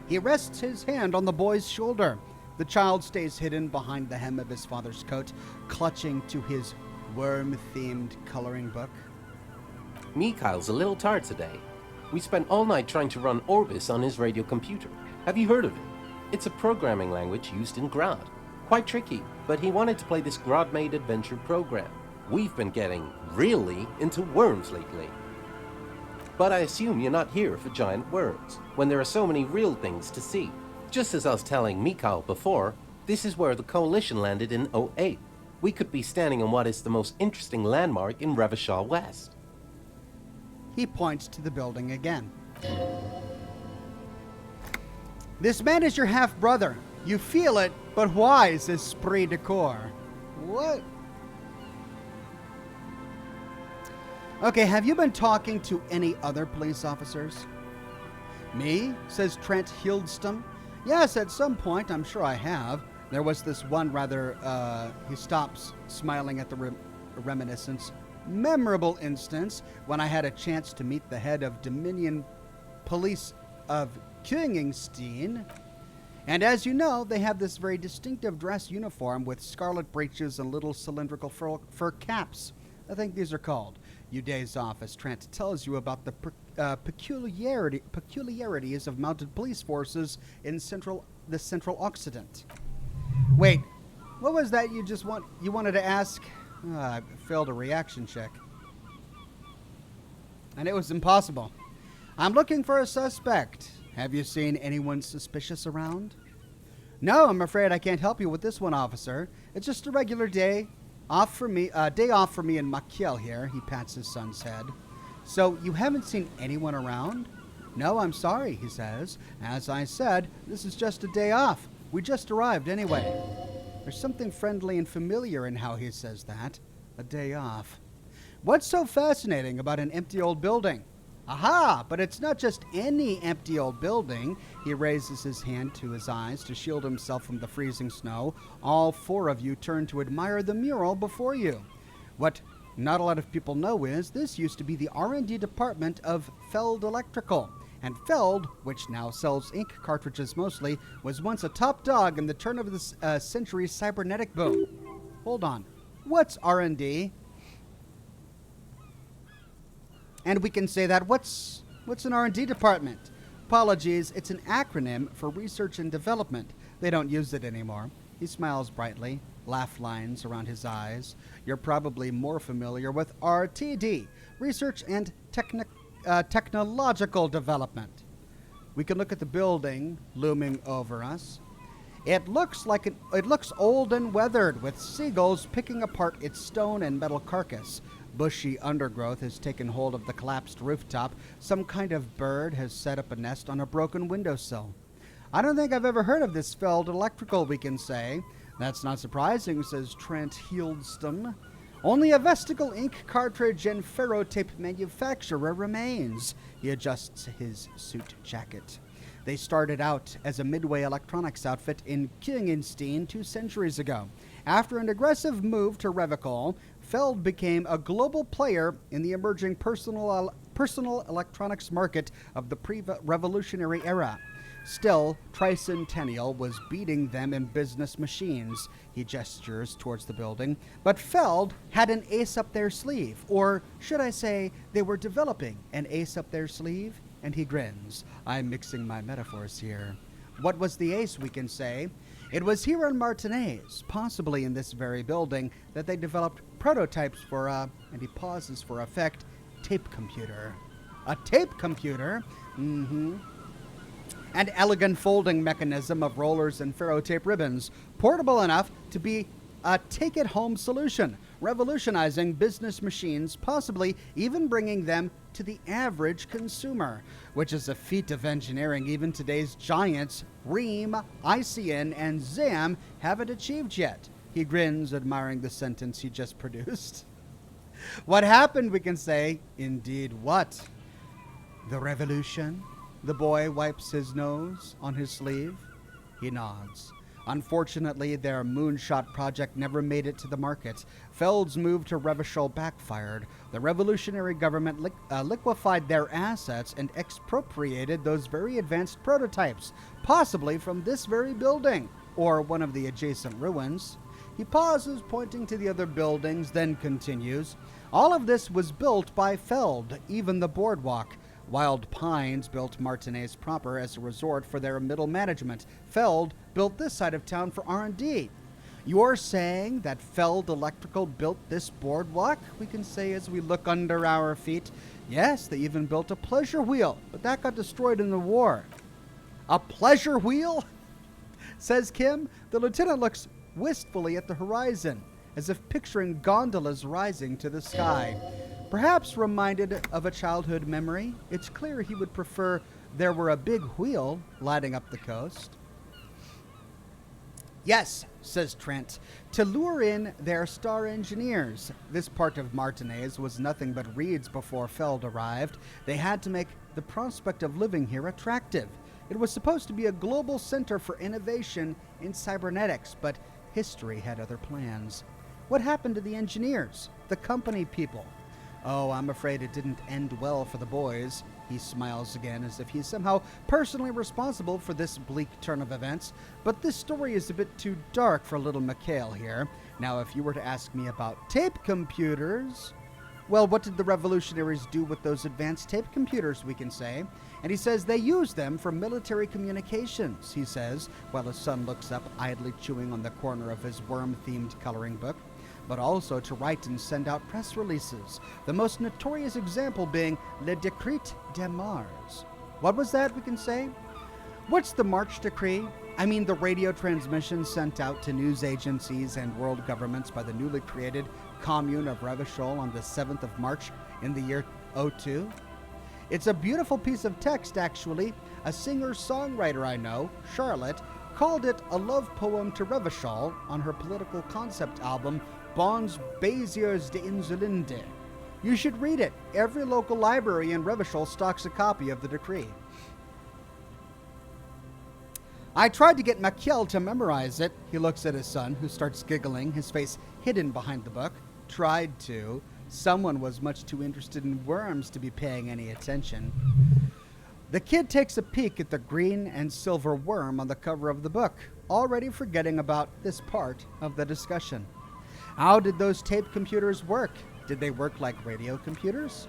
He rests his hand on the boy's shoulder. The child stays hidden behind the hem of his father's coat, clutching to his worm-themed coloring book. Mikhail's a little tired today. We spent all night trying to run Orbis on his radio computer. Have you heard of it? It's a programming language used in Grad. Quite tricky, but he wanted to play this Grad-made adventure program. We've been getting really into worms lately. But I assume you're not here for giant worms, when there are so many real things to see. Just as I was telling Mikhail before, this is where the Coalition landed in '08. We could be standing on what is the most interesting landmark in Revachol West. He points to the building again. This man is your half-brother. You feel it, but why, says Esprit de Corps. What? Okay, have you been talking to any other police officers? Me, says Trent Hildeston. Yes, at some point, I'm sure I have. There was this one he stops, smiling at the reminiscence, memorable instance when I had a chance to meet the head of Dominion Police of Königstein. And as you know, they have this very distinctive dress uniform with scarlet breeches and little cylindrical fur caps. I think these are called. You days off as Trent tells you about the peculiarities of mounted police forces in the Central Occident. Wait, what was that you wanted to ask? I failed a reaction check. And it was impossible. I'm looking for a suspect. Have you seen anyone suspicious around? No, I'm afraid I can't help you with this one, officer. It's just a regular day off for me and Machiel here. He pats his son's head. So you haven't seen anyone around? No, I'm sorry, he says. As I said, this is just a day off. We just arrived anyway. There's something friendly and familiar in how he says that. A day off. What's so fascinating about an empty old building? Aha! But it's not just any empty old building. He raises his hand to his eyes to shield himself from the freezing snow. All four of you turn to admire the mural before you. What not a lot of people know is this used to be the R&D department of Feld Electrical. And Feld, which now sells ink cartridges mostly, was once a top dog in the turn of the century cybernetic boom. Hold on. What's R&D? And we can say that. What's an R&D department? Apologies, it's an acronym for research and development. They don't use it anymore. He smiles brightly, laugh lines around his eyes. You're probably more familiar with RTD, Research and Technological Development. We can look at the building looming over us. It looks old and weathered, with seagulls picking apart its stone and metal carcass. Bushy undergrowth has taken hold of the collapsed rooftop. Some kind of bird has set up a nest on a broken windowsill. I don't think I've ever heard of this Feld Electrical, we can say. That's not surprising, says Trent Hildeston. Only a vestigial ink cartridge and ferrotape manufacturer remains. He adjusts his suit jacket. They started out as a Midway electronics outfit in Königstein 2 centuries ago. After an aggressive move to Revachol, Feld became a global player in the emerging personal electronics market of the pre-revolutionary era. Still, Tricentennial was beating them in business machines. He gestures towards the building. But Feld had an ace up their sleeve. Or should I say, they were developing an ace up their sleeve? And he grins. I'm mixing my metaphors here. What was the ace, we can say? It was here in Martinez, possibly in this very building, that they developed prototypes for and he pauses for effect, tape computer. A tape computer? Mm-hmm. An elegant folding mechanism of rollers and ferrotape ribbons, portable enough to be a take-it-home solution, revolutionizing business machines, possibly even bringing them to the average consumer, which is a feat of engineering even today's giants, Ream, ICN, and ZAM, haven't achieved yet. He grins, admiring the sentence he just produced. What happened, we can say. Indeed, what? The revolution? The boy wipes his nose on his sleeve. He nods. Unfortunately, their moonshot project never made it to the market. Feld's move to Revachol backfired. The revolutionary government liquefied their assets and expropriated those very advanced prototypes, possibly from this very building, or one of the adjacent ruins. He pauses, pointing to the other buildings, then continues. All of this was built by Feld, even the boardwalk. Wild Pines built Martinez proper as a resort for their middle management. Feld built this side of town for R&D. You're saying that Feld Electrical built this boardwalk? We can say as we look under our feet. Yes, they even built a pleasure wheel, but that got destroyed in the war. A pleasure wheel? Says Kim. The lieutenant looks wistfully at the horizon, as if picturing gondolas rising to the sky. Perhaps reminded of a childhood memory, it's clear he would prefer there were a big wheel lighting up the coast. Yes, says Trent, to lure in their star engineers. This part of Martinez was nothing but reeds before Feld arrived. They had to make the prospect of living here attractive. It was supposed to be a global center for innovation in cybernetics, but history had other plans. What happened to the engineers, the company people? Oh, I'm afraid it didn't end well for the boys. He smiles again as if he's somehow personally responsible for this bleak turn of events. But this story is a bit too dark for little McHale here. Now, if you were to ask me about tape computers, well, what did the revolutionaries do with those advanced tape computers, we can say? And he says they used them for military communications, he says, while his son looks up, idly chewing on the corner of his worm-themed coloring book, but also to write and send out press releases, the most notorious example being Le Decret de Mars. What was that, we can say? What's the March Decree? I mean the radio transmission sent out to news agencies and world governments by the newly created Commune of Revachol on the 7th of March in the year 02. It's a beautiful piece of text, actually. A singer-songwriter I know, Charlotte, called it a love poem to Revachol on her political concept album, Bons Baisiers de Insulinde. You should read it. Every local library in Revachol stocks a copy of the decree. I tried to get Machiel to memorize it. He looks at his son, who starts giggling, his face hidden behind the book. Tried to. Someone was much too interested in worms to be paying any attention. The kid takes a peek at the green and silver worm on the cover of the book, already forgetting about this part of the discussion. How did those tape computers work? Did they work like radio computers?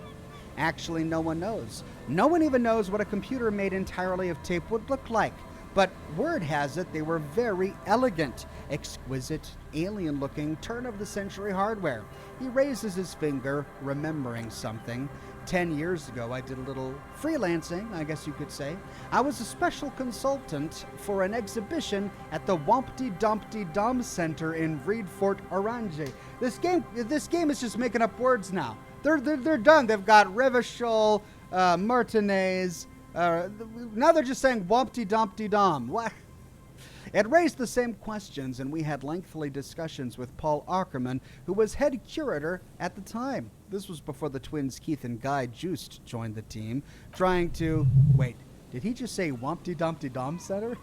Actually, no one knows. No one even knows what a computer made entirely of tape would look like. But word has it they were very elegant, exquisite, alien-looking, turn-of-the-century hardware. He raises his finger, remembering something. 10 years ago, I did a little freelancing, I guess you could say. I was a special consultant for an exhibition at the Wompty Dumpty Dom Center in Vreedfort, Orange. This game is just making up words now. They're done. They've got Revachol, Martinez. Now they're just saying Wompty Dumpty Dom. What? It raised the same questions, and we had lengthy discussions with Paul Ackerman, who was head curator at the time. This was before the twins Keith and Guy Joost joined the team, trying to... Wait, did he just say Wompty Dumpty Dom Center?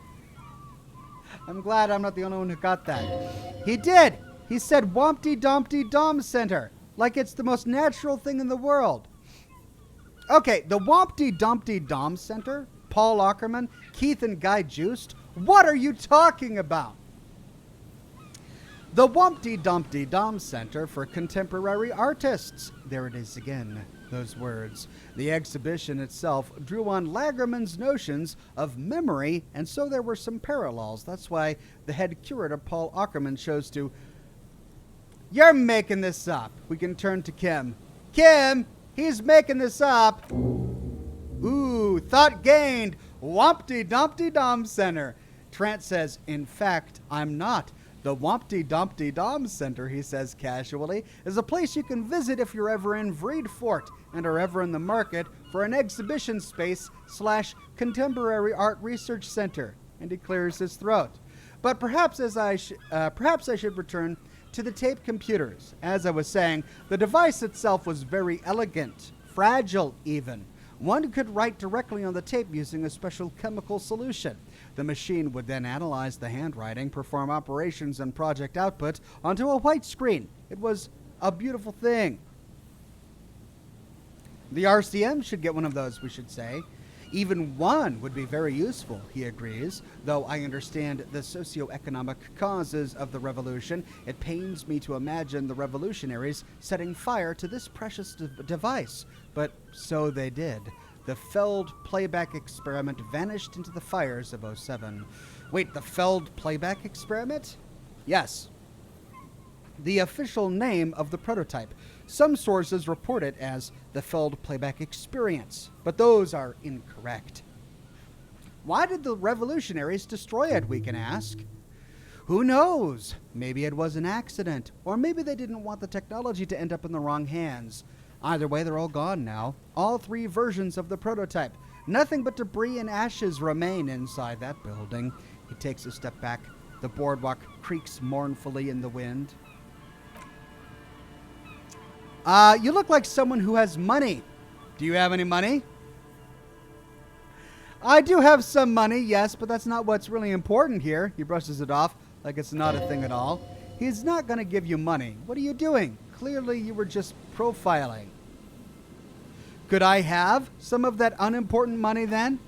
I'm glad I'm not the only one who got that. He did! He said Wompty Dumpty Dom Center, like it's the most natural thing in the world. Okay, the Wompty Dumpty Dom Center, Paul Ackerman, Keith and Guy Joost, what are you talking about? The Wompty Dumpty Dom Center for Contemporary Artists. There it is again, those words. The exhibition itself drew on Lagerman's notions of memory, and so there were some parallels. That's why the head curator, Paul Ackerman, chose to... You're making this up. We can turn to Kim. Kim, he's making this up. Ooh, thought gained. Wompty Dumpty Dom Center. Trent says, in fact, I'm not. The Wompty Dumpty Dom Center, he says casually, is a place you can visit if you're ever in Vreedfort and are ever in the market for an exhibition space / contemporary art research center. And he clears his throat. But perhaps I should return to the tape computers. As I was saying, the device itself was very elegant, fragile even. One could write directly on the tape using a special chemical solution. The machine would then analyze the handwriting, perform operations, and project output onto a white screen. It was a beautiful thing. The RCM should get one of those, we should say. Even one would be very useful, he agrees. Though I understand the socioeconomic causes of the revolution, it pains me to imagine the revolutionaries setting fire to this precious device. But so they did. The Feld playback experiment vanished into the fires of '07. Wait, the Feld playback experiment? Yes. The official name of the prototype. Some sources report it as the Feld playback experience, but those are incorrect. Why did the revolutionaries destroy it, we can ask? Who knows? Maybe it was an accident, or maybe they didn't want the technology to end up in the wrong hands. Either way, they're all gone now. All 3 versions of the prototype. Nothing but debris and ashes remain inside that building. He takes a step back. The boardwalk creaks mournfully in the wind. You look like someone who has money. Do you have any money? I do have some money, yes, but that's not what's really important here. He brushes it off like it's not a thing at all. He's not going to give you money. What are you doing? Clearly you were just profiling. Could I have some of that unimportant money then?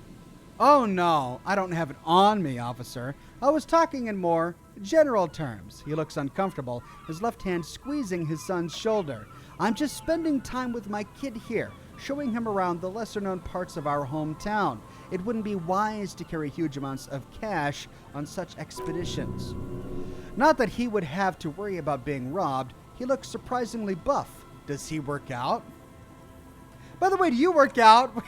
Oh no, I don't have it on me, officer. I was talking in more general terms. He looks uncomfortable, his left hand squeezing his son's shoulder. I'm just spending time with my kid here, showing him around the lesser-known parts of our hometown. It wouldn't be wise to carry huge amounts of cash on such expeditions. Not that he would have to worry about being robbed. He looks surprisingly buff. Does he work out? By the way, do you work out?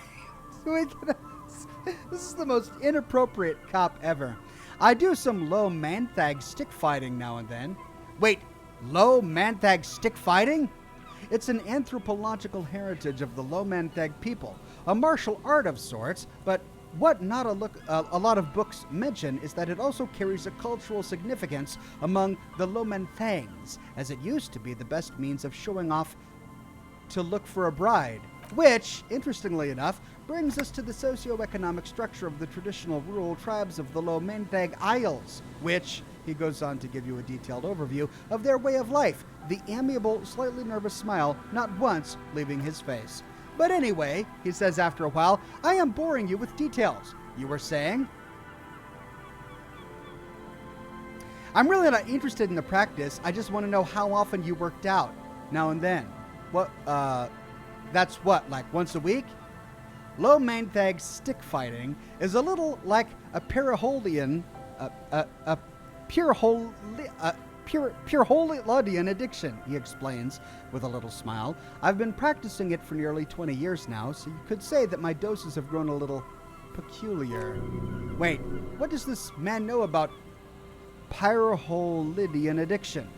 This is the most inappropriate cop ever. I do some low man-thag stick fighting now and then. Wait, low man-thag stick fighting? It's an anthropological heritage of the low man-thag people, a martial art of sorts, but what not a lot of books mention is that it also carries a cultural significance among the low man-thangs, as it used to be the best means of showing off to look for a bride, which, interestingly enough, brings us to the socio-economic structure of the traditional rural tribes of the Low Manthag Isles, which, he goes on to give you a detailed overview of their way of life, the amiable, slightly nervous smile not once leaving his face. But anyway, he says after a while, I am boring you with details. You were saying? I'm really not interested in the practice. I just want to know how often you worked out, now and then. What, that's what, like once a week? Low Manthag stick fighting is a little like a Pyrrholian, Pyrrholian addiction, he explains with a little smile. I've been practicing it for nearly 20 years now, so you could say that my doses have grown a little peculiar. Wait, what does this man know about Pyrrholian addiction?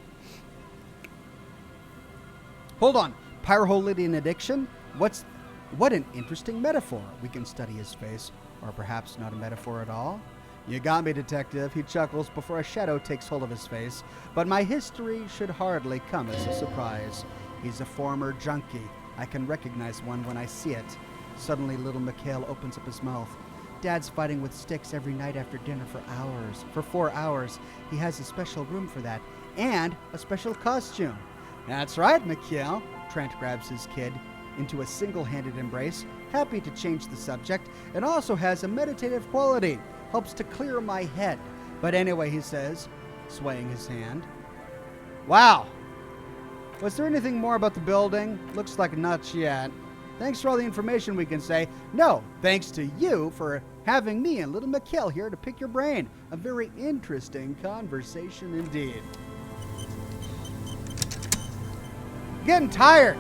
Hold on, Pyrrholian addiction? What an interesting metaphor. We can study his face, or perhaps not a metaphor at all. You got me, detective, he chuckles before a shadow takes hold of his face. But my history should hardly come as a surprise. He's a former junkie. I can recognize one when I see it. Suddenly, little Mikhail opens up his mouth. Dad's fighting with sticks every night after dinner for hours. For 4 hours. He has a special room for that. And a special costume. That's right, Mikhail. Trent grabs his kid into a single-handed embrace, happy to change the subject, and also has a meditative quality. Helps to clear my head. But anyway, he says, swaying his hand. Wow. Was there anything more about the building? Looks like not yet. Thanks for all the information, we can say. No, thanks to you for having me and little Mikhail here to pick your brain. A very interesting conversation indeed. Getting tired.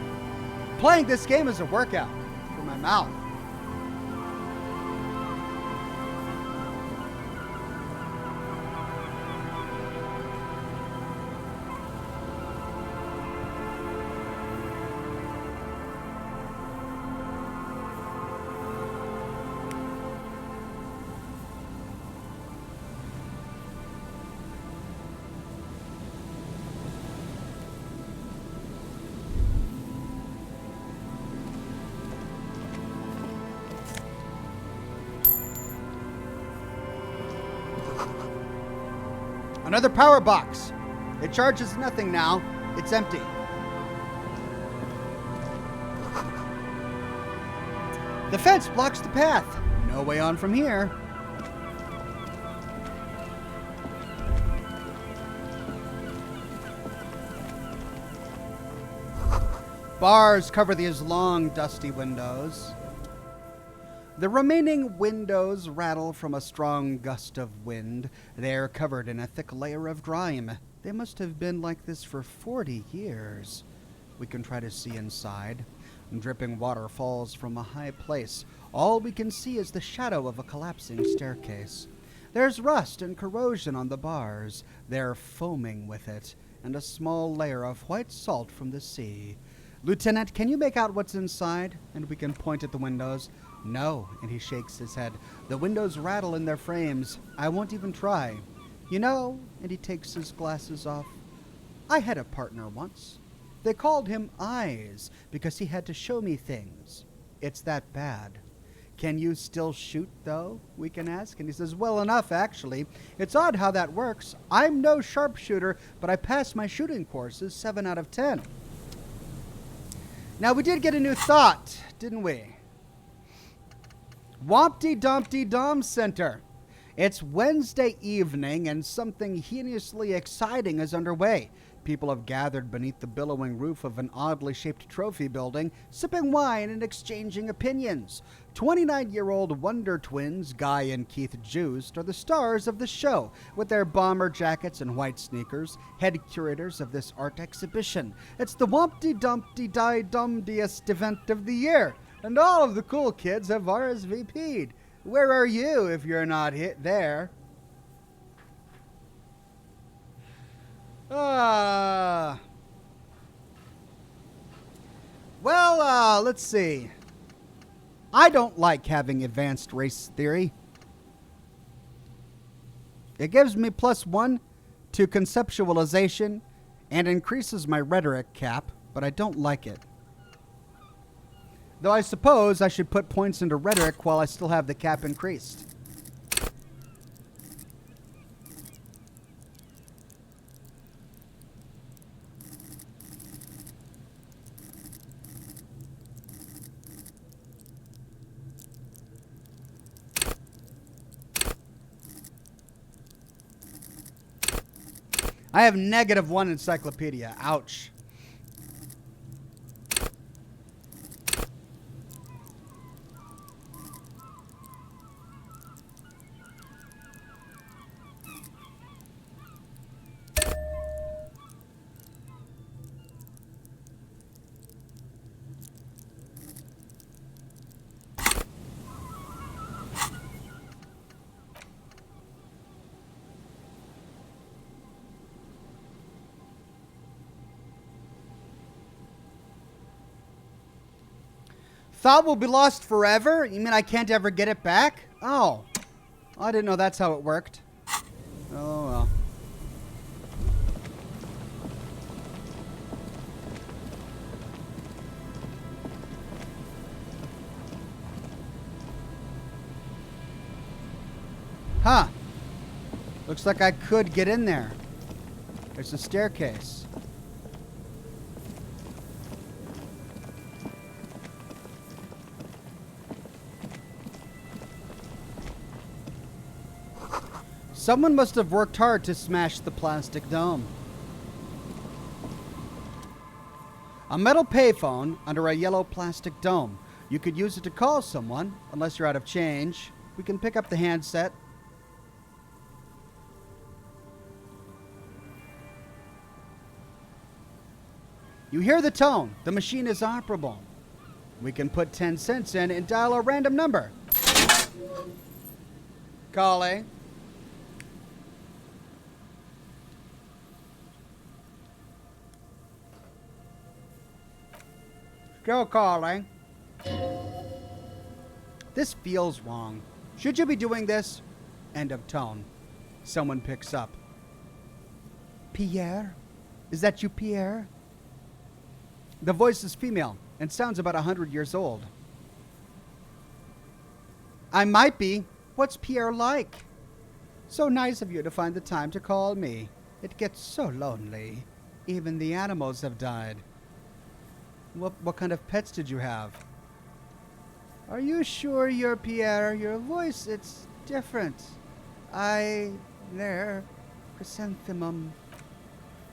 Playing this game is a workout for my mouth. Another power box. It charges nothing now. It's empty. The fence blocks the path. No way on from here. Bars cover these long, dusty windows. The remaining windows rattle from a strong gust of wind. They are covered in a thick layer of grime. They must have been like this for 40 years. We can try to see inside. Dripping water falls from a high place. All we can see is the shadow of a collapsing staircase. There's rust and corrosion on the bars. They're foaming with it, and a small layer of white salt from the sea. Lieutenant, can you make out what's inside? And we can point at the windows. No, and he shakes his head. The windows rattle in their frames. I won't even try. You know, and he takes his glasses off. I had a partner once. They called him Eyes because he had to show me things. It's that bad. Can you still shoot, though? We can ask. And he says, well enough, actually. It's odd how that works. I'm no sharpshooter, but I passed my shooting courses 7 out of 10. Now, we did get a new thought, didn't we? Wompty Dumpty Dom Center. It's Wednesday evening, and something hideously exciting is underway. People have gathered beneath the billowing roof of an oddly shaped trophy building, sipping wine and exchanging opinions. 29-year-old Wonder Twins, Guy and Keith Joost, are the stars of the show, with their bomber jackets and white sneakers, head curators of this art exhibition. It's the Wompty Dumpty Die Dumdiest event of the year, and all of the cool kids have RSVP'd. Where are you if you're not there? Let's see. I don't like having advanced race theory. It gives me +1 to conceptualization and increases my rhetoric cap, but I don't like it. Though I suppose I should put points into rhetoric while I still have the cap increased. I have -1 encyclopedia. Ouch. Thought will be lost forever? You mean I can't ever get it back? Oh. I didn't know that's how it worked. Oh, well. Huh. Looks like I could get in there. There's a staircase. Someone must have worked hard to smash the plastic dome. A metal payphone under a yellow plastic dome. You could use it to call someone, unless you're out of change. We can pick up the handset. You hear the tone. The machine is operable. We can put 10 cents in and dial a random number. Calling. Still calling. This feels wrong. Should you be doing this? End of tone. Someone picks up. Pierre? Is that you, Pierre? The voice is female and sounds about 100 years old. I might be. What's Pierre like? So nice of you to find the time to call me. It gets so lonely. Even the animals have died. What kind of pets did you have? Are you sure you're Pierre? Your voice, it's different. There, chrysanthemum.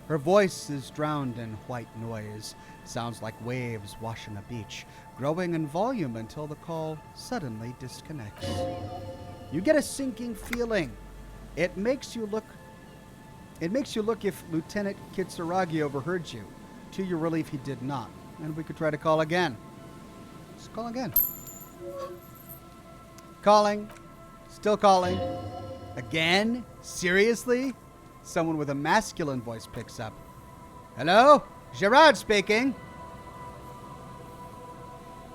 Her voice is drowned in white noise. Sounds like waves washing a beach, growing in volume until the call suddenly disconnects. You get a sinking feeling. It makes you look if Lieutenant Kitsuragi overheard you. To your relief, he did not. And we could try to call again. Let's call again. Calling. Still calling. Again? Seriously? Someone with a masculine voice picks up. Hello? Gerard speaking.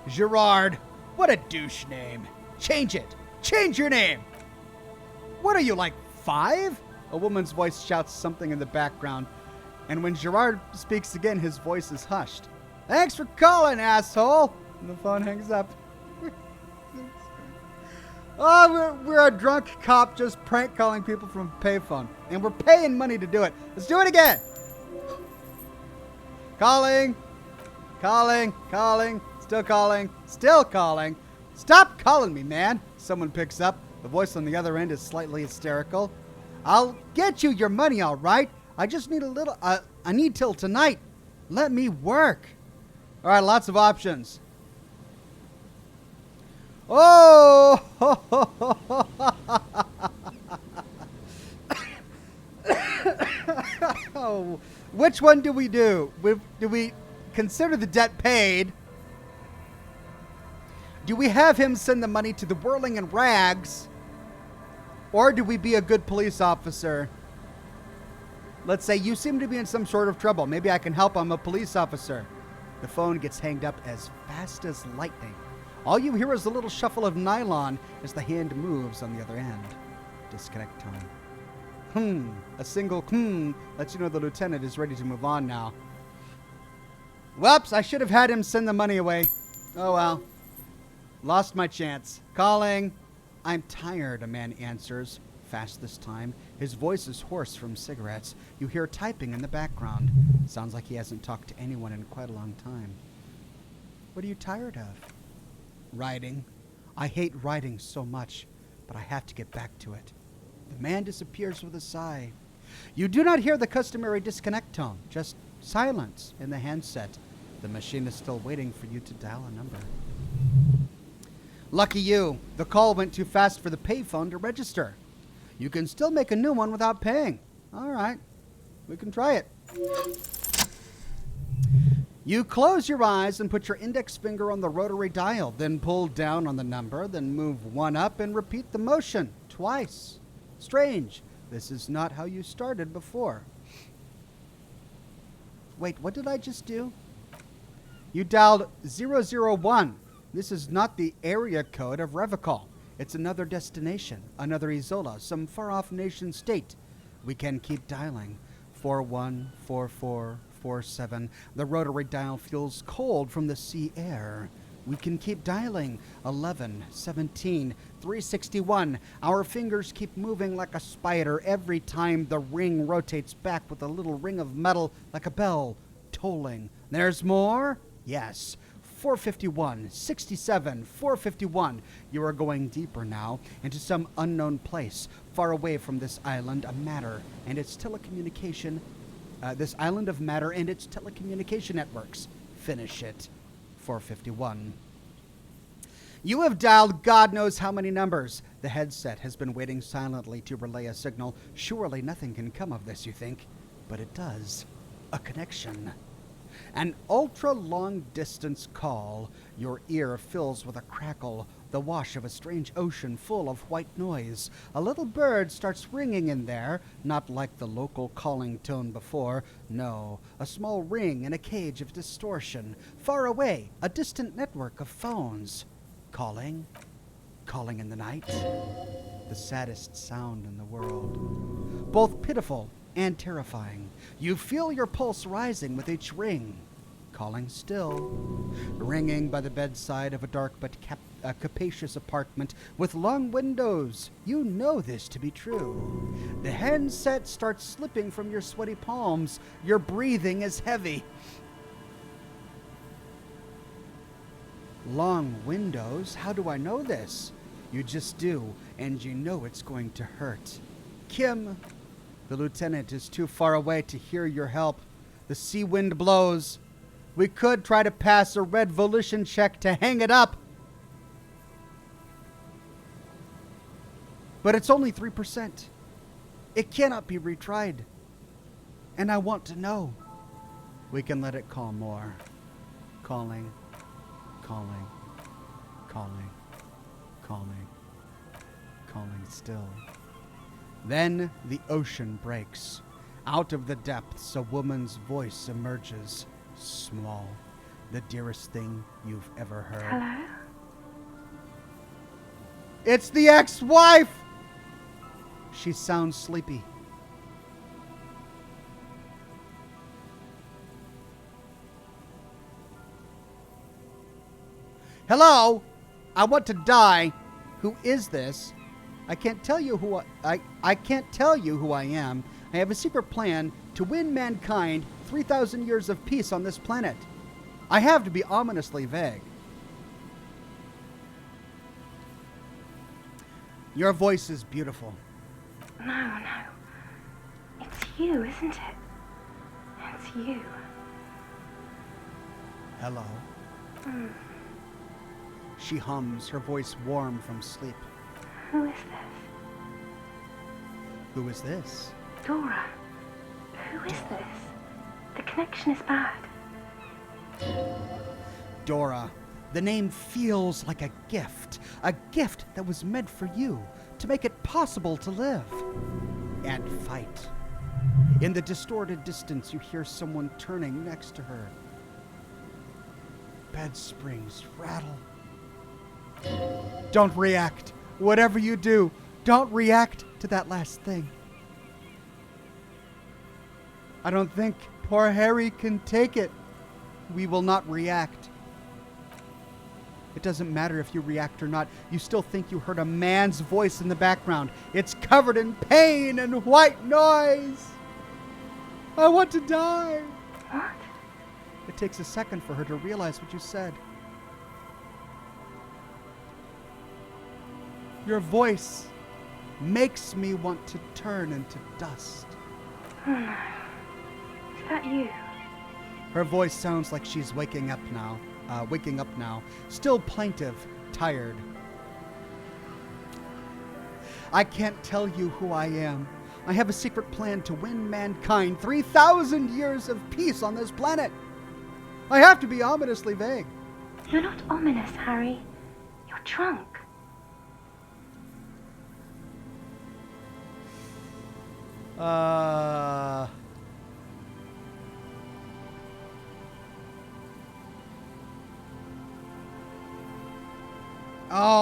Gerard. What a douche name. Change it. Change your name. What are you, like 5? A woman's voice shouts something in the background, and when Gerard speaks again, his voice is hushed. Thanks for calling, asshole. And the phone hangs up. Oh, we're a drunk cop just prank calling people from a payphone, and we're paying money to do it. Let's do it again. Calling. Calling. Calling. Still calling. Still calling. Stop calling me, man. Someone picks up. The voice on the other end is slightly hysterical. I'll get you your money, all right? I just need a little... I need till tonight. Let me work. All right, lots of options. Oh! Which one do we do? Do we consider the debt paid? Do we have him send the money to the Whirling in Rags? Or do we be a good police officer? Let's say you seem to be in some sort of trouble. Maybe I can help. I'm a police officer. The phone gets hanged up as fast as lightning. All you hear is a little shuffle of nylon as the hand moves on the other end. Disconnect tone. A single lets you know the lieutenant is ready to move on now. Whoops, I should have had him send the money away. Oh well. Lost my chance. Calling. I'm tired, a man answers. Fast this time. His voice is hoarse from cigarettes. You hear typing in the background. Sounds like he hasn't talked to anyone in quite a long time. What are you tired of? Writing. I hate writing so much, but I have to get back to it. The man disappears with a sigh. You do not hear the customary disconnect tone, just silence in the handset. The machine is still waiting for you to dial a number. Lucky you. The call went too fast for the payphone to register. You can still make a new one without paying. All right. We can try it. You close your eyes and put your index finger on the rotary dial, then pull down on the number, then move one up and repeat the motion twice. Strange. This is not how you started before. Wait, what did I just do? You dialed 001. This is not the area code of Revicol. It's another destination, another Isola, some far-off nation state. We can keep dialing. 414447. The rotary dial feels cold from the sea air. We can keep dialing. 11, 17, 361. Our fingers keep moving like a spider every time the ring rotates back with a little ring of metal like a bell, tolling. There's more? Yes. 451, 67, 451. You are going deeper now into some unknown place, far away from this island of matter and its telecommunication. This island of matter and its telecommunication networks. Finish it. 451. You have dialed God knows how many numbers. The headset has been waiting silently to relay a signal. Surely nothing can come of this, you think. But it does. A connection. An ultra-long-distance call. Your ear fills with a crackle, the wash of a strange ocean full of white noise. A little bird starts ringing in there, not like the local calling tone before. No, a small ring in a cage of distortion. Far away, a distant network of phones. Calling. Calling in the night. The saddest sound in the world. Both pitiful and terrifying. You feel your pulse rising with each ring. Calling still. Ringing by the bedside of a dark but capacious apartment with long windows. You know this to be true. The handset starts slipping from your sweaty palms. Your breathing is heavy. Long windows? How do I know this? You just do, and you know it's going to hurt. Kim, the lieutenant is too far away to hear your help. The sea wind blows. We could try to pass a red volition check to hang it up. But it's only 3%. It cannot be retried. And I want to know. We can let it call more. Calling. Calling, calling, calling, calling still. Then the ocean breaks. Out of the depths, a woman's voice emerges, small, the dearest thing you've ever heard. Hello? It's the ex-wife! She sounds sleepy. Hello? I want to die. Who is this? I can't tell you who I can't tell you who I am. I have a secret plan to win mankind 3,000 years of peace on this planet. I have to be ominously vague. Your voice is beautiful. No. It's you, isn't it? It's you. Hello. She hums, her voice warm from sleep. Who is this? Who is this? Dora. Who is this? The connection is bad. Dora. The name feels like a gift that was meant for you, to make it possible to live and fight. In the distorted distance, you hear someone turning next to her. Bed springs rattle. Don't react. Whatever you do, don't react to that last thing. I don't think poor Harry can take it. We will not react. It doesn't matter if you react or not. You still think you heard a man's voice in the background. It's covered in pain and white noise. I want to die. What? It takes a second for her to realize what you said. Your voice makes me want to turn into dust. Oh no. Is that you? Her voice sounds like she's waking up now, still plaintive, tired. I can't tell you who I am. I have a secret plan to win mankind 3,000 years of peace on this planet. I have to be ominously vague. You're not ominous, Harry. You're drunk. Oh,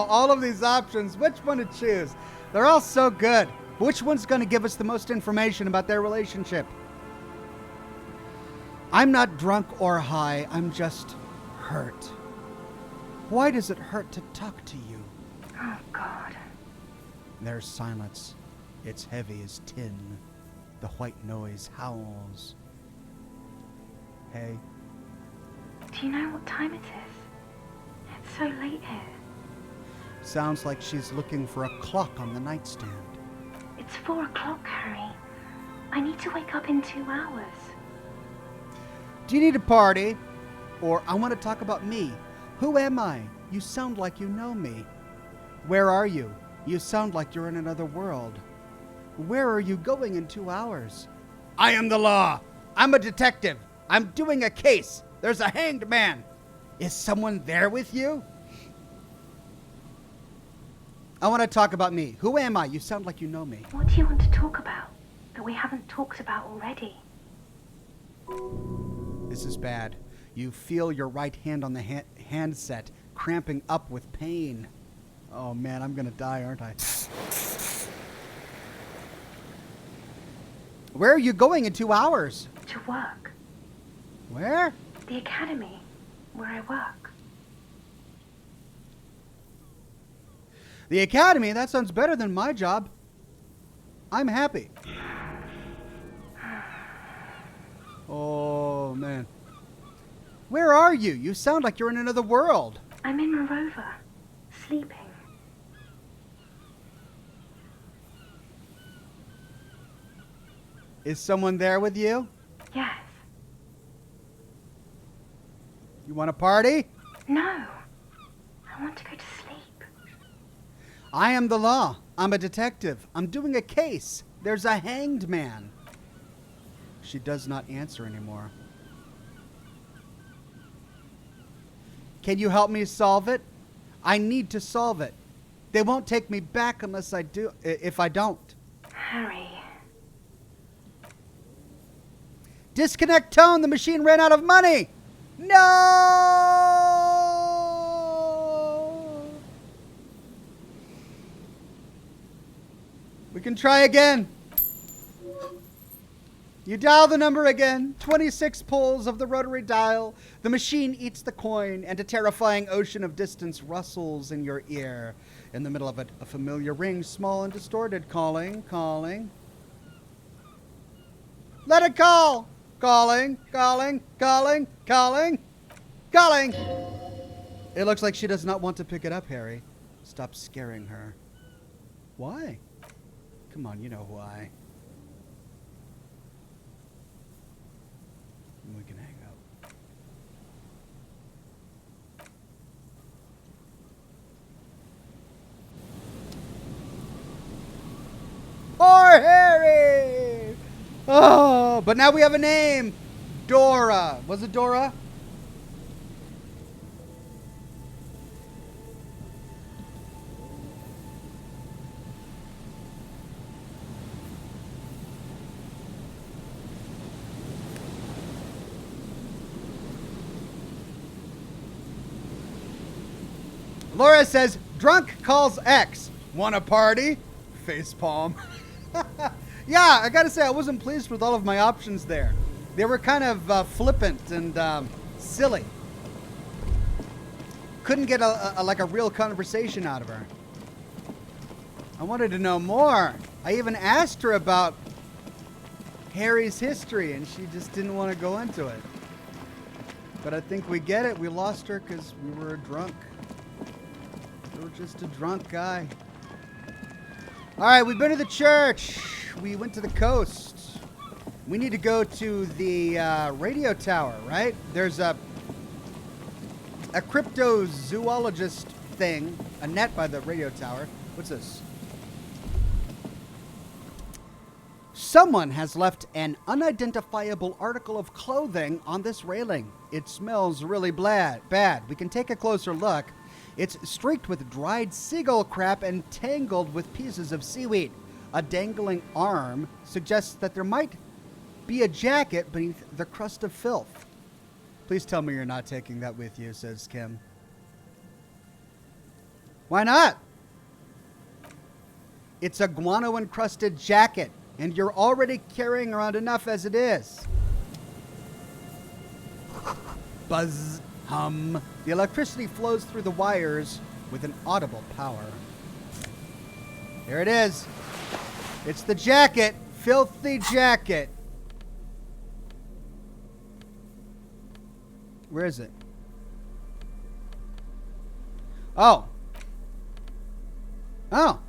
all of these options. Which one to choose? They're all so good. Which one's going to give us the most information about their relationship? I'm not drunk or high. I'm just hurt. Why does it hurt to talk to you? Oh, God. There's silence. It's heavy as tin. The white noise howls. Hey. Do you know what time it is? It's so late here. Sounds like she's looking for a clock on the nightstand. It's 4 o'clock, Harry. I need to wake up in 2 hours. Do you need a party? Or I want to talk about me. Who am I? You sound like you know me. Where are you? You sound like you're in another world. Where are you going in 2 hours? I am the law. I'm a detective. I'm doing a case. There's a hanged man. Is someone there with you? I want to talk about me. Who am I? You sound like you know me. What do you want to talk about that we haven't talked about already? This is bad. You feel your right hand on the handset cramping up with pain. Oh man, I'm gonna die, aren't I? Where are you going in 2 hours? To work. Where? The academy, where I work. The academy? That sounds better than my job. I'm happy. Oh, man. Where are you? You sound like you're in another world. I'm in Morova, sleeping. Is someone there with you? Yes. You want to party? No. I want to go to sleep. I am the law. I'm a detective. I'm doing a case. There's a hanged man. She does not answer anymore. Can you help me solve it? I need to solve it. They won't take me back unless I do. If I don't. Harry. Disconnect tone. The machine ran out of money. No! We can try again. You dial the number again. 26 pulls of the rotary dial. The machine eats the coin, and a terrifying ocean of distance rustles in your ear. In the middle of it, a familiar ring, small and distorted, calling, calling. Let it call! Calling, calling, calling, calling, calling. It looks like she does not want to pick it up, Harry. Stop scaring her. Why? Come on, you know why. We can hang up. Poor Harry! Oh, but now we have a name. Dora. Was it Dora? Laura says, drunk calls X. Want a party? Facepalm. Yeah, I gotta say, I wasn't pleased with all of my options there. They were kind of flippant and silly. Couldn't get a real conversation out of her. I wanted to know more. I even asked her about Harry's history, and she just didn't want to go into it. But I think we get it. We lost her because we were drunk. We were just a drunk guy. All right, we've been to the church. We went to the coast. We need to go to the radio tower, right? There's a cryptozoologist thing, a net by the radio tower. What's this? Someone has left an unidentifiable article of clothing on this railing. It smells really bad. We can take a closer look. It's streaked with dried seagull crap and tangled with pieces of seaweed. A dangling arm suggests that there might be a jacket beneath the crust of filth. Please tell me you're not taking that with you, says Kim. Why not? It's a guano-encrusted jacket, and you're already carrying around enough as it is. Buzz, hum. The electricity flows through the wires with an audible power. There it is. It's the jacket. Filthy jacket. Where is it? Oh. Oh.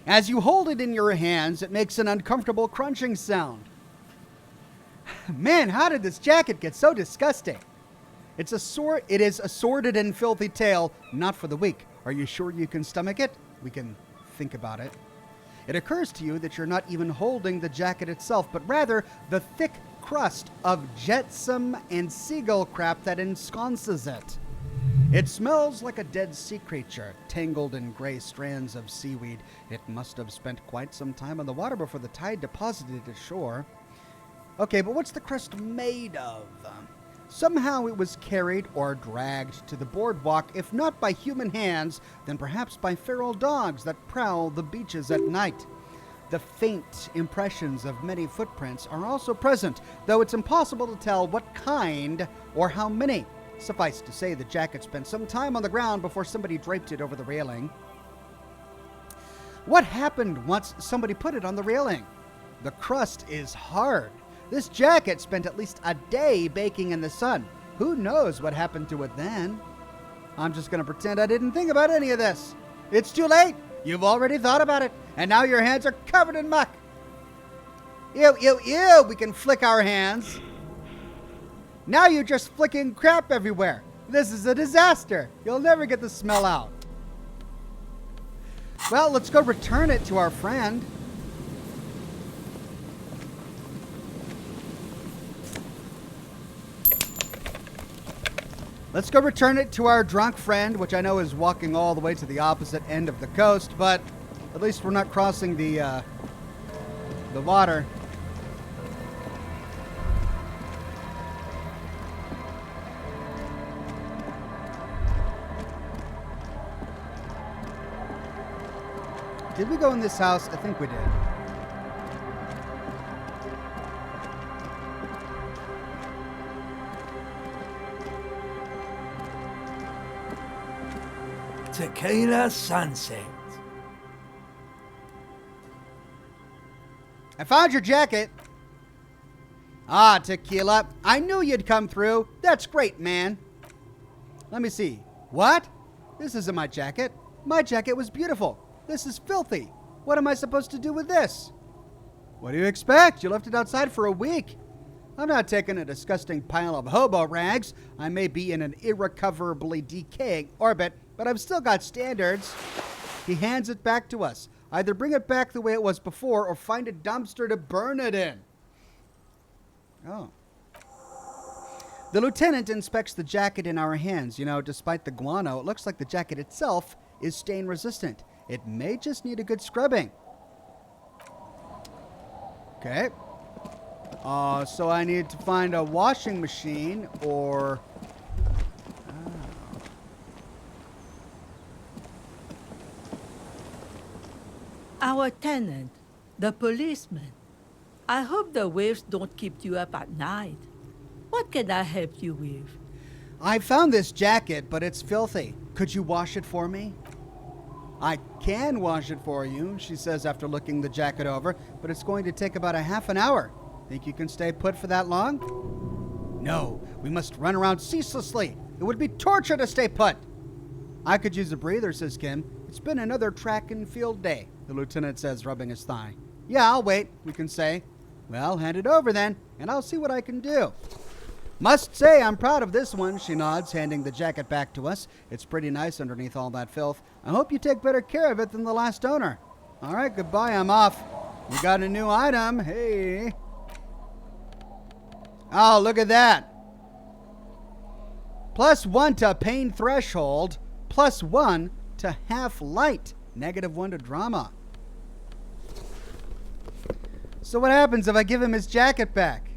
As you hold it in your hands, it makes an uncomfortable crunching sound. Man, how did this jacket get so disgusting? It is a sordid and filthy tale, not for the weak. Are you sure you can stomach it? We can think about it. It occurs to you that you're not even holding the jacket itself, but rather the thick crust of jetsam and seagull crap that ensconces it. It smells like a dead sea creature, tangled in gray strands of seaweed. It must have spent quite some time on the water before the tide deposited it ashore. Okay, but what's the crust made of? Somehow it was carried or dragged to the boardwalk, if not by human hands, then perhaps by feral dogs that prowl the beaches at night. The faint impressions of many footprints are also present, though it's impossible to tell what kind or how many. Suffice to say, the jacket spent some time on the ground before somebody draped it over the railing. What happened once somebody put it on the railing? The crust is hard. This jacket spent at least a day baking in the sun. Who knows what happened to it then? I'm just going to pretend I didn't think about any of this. It's too late. You've already thought about it, and now your hands are covered in muck. Ew, ew, ew. We can flick our hands. Now you're just flicking crap everywhere. This is a disaster. You'll never get the smell out. Well, let's go return it to our friend. Let's go return it to our drunk friend, which I know is walking all the way to the opposite end of the coast, but at least we're not crossing the water. Did we go in this house? I think we did. Tequila Sunset. I found your jacket. Ah, Tequila. I knew you'd come through. That's great, man. Let me see. What? This isn't my jacket. My jacket was beautiful. This is filthy. What am I supposed to do with this? What do you expect? You left it outside for a week. I'm not taking a disgusting pile of hobo rags. I may be in an irrecoverably decaying orbit, but I've still got standards. He hands it back to us. Either bring it back the way it was before or find a dumpster to burn it in. Oh. The lieutenant inspects the jacket in our hands. You know, despite the guano, it looks like the jacket itself is stain resistant. It may just need a good scrubbing. Okay. So I need to find a washing machine or... Our tenant, the policeman. I hope the waves don't keep you up at night. What can I help you with? I found this jacket, but it's filthy. Could you wash it for me? I can wash it for you, she says after looking the jacket over, but it's going to take about a half an hour. Think you can stay put for that long? No, we must run around ceaselessly. It would be torture to stay put. I could use a breather, says Kim. It's been another track and field day, the lieutenant says, rubbing his thigh. Yeah, I'll wait, we can say. Well, hand it over then, and I'll see what I can do. Must say I'm proud of this one, she nods, handing the jacket back to us. It's pretty nice underneath all that filth. I hope you take better care of it than the last owner. All right, goodbye, I'm off. We got a new item, hey. Oh, look at that. +1 to pain threshold, +1 to half light, -1 to drama. So what happens if I give him his jacket back?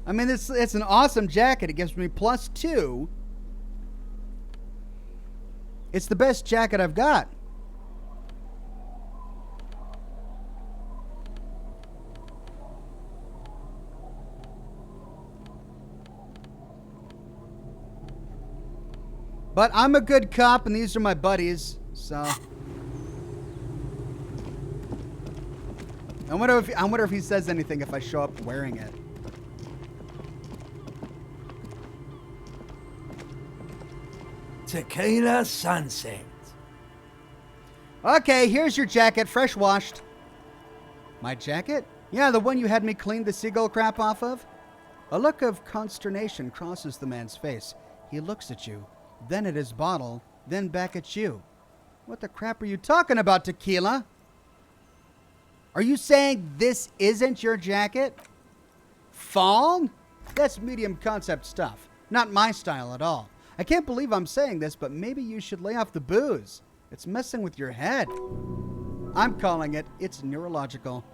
I mean, it's an awesome jacket. It gives me +2. It's the best jacket I've got. But I'm a good cop, and these are my buddies, so... I wonder if he says anything if I show up wearing it. Tequila Sunset. Okay, here's your jacket, fresh washed. My jacket? Yeah, the one you had me clean the seagull crap off of? A look of consternation crosses the man's face. He looks at you, then at his bottle, then back at you. What the crap are you talking about, Tequila? Are you saying this isn't your jacket? Fawn? That's medium concept stuff. Not my style at all. I can't believe I'm saying this, but maybe you should lay off the booze. It's messing with your head. I'm calling it, it's neurological.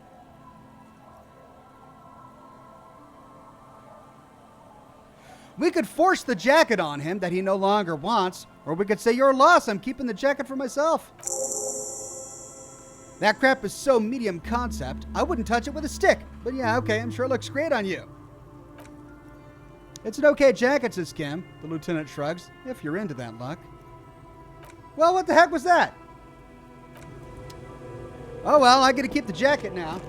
We could force the jacket on him that he no longer wants, or we could say, you're a loss, I'm keeping the jacket for myself. That crap is so medium concept, I wouldn't touch it with a stick. But yeah, okay, I'm sure it looks great on you. It's an okay jacket, says Kim. The lieutenant shrugs, if you're into that luck. Well, what the heck was that? Oh well, I get to keep the jacket now.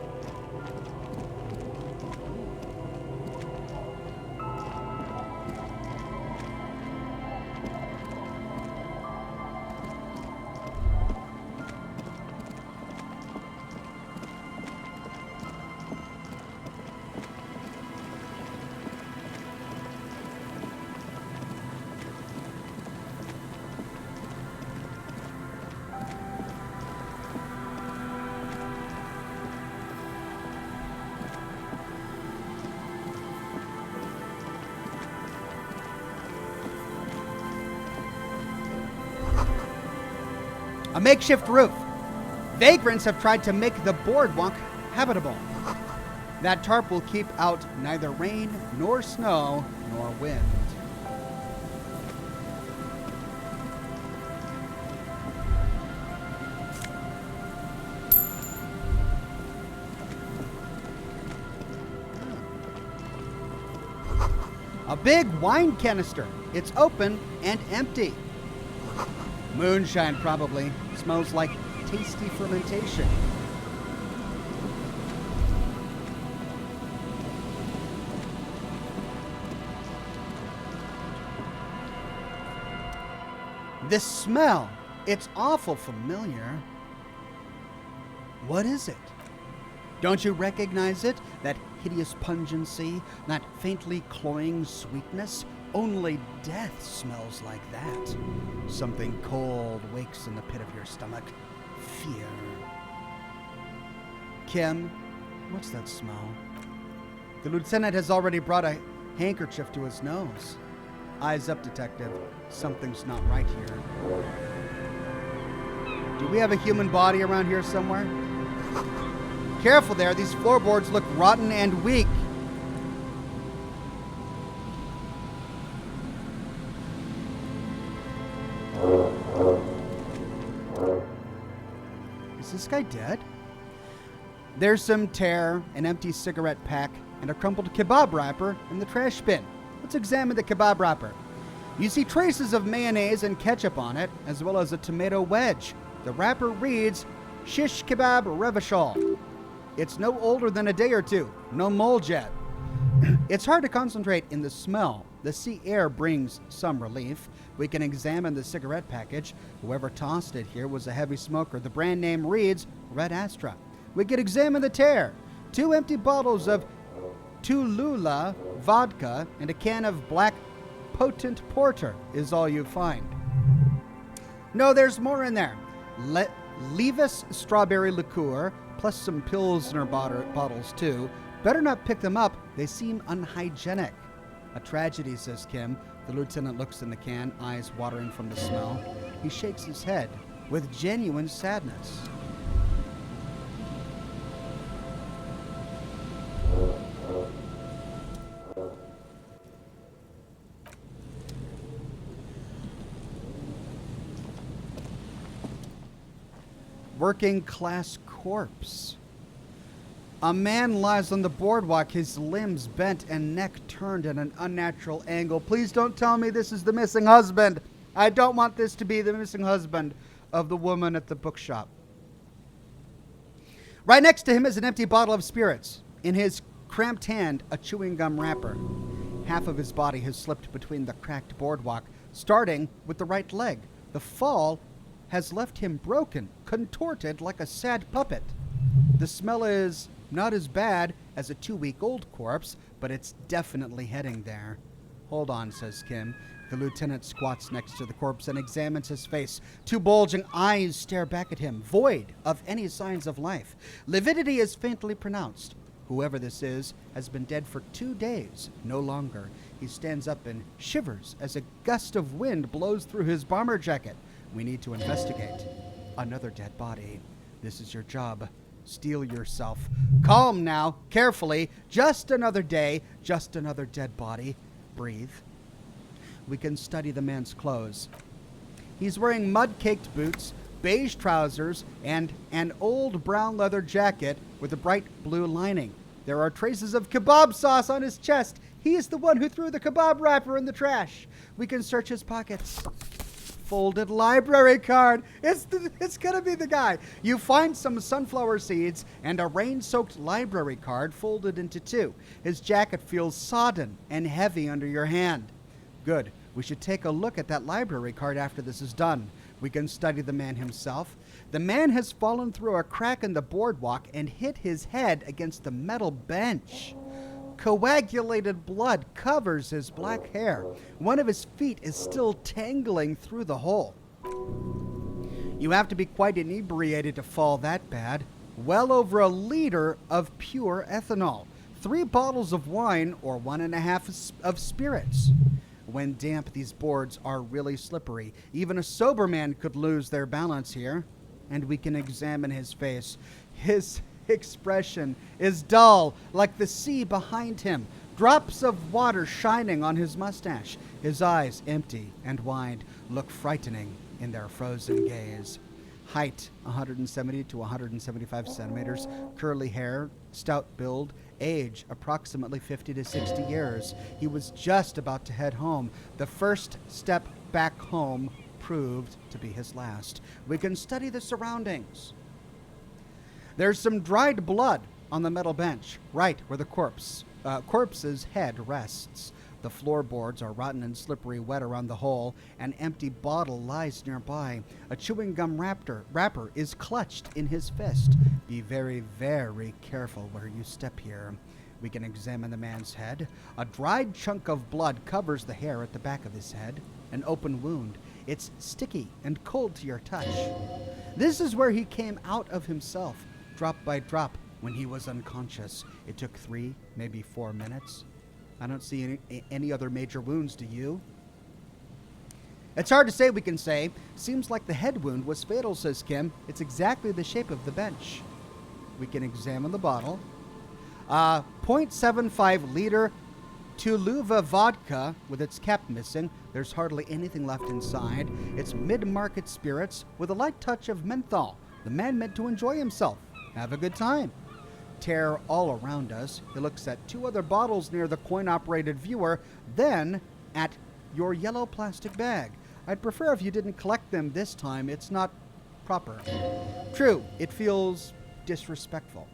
A makeshift roof. Vagrants have tried to make the boardwalk habitable. That tarp will keep out neither rain nor snow nor wind. A big wine canister. It's open and empty. Moonshine, probably. Smells like tasty fermentation. This smell, it's awful familiar. What is it? Don't you recognize it? That hideous pungency, that faintly cloying sweetness? Only death smells like that. Something cold wakes in the pit of your stomach. Fear. Kim, what's that smell? The lieutenant has already brought a handkerchief to his nose. Eyes up, detective. Something's not right here. Do we have a human body around here somewhere? Careful there, these floorboards look rotten and weak. Is this guy dead? There's some tear, an empty cigarette pack, and a crumpled kebab wrapper in the trash bin. Let's examine the kebab wrapper. You see traces of mayonnaise and ketchup on it, as well as a tomato wedge. The wrapper reads, Shish Kebab Revachol. It's no older than a day or two. No mold yet. It's hard to concentrate in the smell. The sea air brings some relief. We can examine the cigarette package. Whoever tossed it here was a heavy smoker. The brand name reads Red Astra. We can examine the tear. 2 empty bottles of Tulula vodka and a can of black potent porter is all you find. No, there's more in there. Levis strawberry liqueur, plus some Pilsner bottles too. Better not pick them up. They seem unhygienic. A tragedy, says Kim. The lieutenant looks in the can, eyes watering from the smell. He shakes his head with genuine sadness. Working class corpse. A man lies on the boardwalk, his limbs bent and neck turned at an unnatural angle. Please don't tell me this is the missing husband. I don't want this to be the missing husband of the woman at the bookshop. Right next to him is an empty bottle of spirits. In his cramped hand, a chewing gum wrapper. Half of his body has slipped between the cracked boardwalk, starting with the right leg. The fall has left him broken, contorted like a sad puppet. The smell is not as bad as a 2-week-old corpse, but it's definitely heading there. Hold on, says Kim. The lieutenant squats next to the corpse and examines his face. 2 bulging eyes stare back at him, void of any signs of life. Lividity is faintly pronounced. Whoever this is has been dead for 2 days, no longer. He stands up and shivers as a gust of wind blows through his bomber jacket. We need to investigate. Another dead body. This is your job. Steel yourself. Calm now, carefully. Just another day, just another dead body. Breathe. We can study the man's clothes. He's wearing mud-caked boots, beige trousers, and an old brown leather jacket with a bright blue lining. There are traces of kebab sauce on his chest. He is the one who threw the kebab wrapper in the trash. We can search his pockets. Folded library card. It's gonna be the guy. You find some sunflower seeds and a rain-soaked library card folded into two. His jacket feels sodden and heavy under your hand. Good. We should take a look at that library card after this is done. We can study the man himself. The man has fallen through a crack in the boardwalk and hit his head against the metal bench. Coagulated blood covers his black hair. One of his feet is still tangling through the hole. You have to be quite inebriated to fall that bad. Well over a liter of pure ethanol. 3 bottles of wine or 1.5 of spirits. When damp, these boards are really slippery. Even a sober man could lose their balance here. And we can examine his face. His expression is dull, like the sea behind him. Drops of water shining on his mustache. His eyes, empty and wide, look frightening in their frozen gaze. Height, 170 to 175 centimeters. Curly hair, stout build. Age, approximately 50 to 60 years. He was just about to head home. The first step back home proved to be his last. We can study the surroundings. There's some dried blood on the metal bench, right where the corpse's head rests. The floorboards are rotten and slippery wet around the hole. An empty bottle lies nearby. A chewing gum wrapper is clutched in his fist. Be very, very careful where you step here. We can examine the man's head. A dried chunk of blood covers the hair at the back of his head. An open wound. It's sticky and cold to your touch. This is where he came out of himself, drop by drop, when he was unconscious. It took 3, maybe 4 minutes. I don't see any other major wounds, do you? It's hard to say, we can say. Seems like the head wound was fatal, says Kim. It's exactly the shape of the bench. We can examine the bottle. 0.75 liter Tuluva vodka with its cap missing. There's hardly anything left inside. It's mid-market spirits with a light touch of menthol. The man meant to enjoy himself. Have a good time. Tear all around us. He looks at 2 other bottles near the coin-operated viewer, then at your yellow plastic bag. I'd prefer if you didn't collect them this time. It's not proper. True, it feels disrespectful.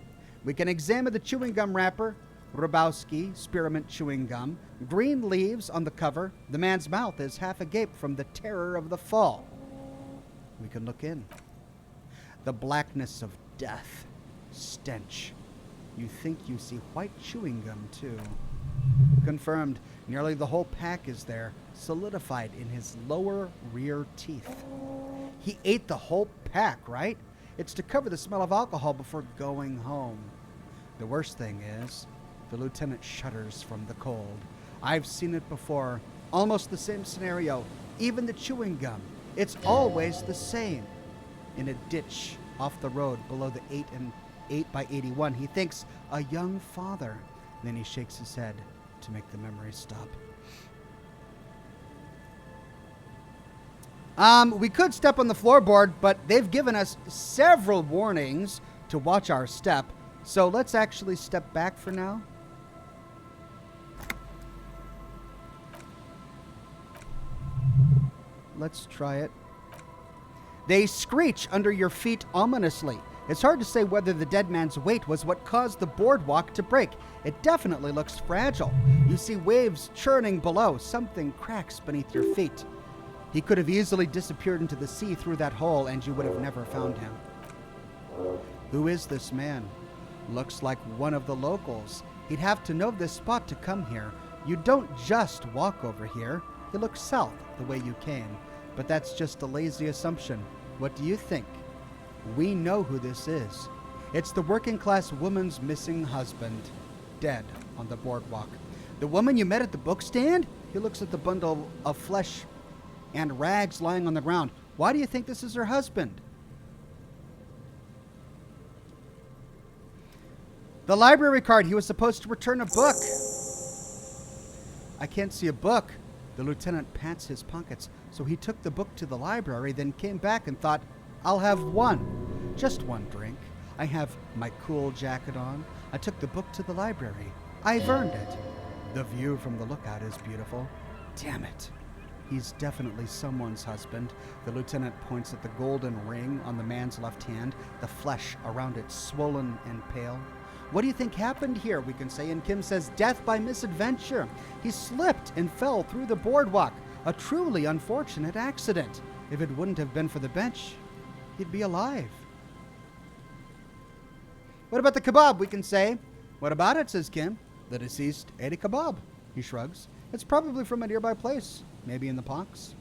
We can examine the chewing gum wrapper. Rabowski spearmint chewing gum. Green leaves on the cover. The man's mouth is half agape from the terror of the fall. We can look in. The blackness of death. Stench. You think you see white chewing gum, too. Confirmed. Nearly the whole pack is there, solidified in his lower rear teeth. He ate the whole pack, right? It's to cover the smell of alcohol before going home. The worst thing is, the lieutenant shudders from the cold. I've seen it before. Almost the same scenario. Even the chewing gum. It's always the same. In a ditch off the road below the 8 by 81, he thinks a young father. Then he shakes his head to make the memory stop. We could step on the floorboard, but they've given us several warnings to watch our step. So let's actually step back for now. Let's try it. They screech under your feet ominously. It's hard to say whether the dead man's weight was what caused the boardwalk to break. It definitely looks fragile. You see waves churning below. Something cracks beneath your feet. He could have easily disappeared into the sea through that hole, and you would have never found him. Who is this man? Looks like one of the locals. He'd have to know this spot to come here. You don't just walk over here. You look south the way you came. But that's just a lazy assumption. What do you think? We know who this is. It's the working-class woman's missing husband, dead on the boardwalk. The woman you met at the book stand? He looks at the bundle of flesh and rags lying on the ground. Why do you think this is her husband? The library card. He was supposed to return a book. I can't see a book. The lieutenant pats his pockets. So he took the book to the library, then came back and thought, I'll have one. Just one drink. I have my cool jacket on. I took the book to the library. I've earned it. The view from the lookout is beautiful. Damn it. He's definitely someone's husband. The lieutenant points at the golden ring on the man's left hand, the flesh around it swollen and pale. What do you think happened here, we can say? And Kim says, death by misadventure. He slipped and fell through the boardwalk. A truly unfortunate accident. If it wouldn't have been for the bench, he'd be alive. What about the kebab, we can say? What about it, says Kim. The deceased ate a kebab. He shrugs. It's probably from a nearby place. Maybe in the Pox.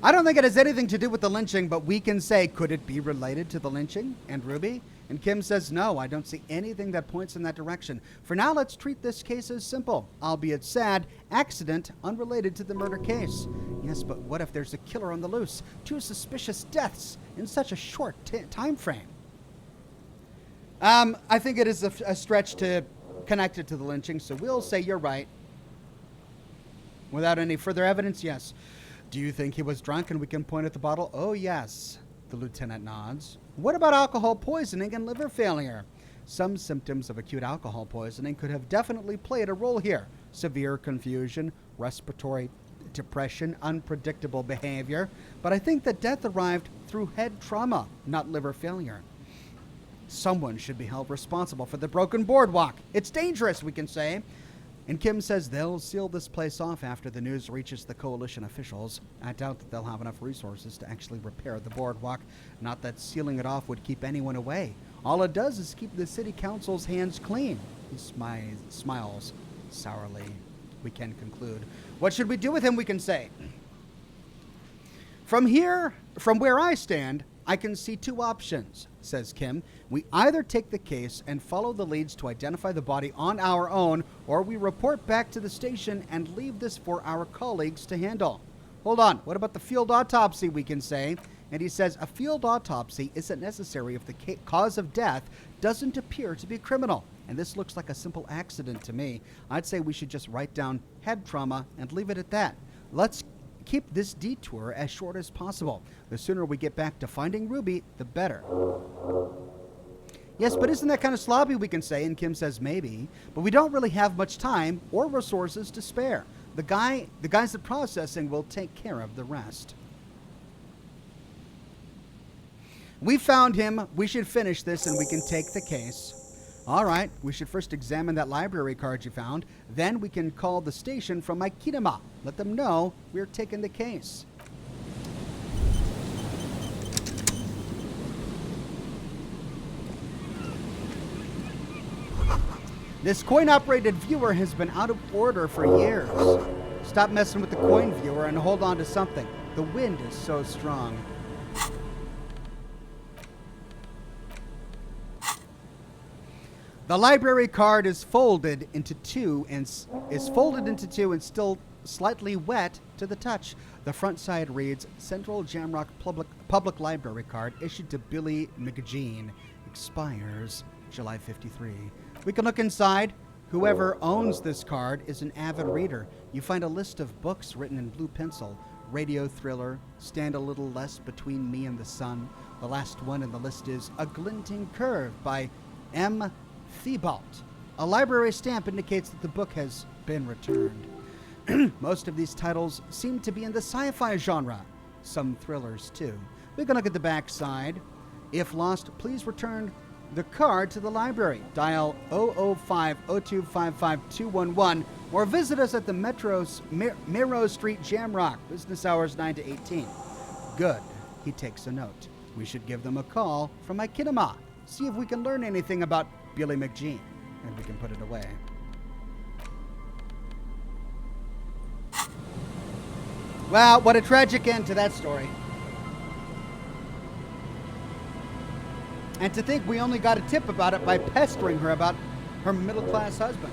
I don't think it has anything to do with the lynching, but we can say, could it be related to the lynching and Ruby? And Kim says, no, I don't see anything that points in that direction. For now, let's treat this case as simple, albeit sad, accident unrelated to the murder case. Yes, but what if there's a killer on the loose? 2 suspicious deaths in such a short time frame. I think it is a stretch to connect it to the lynching, so we'll say you're right. Without any further evidence, yes. Do you think he was drunk and we can point at the bottle? Oh, yes. The lieutenant nods. What about alcohol poisoning and liver failure? Some symptoms of acute alcohol poisoning could have definitely played a role here. Severe confusion, respiratory depression, unpredictable behavior. But I think that death arrived through head trauma, not liver failure. Someone should be held responsible for the broken boardwalk. It's dangerous, we can say. And Kim says they'll seal this place off after the news reaches the coalition officials. I doubt that they'll have enough resources to actually repair the boardwalk. Not that sealing it off would keep anyone away. All it does is keep the city council's hands clean. He smiles sourly. We can conclude. What should we do with him, we can say? From where I stand, I can see 2 options, says Kim. We either take the case and follow the leads to identify the body on our own, or we report back to the station and leave this for our colleagues to handle. Hold on, what about the field autopsy, we can say? And he says a field autopsy isn't necessary if the cause of death doesn't appear to be criminal. And this looks like a simple accident to me. I'd say we should just write down head trauma and leave it at that. Let's keep this detour as short as possible. The sooner we get back to finding Ruby, the better. Yes, but isn't that kind of sloppy, we can say? And Kim says maybe. But we don't really have much time or resources to spare. The guys at processing will take care of the rest. We found him. We should finish this and we can take the case. All right, we should first examine that library card you found. Then we can call the station from Aikinama. Let them know we're taking the case. This coin-operated viewer has been out of order for years. Stop messing with the coin viewer and hold on to something. The wind is so strong. The library card is folded into two and still slightly wet to the touch. The front side reads, Central Jamrock Public Library card issued to Billy McGean. Expires July 53. We can look inside. Whoever owns this card is an avid reader. You find a list of books written in blue pencil. Radio thriller, Stand a Little Less Between Me and the Sun. The last one in the list is A Glinting Curve by M. Thibault. A library stamp indicates that the book has been returned. Most of these titles seem to be in the sci-fi genre. Some thrillers, too. We can look at the back side. If lost, please return the card to the library. Dial 005-0255-211 or visit us at the Miro Street Jamrock. Business hours 9 to 18. Good. He takes a note. We should give them a call from Aikinama. See if we can learn anything about Billy McGean, and we can put it away. Well, what a tragic end to that story. And to think we only got a tip about it by pestering her about her middle-class husband.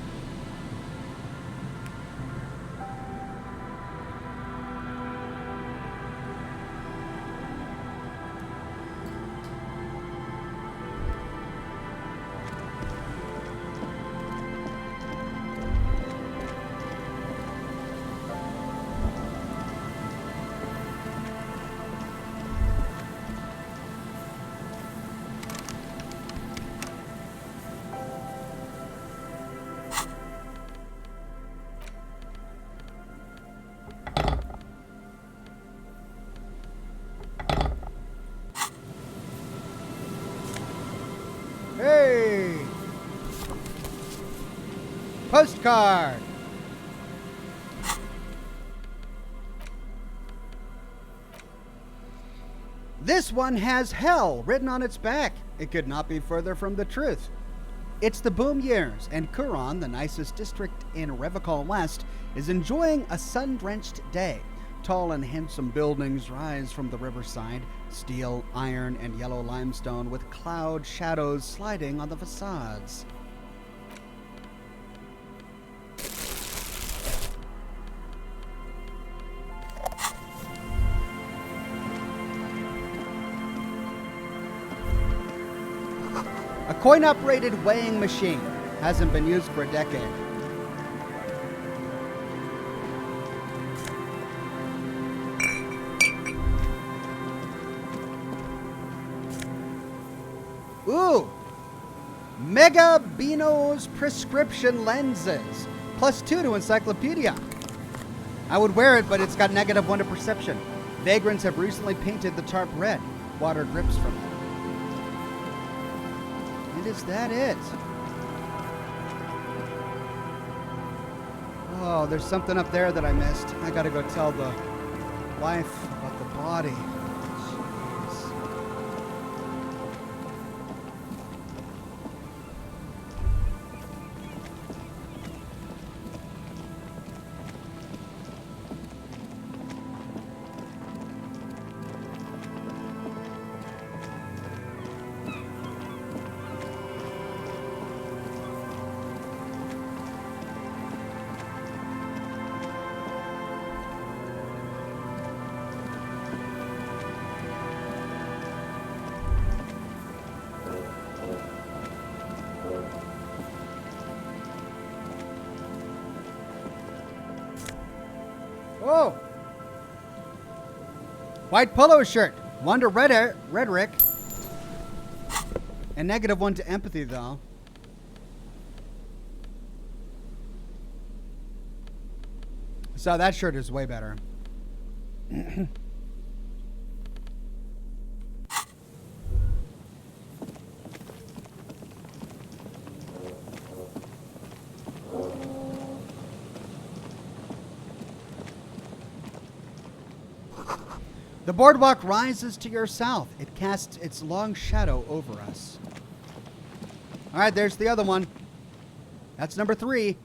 Hey! Postcard! This one has hell written on its back. It could not be further from the truth. It's the boom years, and Curon, the nicest district in Revachol West, is enjoying a sun-drenched day. Tall and handsome buildings rise from the riverside, steel, iron, and yellow limestone with cloud shadows sliding on the facades. A coin-operated weighing machine hasn't been used for a decade. Ooh! Mega Beano's prescription lenses. +2 to encyclopedia. I would wear it, but it's got -1 to perception. Vagrants have recently painted the tarp red. Water drips from it. And is that it? Oh, there's something up there that I missed. I gotta go tell the wife about the body. Jeez. Oh! White polo shirt. 1 to rhetoric. And -1 to empathy, though. So that shirt is way better. The boardwalk rises to your south. It casts its long shadow over us. All right, there's the other one. That's number 3.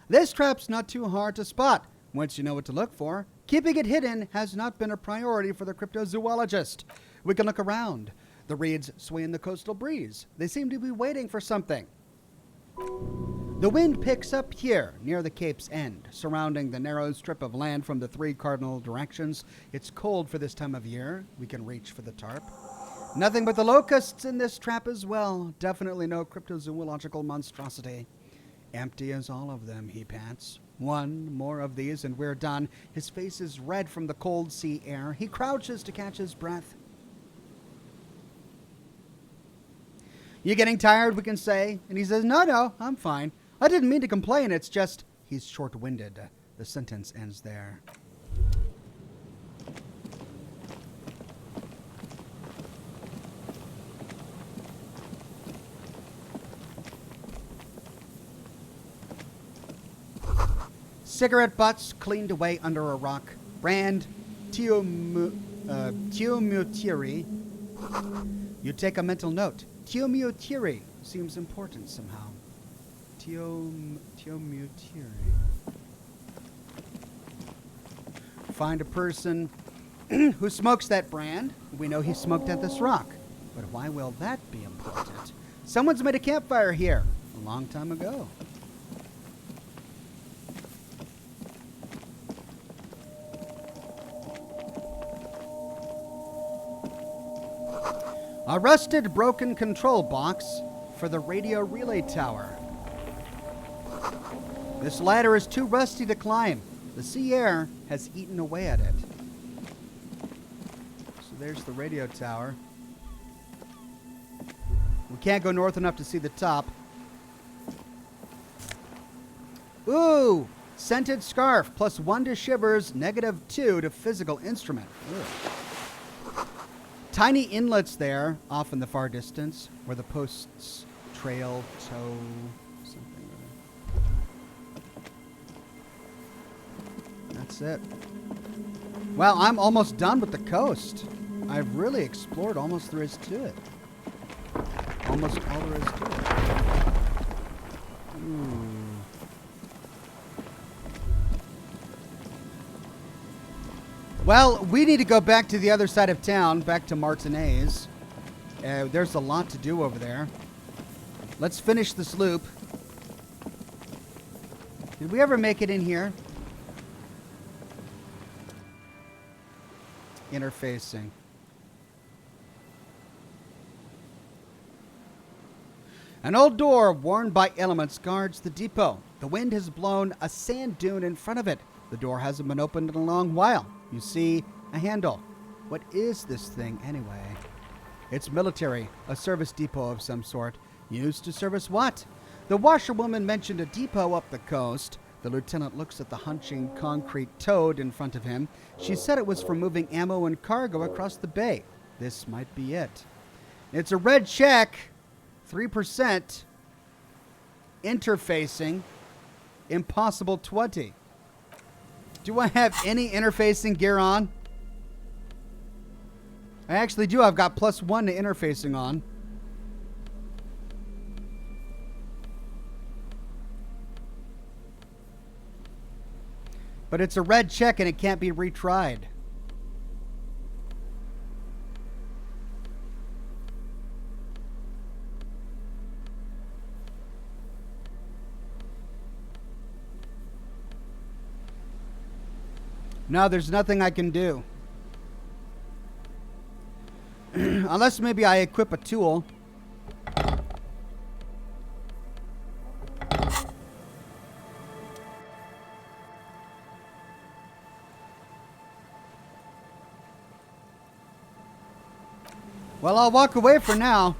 This trap's not too hard to spot once you know what to look for. Keeping it hidden has not been a priority for the cryptozoologist. We can look around. The reeds sway in the coastal breeze. They seem to be waiting for something. The wind picks up here, near the cape's end, surrounding the narrow strip of land from the 3 cardinal directions. It's cold for this time of year. We can reach for the tarp. Nothing but the locusts in this trap as well. Definitely no cryptozoological monstrosity. Empty as all of them, he pants. 1 more of these and we're done. His face is red from the cold sea air. He crouches to catch his breath. You getting tired, we can say? And he says, no, I'm fine. I didn't mean to complain, it's just he's short-winded. The sentence ends there. Cigarette butts cleaned away under a rock. Brand Teomutiri. You take a mental note. Teomutiri seems important somehow. Teomutiri. Find a person who smokes that brand. We know he smoked at this rock. But why will that be important? Someone's made a campfire here a long time ago. A rusted, broken control box for the radio relay tower. This ladder is too rusty to climb. The sea air has eaten away at it. So there's the radio tower. We can't go north enough to see the top. Ooh! Scented scarf, +1 to shivers, -2 to physical instrument. Ugh. Tiny inlets there, off in the far distance, where the posts trail, tow, something. That's it. Well, I'm almost done with the coast. I've really explored almost there is to it. Almost all there is to it. Ooh. Well, we need to go back to the other side of town, back to Martinez. There's a lot to do over there. Let's finish this loop. Did we ever make it in here? Interfacing. An old door worn by elements guards the depot. The wind has blown a sand dune in front of it. The door hasn't been opened in a long while. You see a handle. What is this thing anyway? It's military, a service depot of some sort. Used to service what? The washerwoman mentioned a depot up the coast. The lieutenant looks at the hunching concrete toad in front of him. She said it was for moving ammo and cargo across the bay. This might be it. It's a red check. 3%. Interfacing. Impossible 20. Do I have any interfacing gear on? I actually do. I've got +1 to interfacing on. But it's a red check and it can't be retried. No, there's nothing I can do. Unless maybe I equip a tool. Well, I'll walk away for now.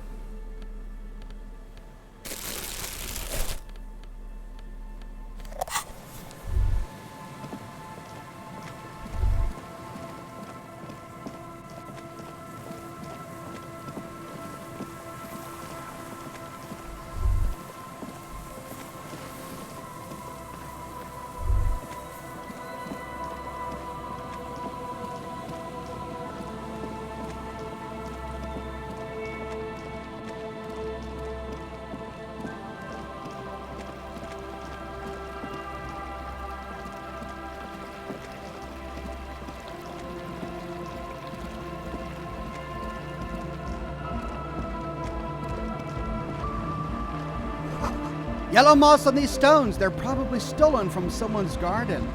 Yellow moss on these stones. They're probably stolen from someone's garden.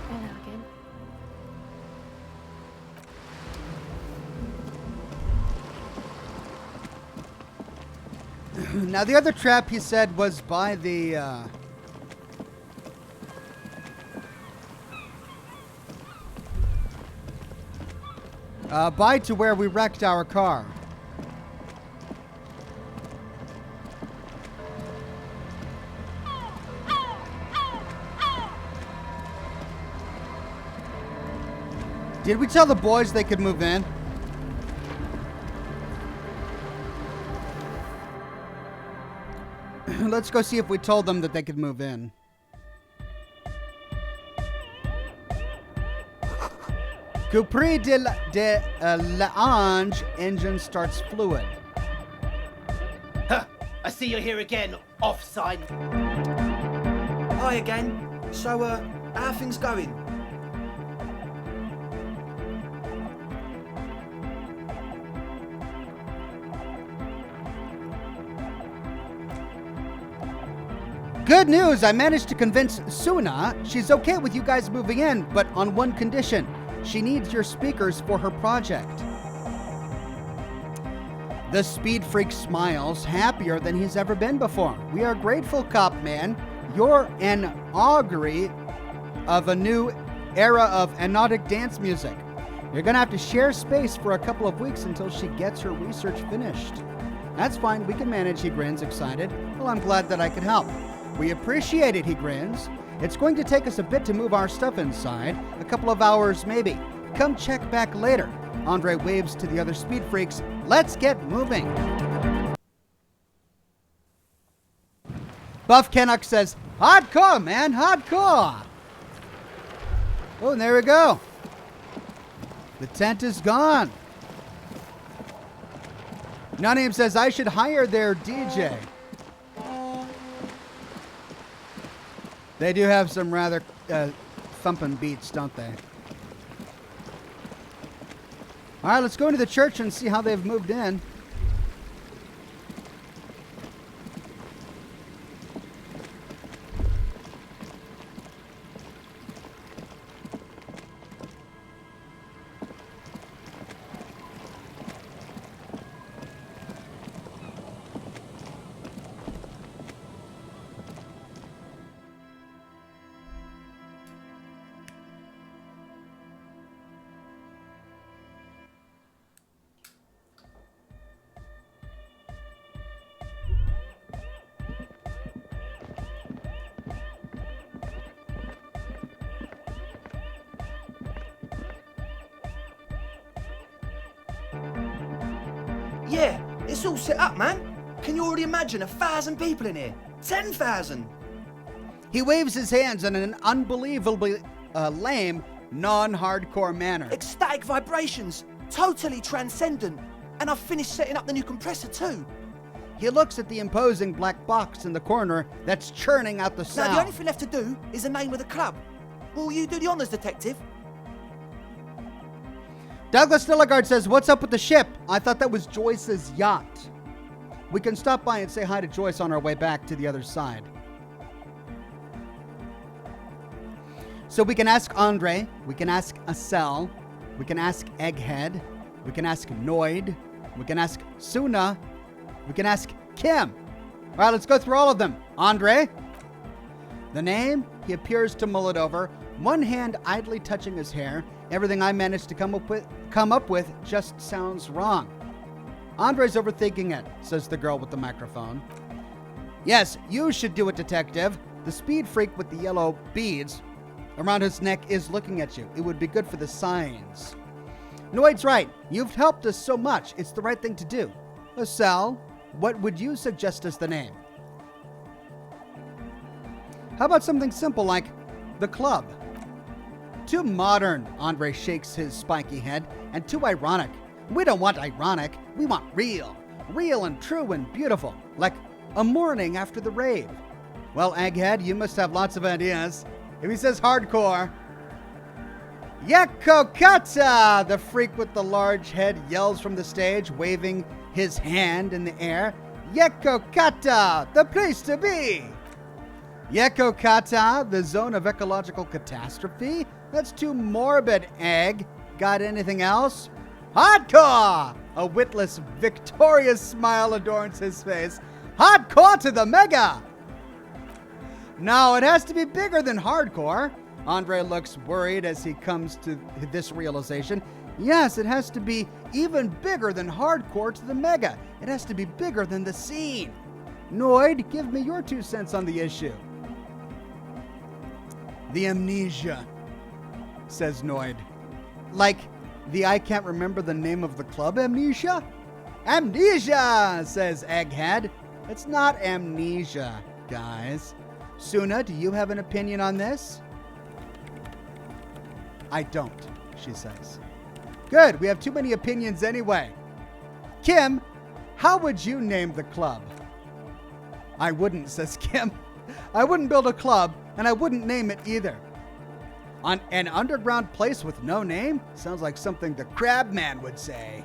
Hello again. Now, the other trap he said was by the, by to where we wrecked our car. Did we tell the boys they could move in? Let's go see if we told them that they could move in. Capri de l'Ange engine starts fluid. Huh, I see you're here again, offside. Hi again. So, how are things going? Good news! I managed to convince Suna she's okay with you guys moving in, but on one condition. She needs your speakers for her project. The speed freak smiles, happier than he's ever been before. We are grateful, Cop Man. You're an augury of a new era of anodic dance music. You're gonna have to share space for a couple of weeks until she gets her research finished. That's fine, we can manage, he grins, excited. Well, I'm glad that I could help. We appreciate it, he grins. It's going to take us a bit to move our stuff inside, a couple of hours maybe. Come check back later. Andre waves to the other speed freaks. Let's get moving. Buff Canuck says, hardcore, man, hardcore. Oh, and there we go. The tent is gone. No Name says, I should hire their DJ. They do have some rather thumping beats, don't they? All right, let's go into the church and see how they've moved in. Yeah, it's all set up, man. Can you already imagine 1,000 people in here? 10,000. He waves his hands in an unbelievably lame, non-hardcore manner. Ecstatic vibrations, totally transcendent. And I've finished setting up the new compressor too. He looks at the imposing black box in the corner that's churning out the sound. Now the only thing left to do is the name of the club. Will you do the honors, detective? Douglas Dilligard says, what's up with the ship? I thought that was Joyce's yacht. We can stop by and say hi to Joyce on our way back to the other side. So we can ask Andre, we can ask Acel, we can ask Egghead, we can ask Noid, we can ask Suna, we can ask Kim. All right, let's go through all of them. Andre, the name, he appears to mull it over, one hand idly touching his hair. Everything I managed to come up with just sounds wrong. Andre's overthinking it, says the girl with the microphone. Yes, you should do it, detective. The speed freak with the yellow beads around his neck is looking at you. It would be good for the signs. Noid's right. You've helped us so much. It's the right thing to do. Sal, what would you suggest as the name? How about something simple like the club? Too modern, Andre shakes his spiky head, and too ironic. We don't want ironic. We want real. Real and true and beautiful. Like a morning after the rave. Well, Egghead, you must have lots of ideas. If he says hardcore. Yekokata! The freak with the large head yells from the stage, waving his hand in the air. Yekokata! The place to be! Yekokata, the zone of ecological catastrophe? That's too morbid, Egg. Got anything else? Hardcore! A witless, victorious smile adorns his face. Hardcore to the mega! No, it has to be bigger than hardcore. Andre looks worried as he comes to this realization. Yes, it has to be even bigger than hardcore to the mega. It has to be bigger than the scene. Noid, give me your 2 cents on the issue. The amnesia, says Noid. Like the I can't remember the name of the club amnesia? Amnesia, says Egghead. It's not amnesia, guys. Suna, do you have an opinion on this? I don't, she says. Good, we have too many opinions anyway. Kim, how would you name the club? I wouldn't, says Kim. I wouldn't build a club, and I wouldn't name it either. On an underground place with no name? Sounds like something the Crabman would say.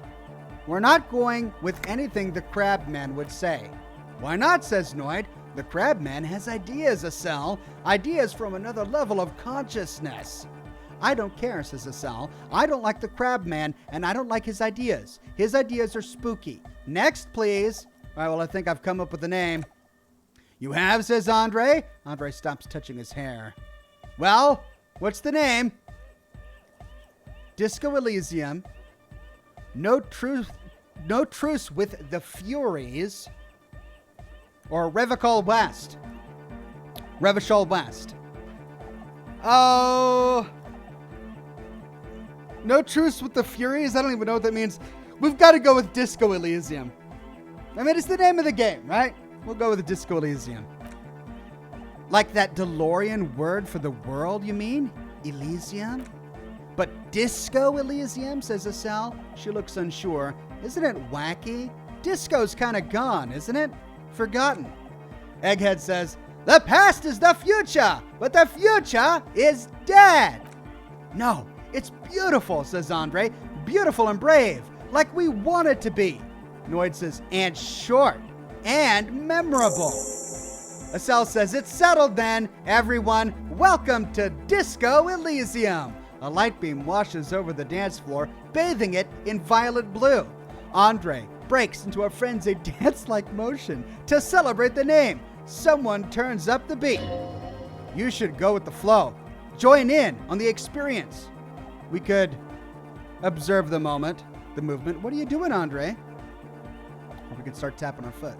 We're not going with anything the Crabman would say. Why not, says Noid. The Crabman has ideas, Acel. Ideas from another level of consciousness. I don't care, says Acel. I don't like the Crabman, and I don't like his ideas. His ideas are spooky. Next, please. All right, well, I think I've come up with a name. You have, says Andre. Andre stops touching his hair. Well, what's the name? Disco Elysium. No truce with the Furies. Or Revachol West. Revachol West. Oh. No truce with the Furies? I don't even know what that means. We've got to go with Disco Elysium. I mean, it's the name of the game, right? We'll go with Disco Elysium. Like that DeLorean word for the world, you mean? Elysium? But Disco Elysium, says Estelle. She looks unsure. Isn't it wacky? Disco's kind of gone, isn't it? Forgotten. Egghead says, the past is the future, but the future is dead. No, it's beautiful, says Andre. Beautiful and brave, like we want it to be. Noid says, and short, and memorable. Estelle says, it's settled then, everyone. Welcome to Disco Elysium. A light beam washes over the dance floor, bathing it in violet blue. Andre breaks into a frenzied dance-like motion to celebrate the name. Someone turns up the beat. You should go with the flow. Join in on the experience. We could observe the moment, the movement. What are you doing, Andre? Or we could start tapping our foot.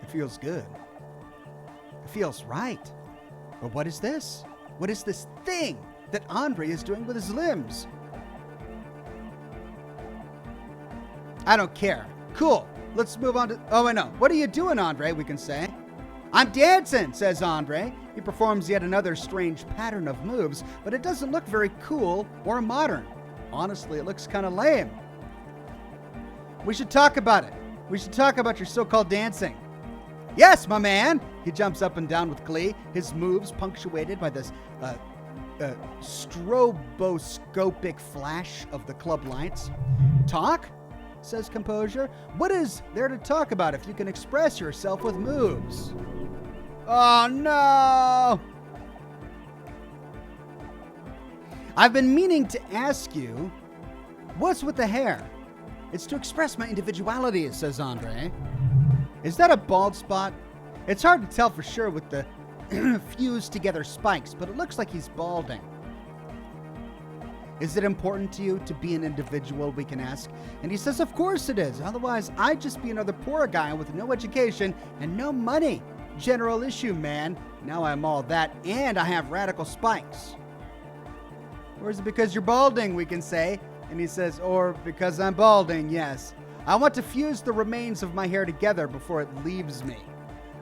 It feels good. It feels right. But what is this? What is this thing that Andre is doing with his limbs? I don't care. Cool. Let's move on to... Oh, I know. What are you doing, Andre, we can say. I'm dancing, says Andre. He performs yet another strange pattern of moves, but it doesn't look very cool or modern. Honestly, it looks kind of lame. We should talk about it. We should talk about your so-called dancing. Yes, my man! He jumps up and down with glee, his moves punctuated by this stroboscopic flash of the club lights. Talk? Says Composure. What is there to talk about if you can express yourself with moves? Oh, no! I've been meaning to ask you, what's with the hair? It's to express my individuality, says Andre. Is that a bald spot? It's hard to tell for sure with the fused together spikes, but it looks like he's balding. Is it important to you to be an individual, we can ask? And he says, of course it is. Otherwise, I'd just be another poor guy with no education and no money. General issue, man. Now I'm all that, and I have radical spikes. Or is it because you're balding, we can say? And he says, or because I'm balding, yes. I want to fuse the remains of my hair together before it leaves me.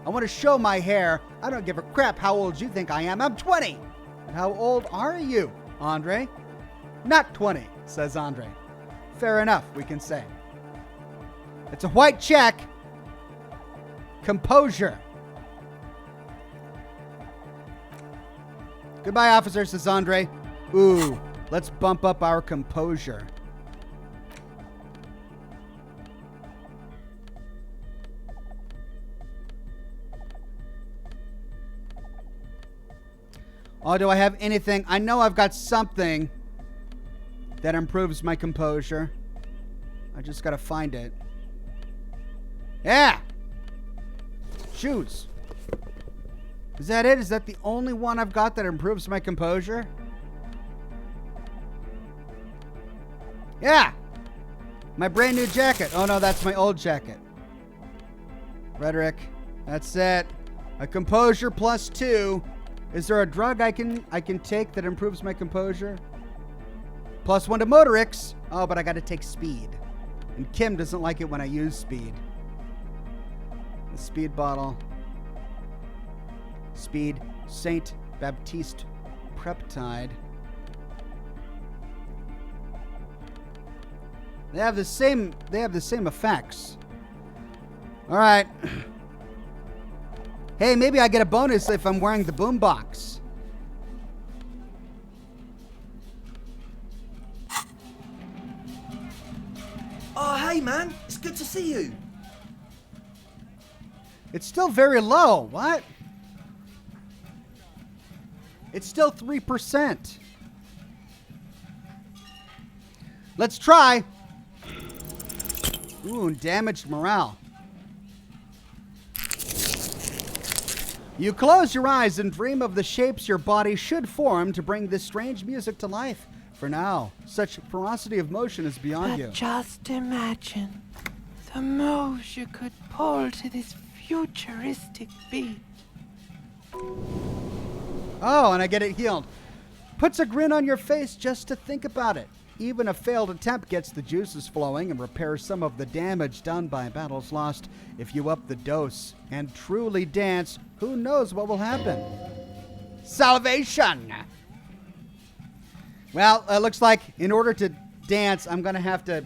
I want to show my hair. I don't give a crap how old you think I am. I'm 20. And how old are you, Andre? Not 20, says Andre. Fair enough, we can say. It's a white check. Composure. Goodbye, officer, says Andre. Ooh, let's bump up our composure. Oh, do I have anything? I know I've got something that improves my composure. I just gotta find it. Yeah! Shoes. Is that it? Is that the only one I've got that improves my composure? Yeah! My brand new jacket. Oh no, that's my old jacket. Rhetoric. That's it. A composure +2. Is there a drug I can take that improves my composure? +1 to Motorix. Oh, but I gotta take speed. And Kim doesn't like it when I use speed. The speed bottle. Speed. Saint Baptiste Preptide. They have the same effects. All right. Hey, maybe I get a bonus if I'm wearing the boombox. Oh, hey, man. It's good to see you. It's still very low. What? It's still 3%. Let's try. Ooh, damaged morale. You close your eyes and dream of the shapes your body should form to bring this strange music to life. For now, such ferocity of motion is beyond you. Just imagine the moves you could pull to this futuristic beat. Oh, and I get it healed. Puts a grin on your face just to think about it. Even a failed attempt gets the juices flowing and repairs some of the damage done by battles lost. If you up the dose and truly dance, who knows what will happen? Salvation! Well, it looks like in order to dance, I'm going to have to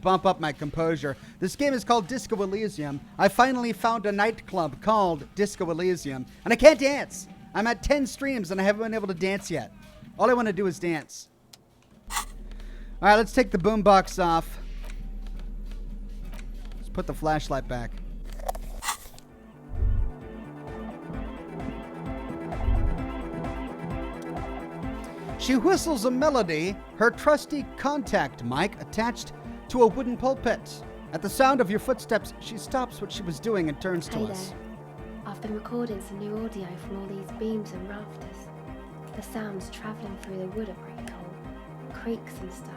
bump up my composure. This game is called Disco Elysium. I finally found a nightclub called Disco Elysium, and I can't dance. I'm at 10 streams, and I haven't been able to dance yet. All I want to do is dance. All right, let's take the boombox off. Let's put the flashlight back. She whistles a melody, her trusty contact mic attached to a wooden pulpit. At the sound of your footsteps, she stops what she was doing and turns to us. I've been recording some new audio from all these beams and rafters. The sounds travelling through the wood are pretty cool. Creaks and stuff.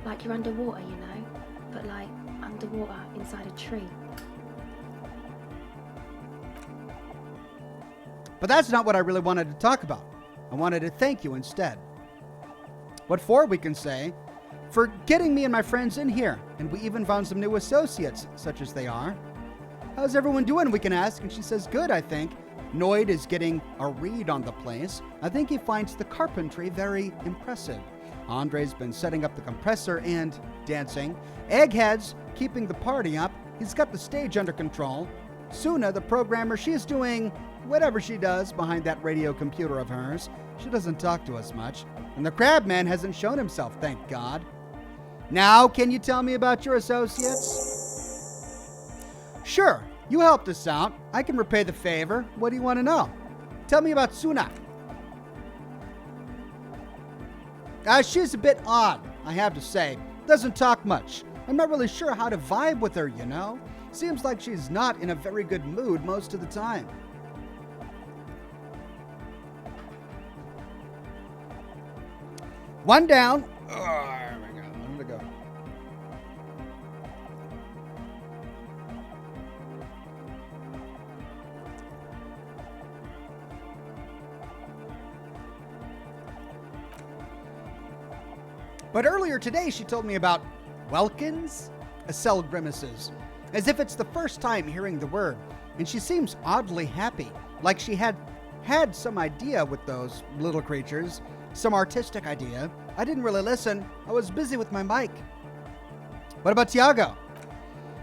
Like you're underwater, you know? But like underwater inside a tree. But that's not what I really wanted to talk about. I wanted to thank you instead. What for, we can say, for getting me and my friends in here, and we even found some new associates, such as they are. How's everyone doing, we can ask, and she says, good, I think. Noid is getting a read on the place. I think he finds the carpentry very impressive. Andre's been setting up the compressor and dancing. Egghead's keeping the party up. He's got the stage under control. Suna, the programmer, she's doing whatever she does behind that radio computer of hers. She doesn't talk to us much. And the Crabman hasn't shown himself, thank God. Now, can you tell me about your associates? Sure, you helped us out. I can repay the favor. What do you want to know? Tell me about Suna. She's a bit odd, I have to say. Doesn't talk much. I'm not really sure how to vibe with her, you know? Seems like she's not in a very good mood most of the time. One down. Oh, there we go. One to go. But earlier today, she told me about Welkins? Cell grimaces. As if it's the first time hearing the word. And she seems oddly happy. Like she had some idea with those little creatures. Some artistic idea. I didn't really listen. I was busy with my mic. What about Tiago?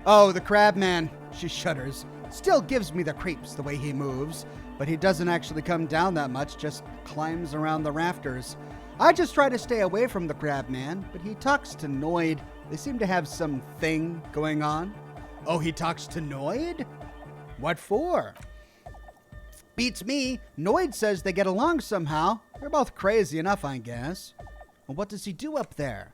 Oh, the crab man. She shudders. Still gives me the creeps the way he moves. But he doesn't actually come down that much. Just climbs around the rafters. I just try to stay away from the crab man. But he talks to Noid. They seem to have some thing going on. Oh, he talks to Noid? What for? Beats me. Noid says they get along somehow. They're both crazy enough, I guess. Well, what does he do up there?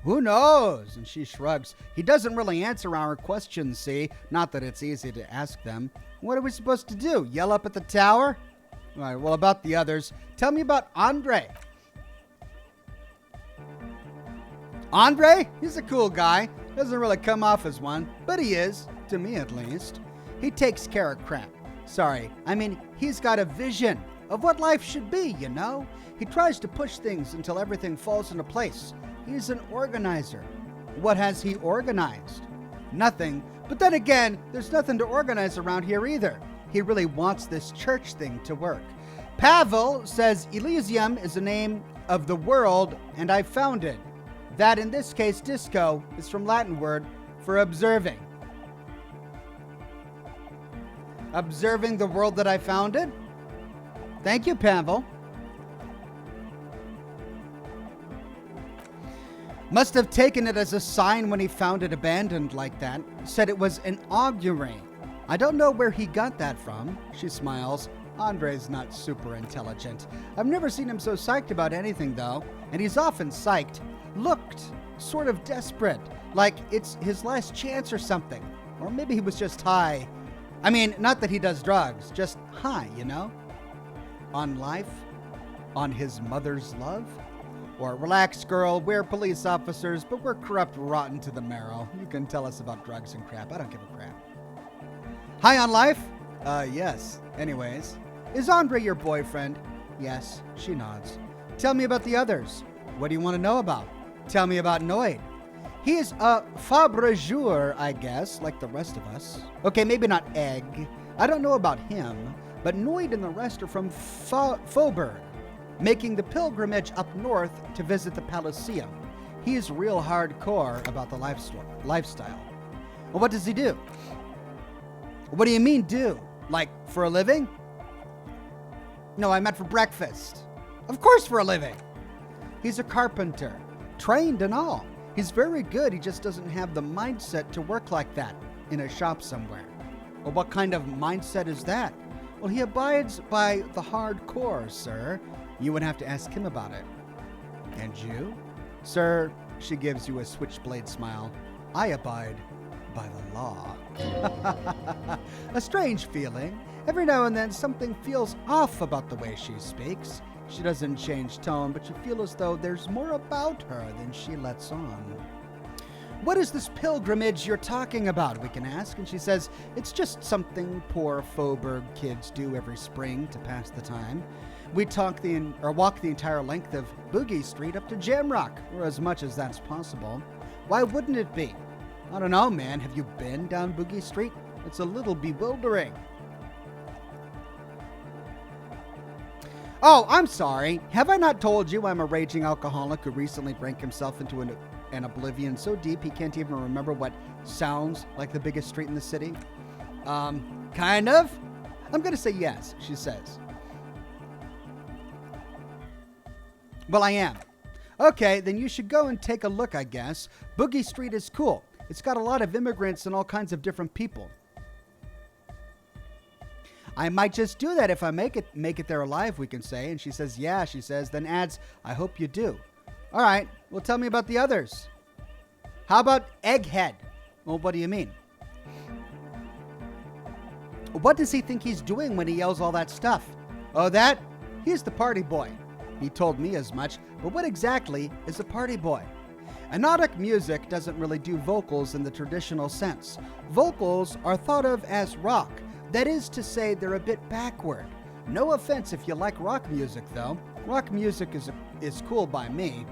Who knows? And she shrugs. He doesn't really answer our questions, see? Not that it's easy to ask them. What are we supposed to do? Yell up at the tower? All right, well, about the others. Tell me about Andre. Andre? He's a cool guy. Doesn't really come off as one, but he is, to me at least. He takes care of crap. Sorry, I mean, he's got a vision of what life should be, you know? He tries to push things until everything falls into place. He's an organizer. What has he organized? Nothing. But then again, there's nothing to organize around here either. He really wants this church thing to work. Pavel says Elysium is the name of the world, and I found it. That, in this case, disco, is from Latin word for observing. Observing the world that I founded? Thank you, Pavel. Must have taken it as a sign when he found it abandoned like that. Said it was an augury. I don't know where he got that from. She smiles. Andre's not super intelligent. I've never seen him so psyched about anything, though. And he's often psyched. Looked sort of desperate. Like it's his last chance or something. Or maybe he was just high. I mean, not that he does drugs. Just high, you know? On life? On his mother's love? Or relax, girl, we're police officers, but we're corrupt rotten to the marrow. You can tell us about drugs and crap. I don't give a crap. High on life? Yes. Anyways, is Andre your boyfriend? Yes, she nods. Tell me about the others. What do you want to know about? Tell me about Noid. He's a fabrageur, I guess, like the rest of us. Okay, maybe not Egg. I don't know about him, but Noid and the rest are from Faubourg, making the pilgrimage up north to visit the Elysium. He's real hardcore about the lifestyle. Well, what does he do? What do you mean, do? Like, for a living? No, I meant for breakfast. Of course, for a living. He's a carpenter, trained and all. He's very good, he just doesn't have the mindset to work like that in a shop somewhere. Well, what kind of mindset is that? Well, he abides by the hardcore, sir. You would have to ask him about it. And you? Sir, she gives you a switchblade smile. I abide by the law. A strange feeling. Every now and then something feels off about the way she speaks. She doesn't change tone, but you feel as though there's more about her than she lets on. What is this pilgrimage you're talking about, we can ask. And she says, it's just something poor Faubourg kids do every spring to pass the time. We walk the entire length of Boogie Street up to Jamrock, or as much as that's possible. Why wouldn't it be? I don't know, man. Have you been down Boogie Street? It's a little bewildering. Oh, I'm sorry. Have I not told you I'm a raging alcoholic who recently drank himself into an oblivion so deep he can't even remember what sounds like the biggest street in the city? Kind of? I'm going to say yes, she says. Well, I am. Okay, then you should go and take a look, I guess. Boogie Street is cool. It's got a lot of immigrants and all kinds of different people. I might just do that if I make it there alive, we can say. And she says, yeah, she says, then adds, I hope you do. All right, well, tell me about the others. How about Egghead? Well, what do you mean? What does he think he's doing when he yells all that stuff? Oh, that? He's the party boy. He told me as much, but what exactly is a party boy? Anodic music doesn't really do vocals in the traditional sense. Vocals are thought of as rock. That is to say, they're a bit backward. No offense if you like rock music, though. Rock music is cool by me.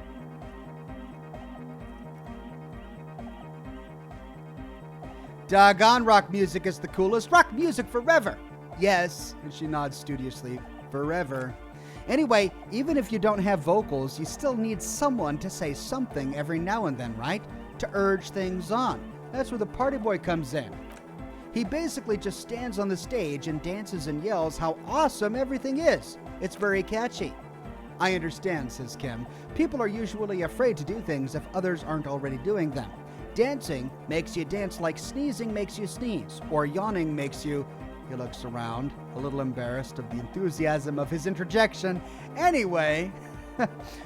Doggone rock music is the coolest. Rock music forever. Yes, and she nods studiously. Forever. Anyway, even if you don't have vocals, you still need someone to say something every now and then, right? To urge things on. That's where the party boy comes in. He basically just stands on the stage and dances and yells how awesome everything is. It's very catchy. I understand, says Kim. People are usually afraid to do things if others aren't already doing them. Dancing makes you dance like sneezing makes you sneeze, or yawning makes you... He looks around, a little embarrassed of the enthusiasm of his interjection. Anyway,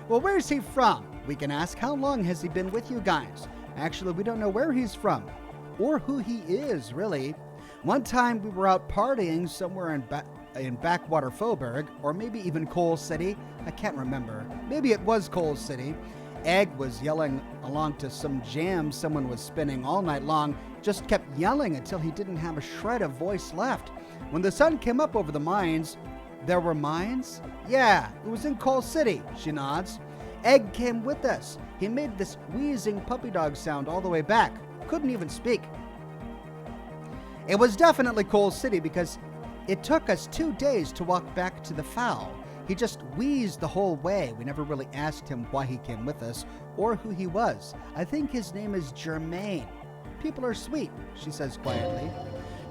well, where's he from? We can ask, how long has he been with you guys? Actually, we don't know where he's from. Or who he is, really. One time we were out partying somewhere in backwater Faubourg, or maybe even Coal City. I can't remember. Maybe it was Coal City. Egg was yelling along to some jam someone was spinning all night long, just kept yelling until he didn't have a shred of voice left. When the sun came up over the mines, there were mines? Yeah, it was in Coal City, she nods. Egg came with us. He made this wheezing puppy dog sound all the way back. Couldn't even speak. It was definitely Coal City because it took us 2 days to walk back to the Fowl. He just wheezed the whole way. We never really asked him why he came with us or who he was. I think his name is Germain. People are sweet, she says quietly.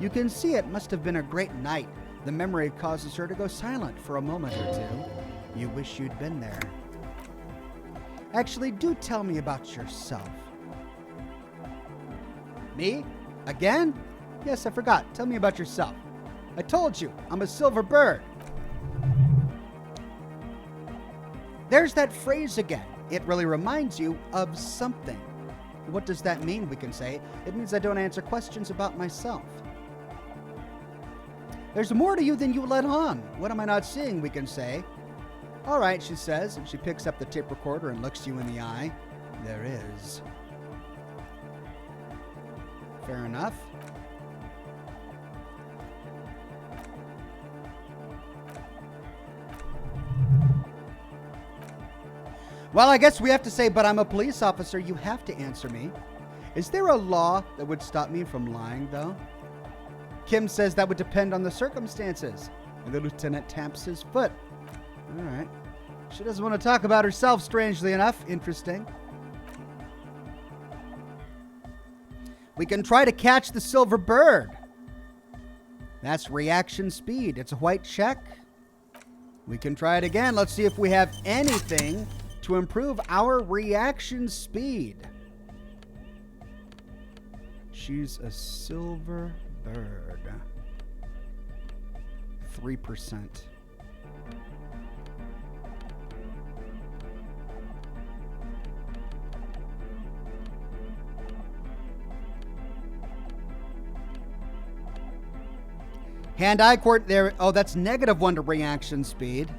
You can see it must have been a great night. The memory causes her to go silent for a moment or two. You wish you'd been there. Actually, do tell me about yourself. Me? Again? Yes, I forgot. Tell me about yourself. I told you, I'm a silver bird. There's that phrase again. It really reminds you of something. What does that mean, we can say? It means I don't answer questions about myself. There's more to you than you let on. What am I not seeing, we can say? All right, she says, and she picks up the tape recorder and looks you in the eye. There is. Fair enough. Well, I guess we have to say, but I'm a police officer. You have to answer me. Is there a law that would stop me from lying, though? Kim says that would depend on the circumstances. And the lieutenant taps his foot. All right. She doesn't want to talk about herself, strangely enough. Interesting. We can try to catch the silver bird. That's reaction speed. It's a white check. We can try it again. Let's see if we have anything to improve our reaction speed. Choose a silver bird. 3%. Hand-eye court there. Oh, that's -1 to reaction speed.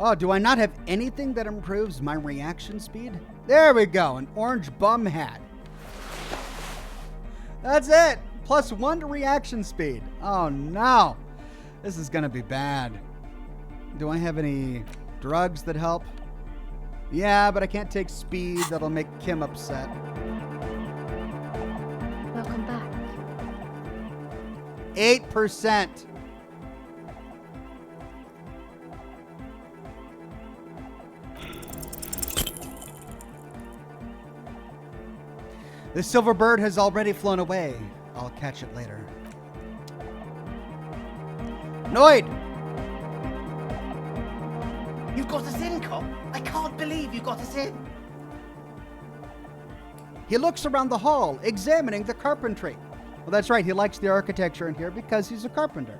Oh, do I not have anything that improves my reaction speed? There we go. An orange bum hat. That's it. +1 to reaction speed. Oh, no. This is going to be bad. Do I have any drugs that help? Yeah, but I can't take speed. That'll make Kim upset. Welcome back. 8%. The silver bird has already flown away. I'll catch it later. Noid! You've got us in, cop. I can't believe you got us in. He looks around the hall, examining the carpentry. Well, that's right. He likes the architecture in here because he's a carpenter.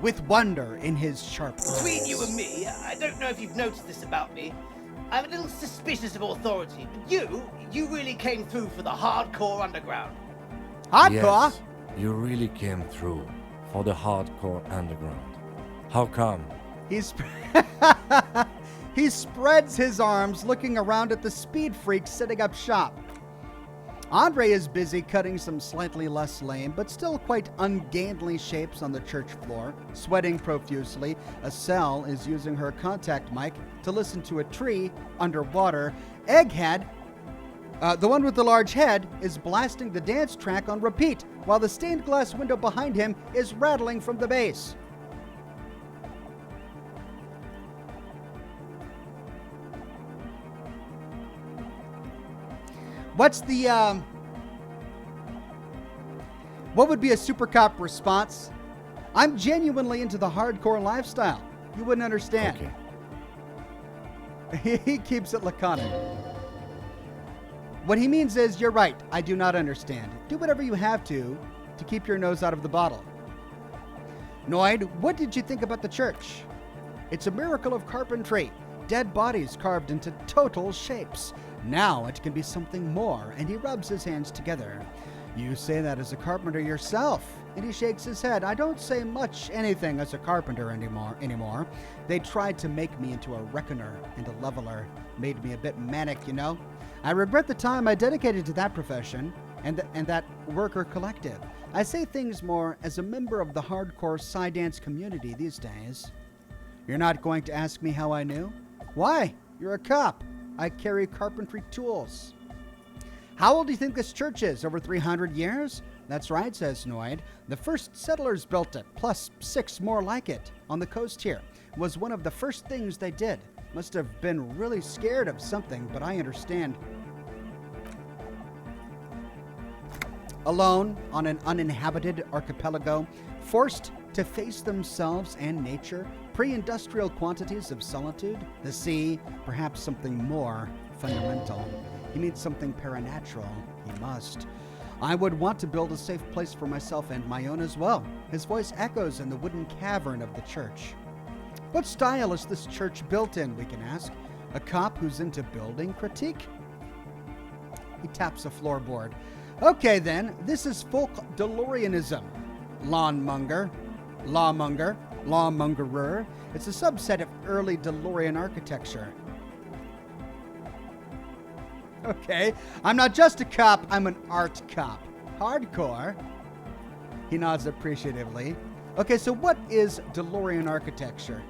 With wonder in his sharp eyes. Between you and me, I don't know if you've noticed this about me. I'm a little suspicious of authority, but you really came through for the hardcore underground. Hardcore? Yes, you really came through for the hardcore underground. How come? He spreads his arms, looking around at the speed freaks setting up shop. Andre is busy cutting some slightly less lame, but still quite ungainly shapes on the church floor, sweating profusely. Estelle is using her contact mic to listen to a tree underwater. Egghead, the one with the large head, is blasting the dance track on repeat, while the stained glass window behind him is rattling from the bass. What's the, what would be a super cop response? I'm genuinely into the hardcore lifestyle. You wouldn't understand. Okay. He keeps it laconic. What he means is, you're right, I do not understand. Do whatever you have to keep your nose out of the bottle. Noid, what did you think about the church? It's a miracle of carpentry. Dead bodies carved into total shapes. Now it can be something more, and he rubs his hands together. You say that as a carpenter yourself. And he shakes his head. I don't say much anything as a carpenter anymore. They tried to make me into a reckoner and a leveler. Made me a bit manic, you know. I regret the time I dedicated to that profession and that worker collective. I say things more as a member of the hardcore Psydance community these days. You're not going to ask me how I knew? Why? You're a cop. I carry carpentry tools. How old do you think this church is? Over 300 years? That's right, says Noid. The first settlers built it, plus 6 more like it, on the coast here. It was one of the first things they did. Must have been really scared of something, but I understand. Alone on an uninhabited archipelago, forced to face themselves and nature, pre-industrial quantities of solitude, the sea, perhaps something more fundamental. He needs something paranatural. He must. I would want to build a safe place for myself and my own as well. His voice echoes in the wooden cavern of the church. What style is this church built in, we can ask? A cop who's into building critique? He taps a floorboard. Okay then, this is folk DeLoreanism. Lawmonger. lawmongerer. It's a subset of early DeLorean architecture. Okay, I'm not just a cop, I'm an art cop. Hardcore? He nods appreciatively. Okay, so what is DeLorean architecture?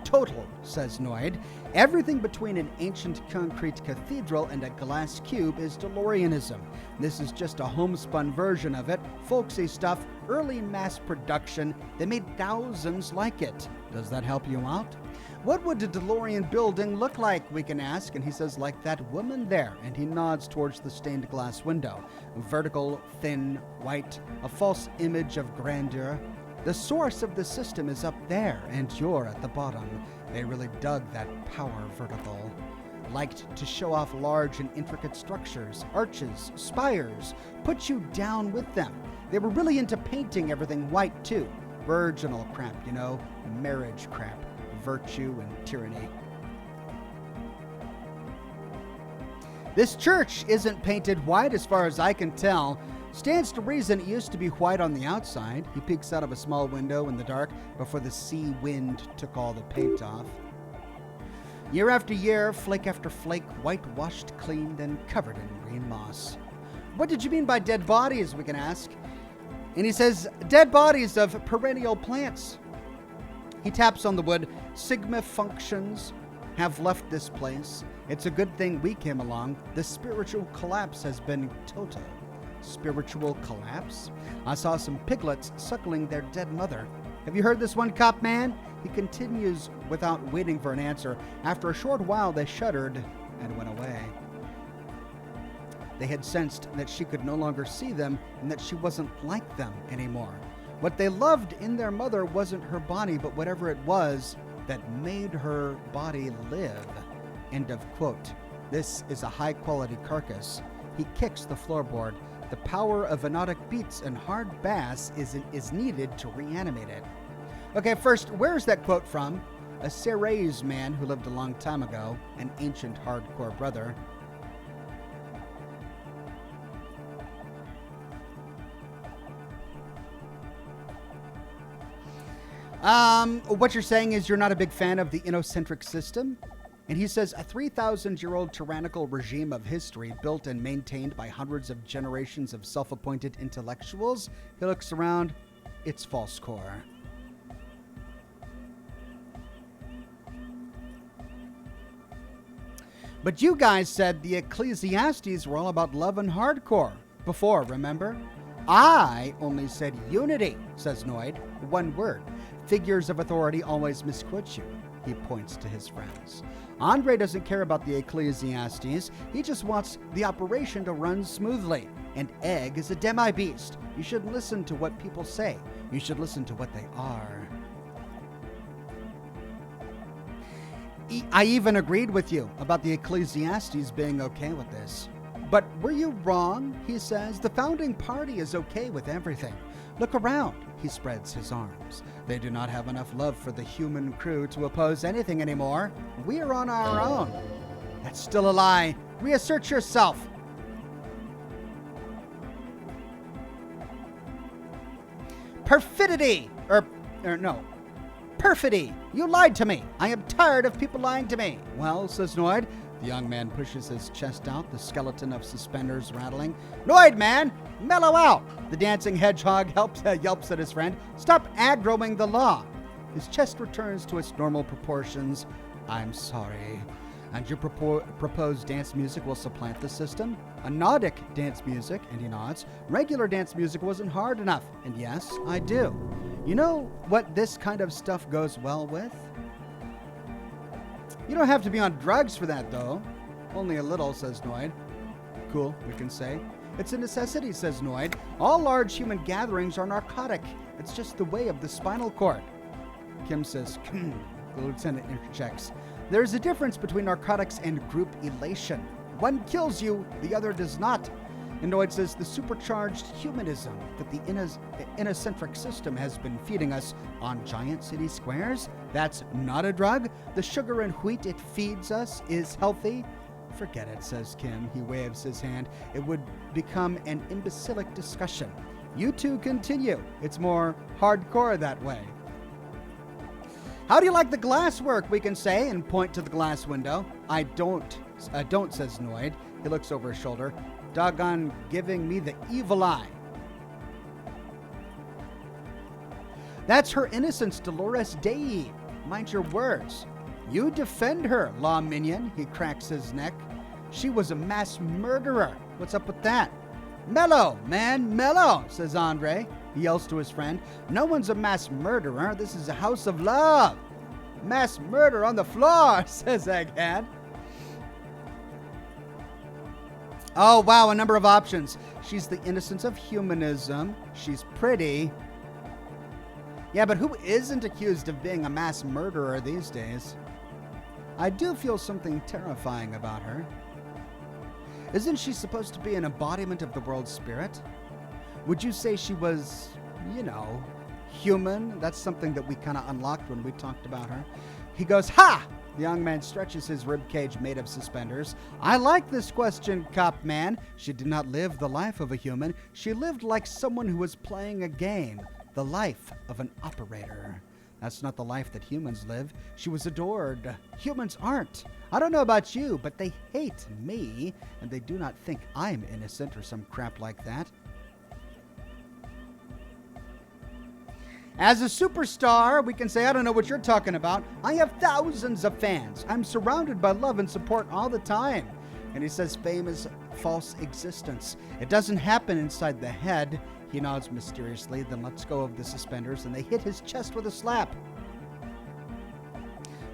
Total, says Noid. Everything between an ancient concrete cathedral and a glass cube is DeLoreanism. This is just a homespun version of it, folksy stuff, early mass production. They made thousands like it. Does that help you out? What would a DeLorean building look like, we can ask? And he says, like that woman there. And he nods towards the stained glass window. Vertical, thin, white, a false image of grandeur. The source of the system is up there, and you're at the bottom. They really dug that power vertical. Liked to show off large and intricate structures, arches, spires, put you down with them. They were really into painting everything white, too. Virginal crap, you know, marriage crap, virtue and tyranny. This church isn't painted white as far as I can tell. Stands to reason it used to be white on the outside. He peeks out of a small window in the dark before the sea wind took all the paint off. Year after year, flake after flake, whitewashed, cleaned, and covered in green moss. What did you mean by dead bodies, we can ask? And he says, dead bodies of perennial plants. He taps on the wood. Sigma functions have left this place. It's a good thing we came along. The spiritual collapse has been total. Spiritual collapse? I saw some piglets suckling their dead mother. Have you heard this one, cop man? He continues without waiting for an answer. After a short while, they shuddered and went away. They had sensed that she could no longer see them and that she wasn't like them anymore. What they loved in their mother wasn't her body, but whatever it was that made her body live. End of quote. This is a high-quality carcass. He kicks the floorboard. The power of anotic beats and hard bass is needed to reanimate it. Okay, first, where's that quote from? A Ceres man who lived a long time ago, an ancient hardcore brother. What you're saying is you're not a big fan of the inocentric system? And he says, a 3,000-year-old tyrannical regime of history built and maintained by hundreds of generations of self-appointed intellectuals. He looks around. It's false core. But you guys said the Ecclesiastes were all about love and hardcore before, remember? I only said unity, says Noid. One word. Figures of authority always misquote you. He points to his friends. Andre doesn't care about the Ecclesiastes. He just wants the operation to run smoothly. And Egg is a demi-beast. You shouldn't listen to what people say. You should listen to what they are. I even agreed with you about the Ecclesiastes being okay with this. But were you wrong, he says. The founding party is okay with everything. Look around. He spreads his arms. They do not have enough love for the human crew to oppose anything anymore. We are on our own. That's still a lie. Reassert yourself. Perfidy! No. Perfidy! You lied to me. I am tired of people lying to me. Well, says Noid. The young man pushes his chest out, the skeleton of suspenders rattling. Noid, man! Mellow out! The dancing hedgehog yelps at his friend. Stop aggroing the law. His chest returns to its normal proportions. I'm sorry. And your proposed dance music will supplant the system? Anodic dance music, and he nods. Regular dance music wasn't hard enough. And yes, I do. You know what this kind of stuff goes well with? You don't have to be on drugs for that, though. Only a little, says Noid. Cool, we can say. It's a necessity, says Noid. All large human gatherings are narcotic. It's just the way of the spinal cord. Kim says, the lieutenant interjects. There's a difference between narcotics and group elation. One kills you, the other does not. And Noid says the supercharged humanism that the inocentric system has been feeding us on giant city squares, that's not a drug. The sugar and wheat it feeds us is healthy. Forget it, says Kim. He waves his hand. It would become an imbecilic discussion. You two continue. It's more hardcore that way. How do you like the glass work, we can say, and point to the glass window. I don't, says Noid. He looks over his shoulder. Doggone giving me the evil eye. That's her innocence, Dolores Dei. Mind your words. You defend her, law minion. He cracks his neck. She was a mass murderer. What's up with that? Mellow, man, mellow, says Andre. He yells to his friend. No one's a mass murderer. This is a house of love. Mass murder on the floor, says Egghead. Oh, wow, a number of options. She's the innocence of humanism. She's pretty. Yeah, but who isn't accused of being a mass murderer these days? I do feel something terrifying about her. Isn't she supposed to be an embodiment of the world spirit? Would you say she was, human? That's something that we kind of unlocked when we talked about her. He goes, ha! The young man stretches his ribcage made of suspenders. I like this question, cop man. She did not live the life of a human. She lived like someone who was playing a game, the life of an operator. That's not the life that humans live. She was adored. Humans aren't. I don't know about you, but they hate me, and they do not think I'm innocent or some crap like that. As a superstar, we can say, I don't know what you're talking about. I have thousands of fans. I'm surrounded by love and support all the time. And he says fame is false existence. It doesn't happen inside the head. He nods mysteriously, then lets go of the suspenders, and they hit his chest with a slap.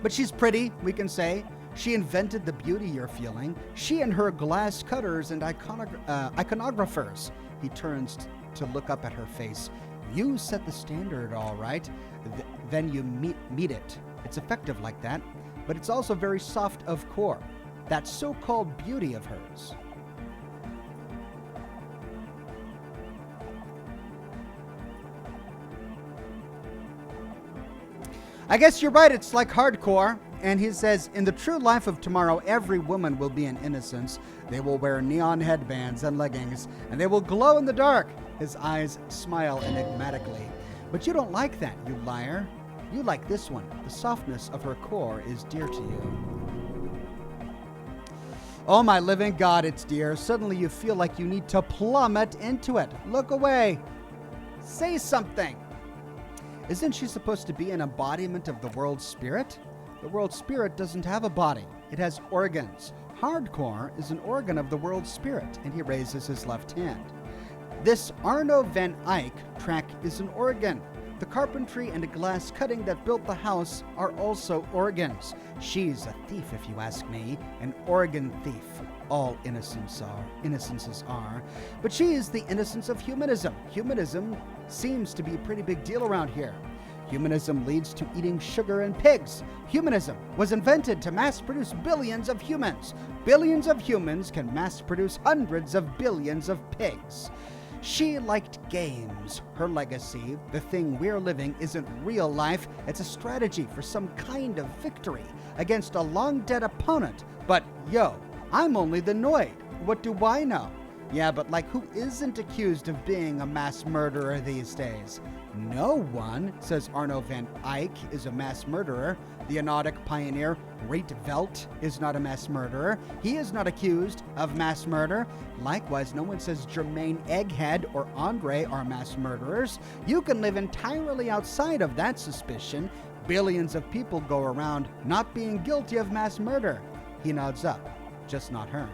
But she's pretty, we can say. She invented the beauty you're feeling. She and her glass cutters and iconographers. He turns to look up at her face. You set the standard, all right. Then you meet it. It's effective like that, but it's also very soft of core. That so-called beauty of hers. I guess you're right, it's like hardcore. And he says, in the true life of tomorrow, every woman will be an innocence. They will wear neon headbands and leggings, and they will glow in the dark. His eyes smile enigmatically. But you don't like that, you liar. You like this one. The softness of her core is dear to you. Oh my living God, it's dear. Suddenly you feel like you need to plummet into it. Look away. Say something. Isn't she supposed to be an embodiment of the world spirit? The world spirit doesn't have a body. It has organs. Hardcore is an organ of the world spirit, and he raises his left hand. This Arno van Eyck track is an organ. The carpentry and glass cutting that built the house are also organs. She's a thief, if you ask me, an organ thief. All innocences are. But she is the innocence of humanism. Humanism seems to be a pretty big deal around here. Humanism leads to eating sugar and pigs. Humanism was invented to mass-produce billions of humans. Billions of humans can mass-produce hundreds of billions of pigs. She liked games. Her legacy, the thing we're living, isn't real life. It's a strategy for some kind of victory against a long-dead opponent. But, yo, I'm only the Noid. What do I know? Yeah, but like who isn't accused of being a mass murderer these days? No one, says Arno van Eyck, is a mass murderer. The Anodic pioneer Rietveld is not a mass murderer. He is not accused of mass murder. Likewise, no one says Jermaine Egghead or Andre are mass murderers. You can live entirely outside of that suspicion. Billions of people go around not being guilty of mass murder. He nods up, just not her.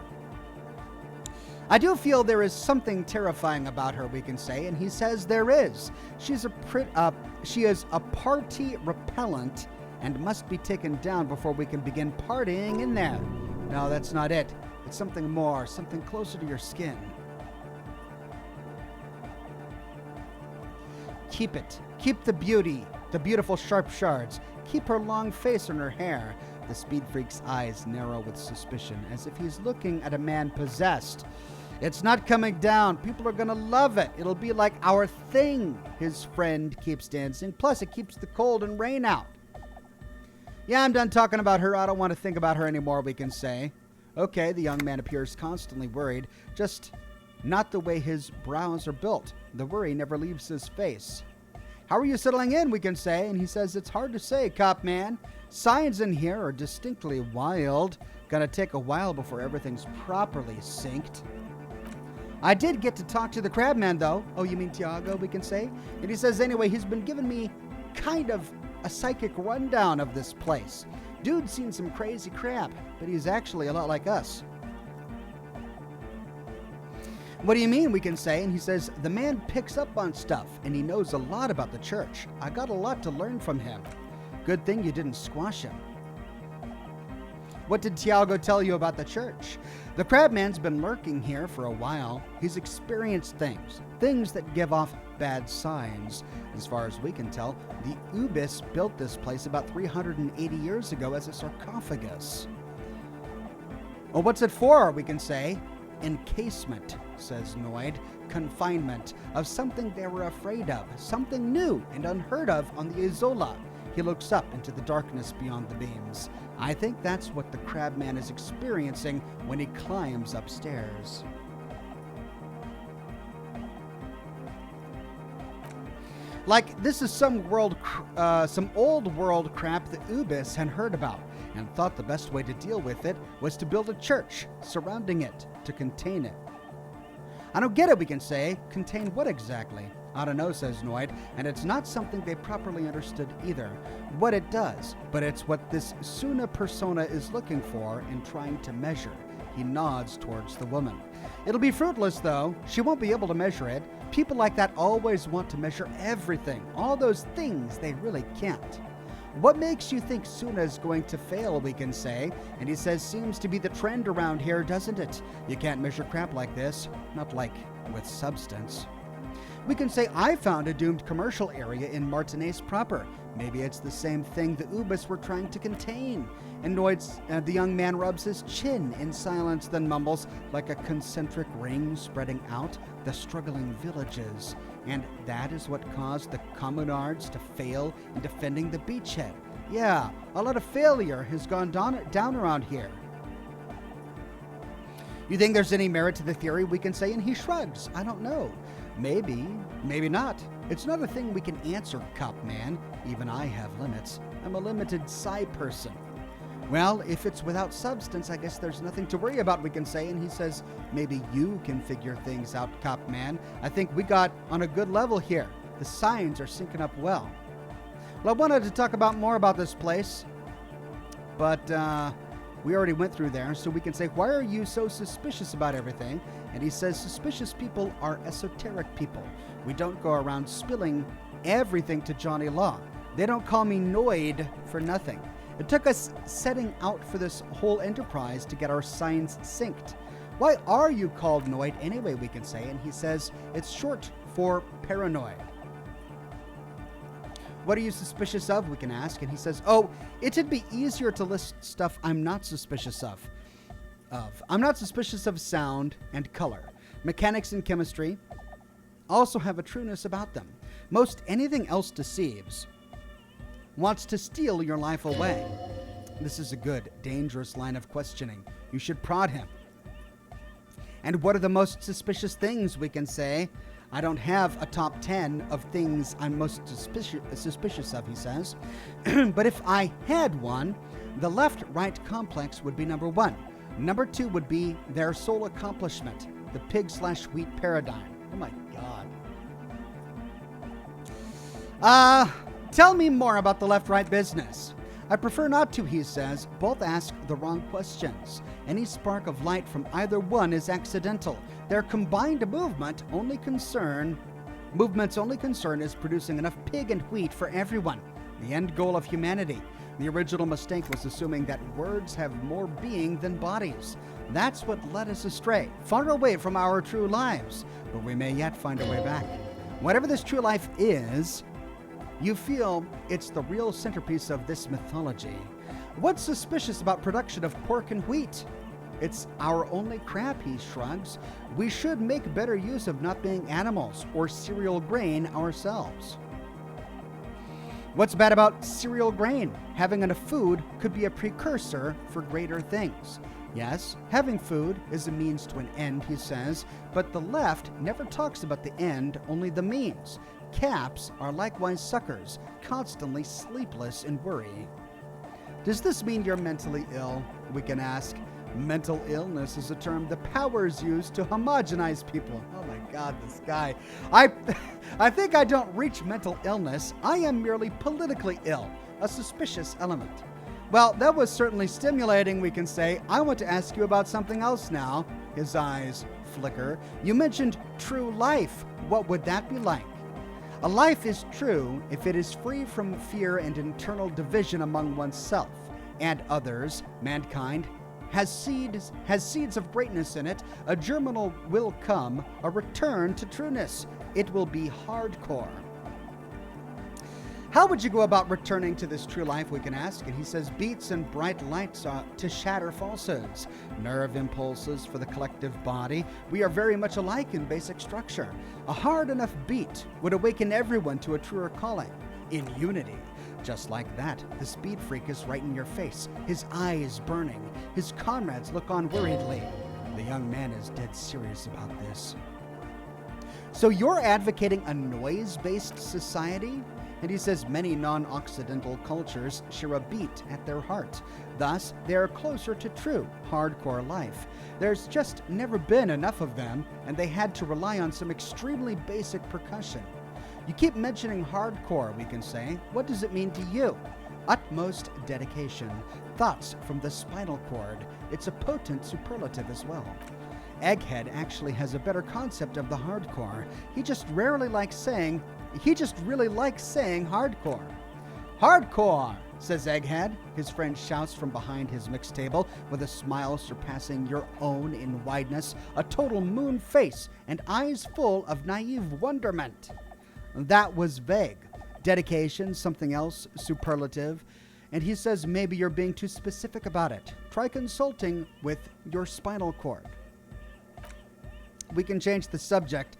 I do feel there is something terrifying about her, we can say, and he says there is. She is a party repellent and must be taken down before we can begin partying in there. No, that's not it. It's something more, something closer to your skin. Keep it. Keep the beauty, the beautiful sharp shards. Keep her long face and her hair. The speed freak's eyes narrow with suspicion, as if he's looking at a man possessed. It's not coming down. People are gonna love it. It'll be like our thing. His friend keeps dancing. Plus, it keeps the cold and rain out. Yeah, I'm done talking about her. I don't want to think about her anymore, we can say. Okay, the young man appears constantly worried. Just not the way his brows are built. The worry never leaves his face. How are you settling in, we can say? And he says, it's hard to say, cop man. Signs in here are distinctly wild. Gonna take a while before everything's properly synced. I did get to talk to the crabman, though. Oh, you mean Tiago, we can say? And he says, anyway, he's been giving me kind of a psychic rundown of this place. Dude's seen some crazy crap, but he's actually a lot like us. What do you mean, we can say? And he says, the man picks up on stuff, and he knows a lot about the church. I got a lot to learn from him. Good thing you didn't squash him. What did Tiago tell you about the church? The crabman's been lurking here for a while. He's experienced things that give off bad signs. As far as we can tell, the Ubis built this place about 380 years ago as a sarcophagus. Well, what's it for, we can say? Encasement, says Noid. Confinement of something they were afraid of, something new and unheard of on the Isola. He looks up into the darkness beyond the beams. I think that's what the crabman is experiencing when he climbs upstairs. Like, this is some old world crap that Ubis had heard about and thought the best way to deal with it was to build a church surrounding it to contain it. I don't get it, we can say. Contain what exactly? I don't know, says Noid, and it's not something they properly understood either. What it does, but it's what this Suna persona is looking for and trying to measure. He nods towards the woman. It'll be fruitless, though. She won't be able to measure it. People like that always want to measure everything, all those things they really can't. What makes you think Suna is going to fail, we can say? And he says, seems to be the trend around here, doesn't it? You can't measure crap like this. Not like with substance. We can say I found a doomed commercial area in Martinez proper. Maybe it's the same thing the Ubis were trying to contain. And the young man rubs his chin in silence, then mumbles, like a concentric ring spreading out, the struggling villages. And that is what caused the communards to fail in defending the beachhead. Yeah, a lot of failure has gone down around here. You think there's any merit to the theory, we can say? And he shrugs. I don't know. Maybe, maybe not. It's not a thing we can answer, cop man. Even I have limits. I'm a limited psi person. Well, if it's without substance, I guess there's nothing to worry about, we can say. And he says, maybe you can figure things out, cop man. I think we got on a good level here. The signs are syncing up well. Well, I wanted to talk more about this place, but we already went through there, so we can say, why are you so suspicious about everything? And he says, suspicious people are esoteric people. We don't go around spilling everything to Johnny Law. They don't call me Noid for nothing. It took us setting out for this whole enterprise to get our signs synced. Why are you called Noid anyway, we can say? And he says, it's short for paranoid. What are you suspicious of, we can ask? And he says, oh, it'd be easier to list stuff I'm not suspicious of. I'm not suspicious of sound and color. Mechanics and chemistry also have a trueness about them. Most anything else deceives, wants to steal your life away. This is a good, dangerous line of questioning. You should prod him. And what are the most suspicious things, we can say? I don't have a top 10 of things I'm most suspicious of, he says. But if I had one, the left-right complex would be number 1. Number 2 would be their sole accomplishment, the pig/wheat paradigm. Oh my God. Tell me more about the left-right business. I prefer not to, he says. Both ask the wrong questions. Any spark of light from either one is accidental. Their combined movement's only concern is producing enough pig and wheat for everyone. The end goal of humanity. The original mistake was assuming that words have more being than bodies. That's what led us astray, far away from our true lives. But we may yet find a way back. Whatever this true life is, you feel it's the real centerpiece of this mythology. What's suspicious about production of pork and wheat? It's our only crap, he shrugs. We should make better use of not being animals or cereal grain ourselves. What's bad about cereal grain? Having enough food could be a precursor for greater things. Yes, having food is a means to an end, he says, but the left never talks about the end, only the means. caps are likewise suckers, constantly sleepless in worry. Does this mean you're mentally ill? We can ask. Mental illness is a term the powers use to homogenize people. Oh my God, this guy. I think I don't reach mental illness. I am merely politically ill, a suspicious element. Well, that was certainly stimulating, we can say. I want to ask you about something else now. His eyes flicker. You mentioned true life. What would that be like? A life is true if it is free from fear and internal division among oneself and others. Mankind has seeds of greatness in it. A germinal will come, a return to trueness. It will be hardcore. How would you go about returning to this true life, we can ask? And he says, beats and bright lights to shatter falsehoods, nerve impulses for the collective body. We are very much alike in basic structure. A hard enough beat would awaken everyone to a truer calling, in unity. Just like that, the speed freak is right in your face, his eyes burning. His comrades look on worriedly. The young man is dead serious about this. So you're advocating a noise-based society? And he says many non-Occidental cultures share a beat at their heart. Thus, they are closer to true, hardcore life. There's just never been enough of them, and they had to rely on some extremely basic percussion. You keep mentioning hardcore, we can say. What does it mean to you? Utmost dedication. Thoughts from the spinal cord. It's a potent superlative as well. Egghead actually has a better concept of the hardcore. He just really likes saying hardcore. Hardcore, says Egghead. His friend shouts from behind his mixed table with a smile surpassing your own in wideness, a total moon face, and eyes full of naive wonderment. That was vague. Dedication, something else, superlative. And he says maybe you're being too specific about it. Try consulting with your spinal cord. We can change the subject.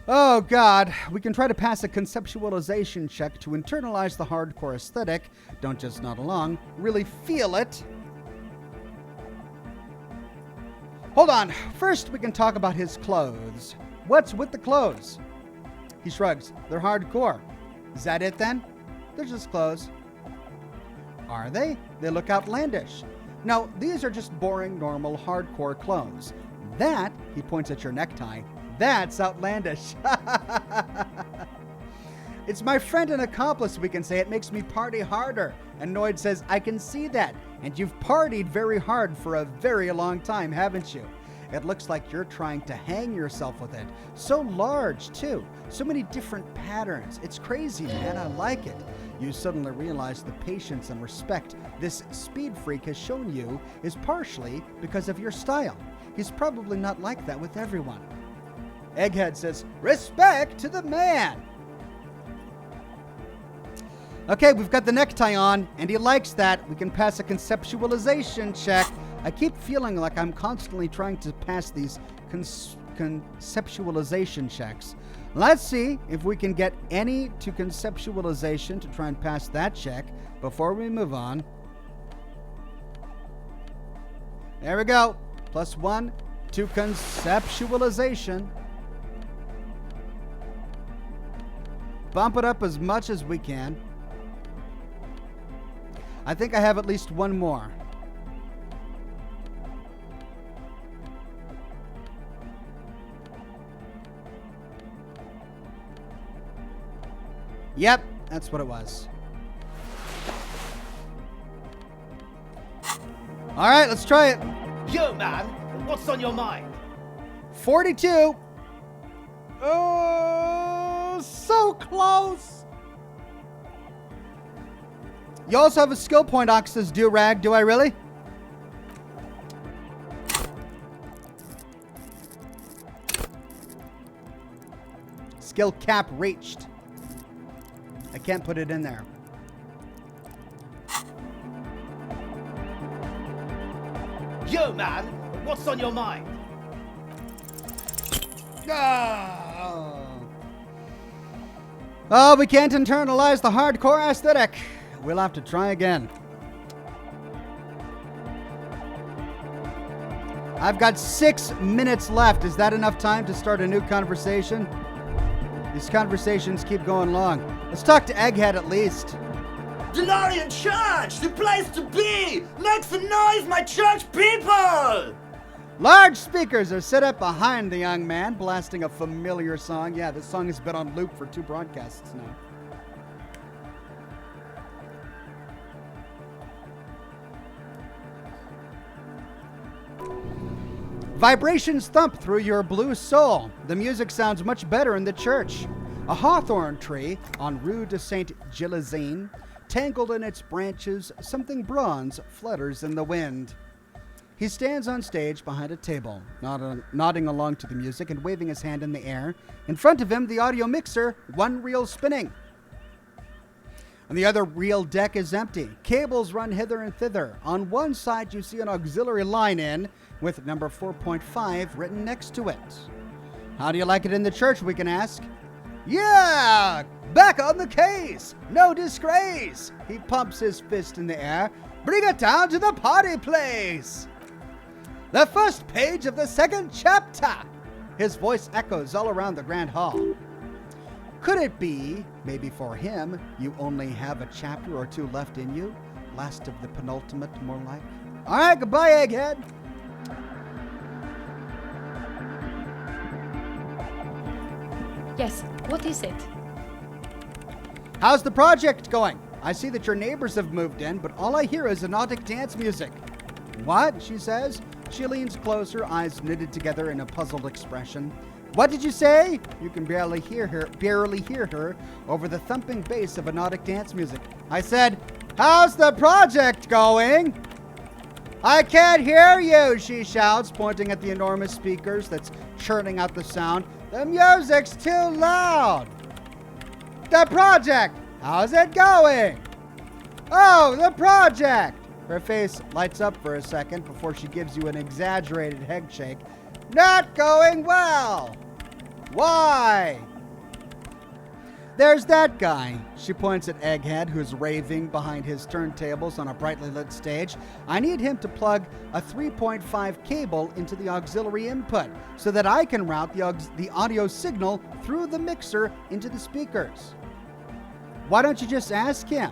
Oh God, we can try to pass a conceptualization check to internalize the hardcore aesthetic. Don't just nod along, really feel it. Hold on, first we can talk about his clothes. What's with the clothes? He shrugs. They're hardcore. Is that it then? They're just clothes. Are they? They look outlandish. No, these are just boring, normal, hardcore clothes. That, he points at your necktie, that's outlandish. It's my friend and accomplice, we can say. It makes me party harder. And Noid says, I can see that. And you've partied very hard for a very long time, haven't you? It looks like you're trying to hang yourself with it. So large, too. So many different patterns. It's crazy, man. I like it. You suddenly realize the patience and respect this speed freak has shown you is partially because of your style. He's probably not like that with everyone. Egghead says, respect to the man. Okay, we've got the necktie on, and he likes that. We can pass a conceptualization check. I keep feeling like I'm constantly trying to pass these conceptualization checks. Let's see if we can get any to conceptualization to try and pass that check before we move on. There we go. +1 to conceptualization. Bump it up as much as we can. I think I have at least one more. Yep, that's what it was. All right, let's try it. Yo, man, what's on your mind? 42. Oh, so close. You also have a skill point, Ox's do-rag. Do I really? Skill cap reached. I can't put it in there. Yo, man, what's on your mind? Oh, we can't internalize the hardcore aesthetic. We'll have to try again. I've got 6 minutes left. Is that enough time to start a new conversation? These conversations keep going long. Let's talk to Egghead at least. DeLorean Church, the place to be! Make some noise, my church people! Large speakers are set up behind the young man, blasting a familiar song. Yeah, this song has been on loop for 2 broadcasts now. Vibrations thump through your blue soul. The music sounds much better in the church. A hawthorn tree on Rue de Saint-Gilles, tangled in its branches, something bronze flutters in the wind. He stands on stage behind a table, nodding along to the music and waving his hand in the air. In front of him, the audio mixer, one reel spinning. On the other reel deck is empty. Cables run hither and thither. On one side, you see an auxiliary line in with number 4.5 written next to it. How do you like it in the church, we can ask? Yeah! Back on the case! No disgrace! He pumps his fist in the air. Bring it down to the party place! The first page of the second chapter! His voice echoes all around the grand hall. Could it be, maybe for him, you only have a chapter or 2 left in you? Last of the penultimate, more like? All right, goodbye, Egghead. Yes, what is it? How's the project going? I see that your neighbors have moved in, but all I hear is hypnotic dance music. What? She says. She leans closer, eyes knitted together in a puzzled expression. What did you say? You can barely hear her over the thumping bass of hypnotic dance music. I said, how's the project going? I can't hear you, she shouts, pointing at the enormous speakers that's churning out the sound. The music's too loud. The project, how's it going? Oh, the project. Her face lights up for a second before she gives you an exaggerated head shake. Not going well. Why? There's that guy. She points at Egghead, who's raving behind his turntables on a brightly lit stage. I need him to plug a 3.5 cable into the auxiliary input so that I can route the audio signal through the mixer into the speakers. Why don't you just ask him?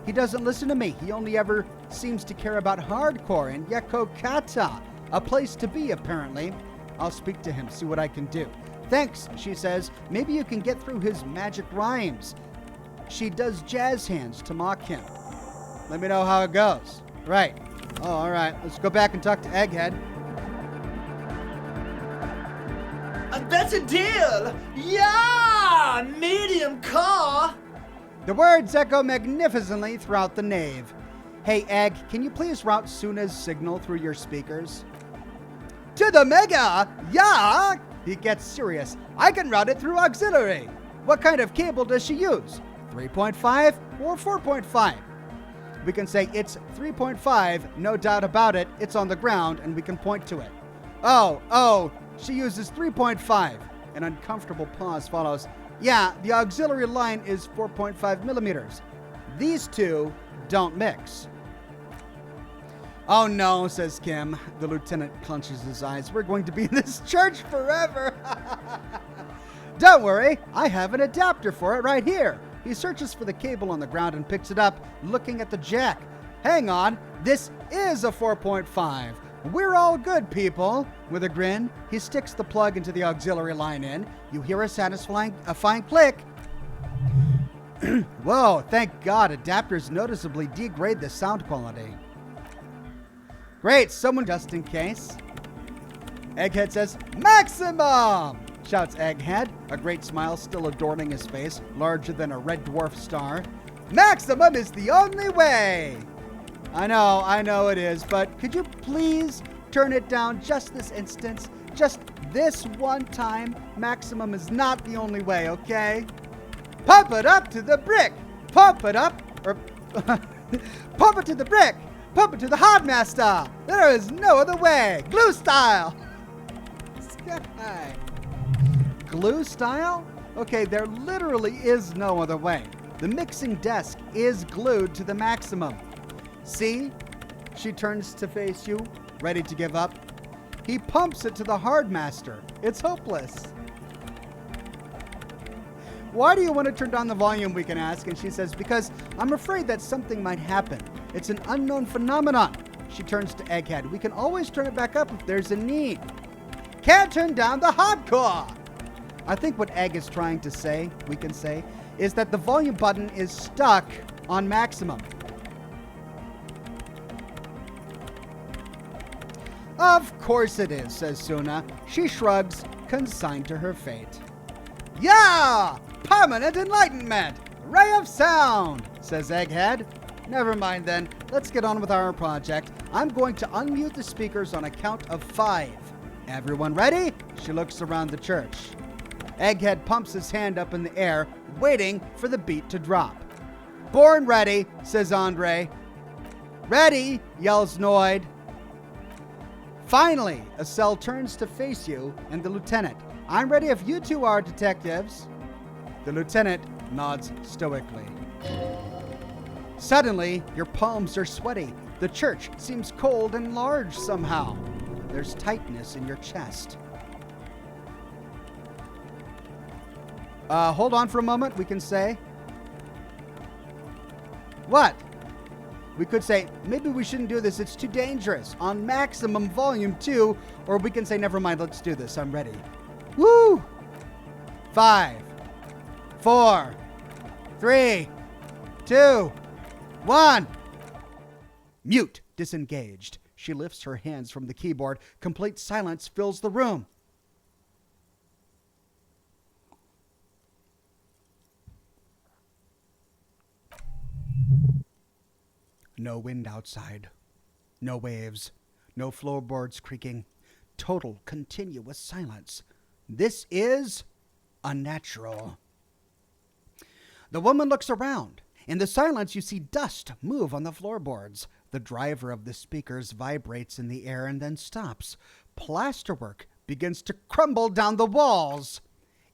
He doesn't listen to me. He only ever seems to care about hardcore and Yakokata. A place to be, apparently. I'll speak to him, see what I can do. Thanks, she says. Maybe you can get through his magic rhymes. She does jazz hands to mock him. Let me know how it goes. Right. Oh, all right. Let's go back and talk to Egghead. That's a deal! Yeah! Medium car! The words echo magnificently throughout the nave. Hey, Egg, can you please route Suna's signal through your speakers? To the mega! Yeah! He gets serious. I can route it through auxiliary. What kind of cable does she use? 3.5 or 4.5? We can say it's 3.5, no doubt about it. It's on the ground and we can point to it. Oh, she uses 3.5. An uncomfortable pause follows. Yeah, the auxiliary line is 4.5 millimeters. These two don't mix. Oh no, says Kim. The lieutenant clenches his eyes. We're going to be in this church forever. Don't worry, I have an adapter for it right here. He searches for the cable on the ground and picks it up, looking at the jack. Hang on, this is a 4.5. We're all good, people. With a grin, he sticks the plug into the auxiliary line in. You hear a satisfying fine click. Whoa, thank God, adapters noticeably degrade the sound quality. Great, someone just in case. Egghead says, Maximum! Shouts Egghead, a great smile still adorning his face, larger than a red dwarf star. Maximum is the only way! I know it is, but could you please turn it down just this instance? Just this one time? Maximum is not the only way, okay? Pump it up to the brick! Pump it up, or pump it to the brick! Pump it to the hardmaster! There is no other way! Glue style! Sky. Glue style? Okay, there literally is no other way. The mixing desk is glued to the Maximum. See? She turns to face you, ready to give up. He pumps it to the hardmaster. It's hopeless. Why do you want to turn down the volume, we can ask? And she says, because I'm afraid that something might happen. It's an unknown phenomenon. She turns to Egghead. We can always turn it back up if there's a need. Can't turn down the hardcore. I think what Egg is trying to say, we can say, is that the volume button is stuck on maximum. Of course it is, says Suna. She shrugs, consigned to her fate. Yeah! Permanent enlightenment! Ray of sound, says Egghead. Never mind then. Let's get on with our project. I'm going to unmute the speakers on a count of 5. Everyone ready? She looks around the church. Egghead pumps his hand up in the air, waiting for the beat to drop. Born ready, says Andre. Ready, yells Noid. Finally, Estelle turns to face you and the lieutenant. I'm ready if you two are detectives. The lieutenant nods stoically. Suddenly, your palms are sweaty. The church seems cold and large somehow. There's tightness in your chest. Hold on for a moment, we can say. What? We could say, maybe we shouldn't do this. It's too dangerous. On maximum volume 2. Or we can say, never mind, let's do this. I'm ready. Woo! 5, 4, 3, 2, 1. Mute. Disengaged. She lifts her hands from the keyboard. Complete silence fills the room. No wind outside. No waves. No floorboards creaking. Total continuous silence. This is unnatural. The woman looks around. In the silence, you see dust move on the floorboards. The driver of the speakers vibrates in the air and then stops. Plasterwork begins to crumble down the walls.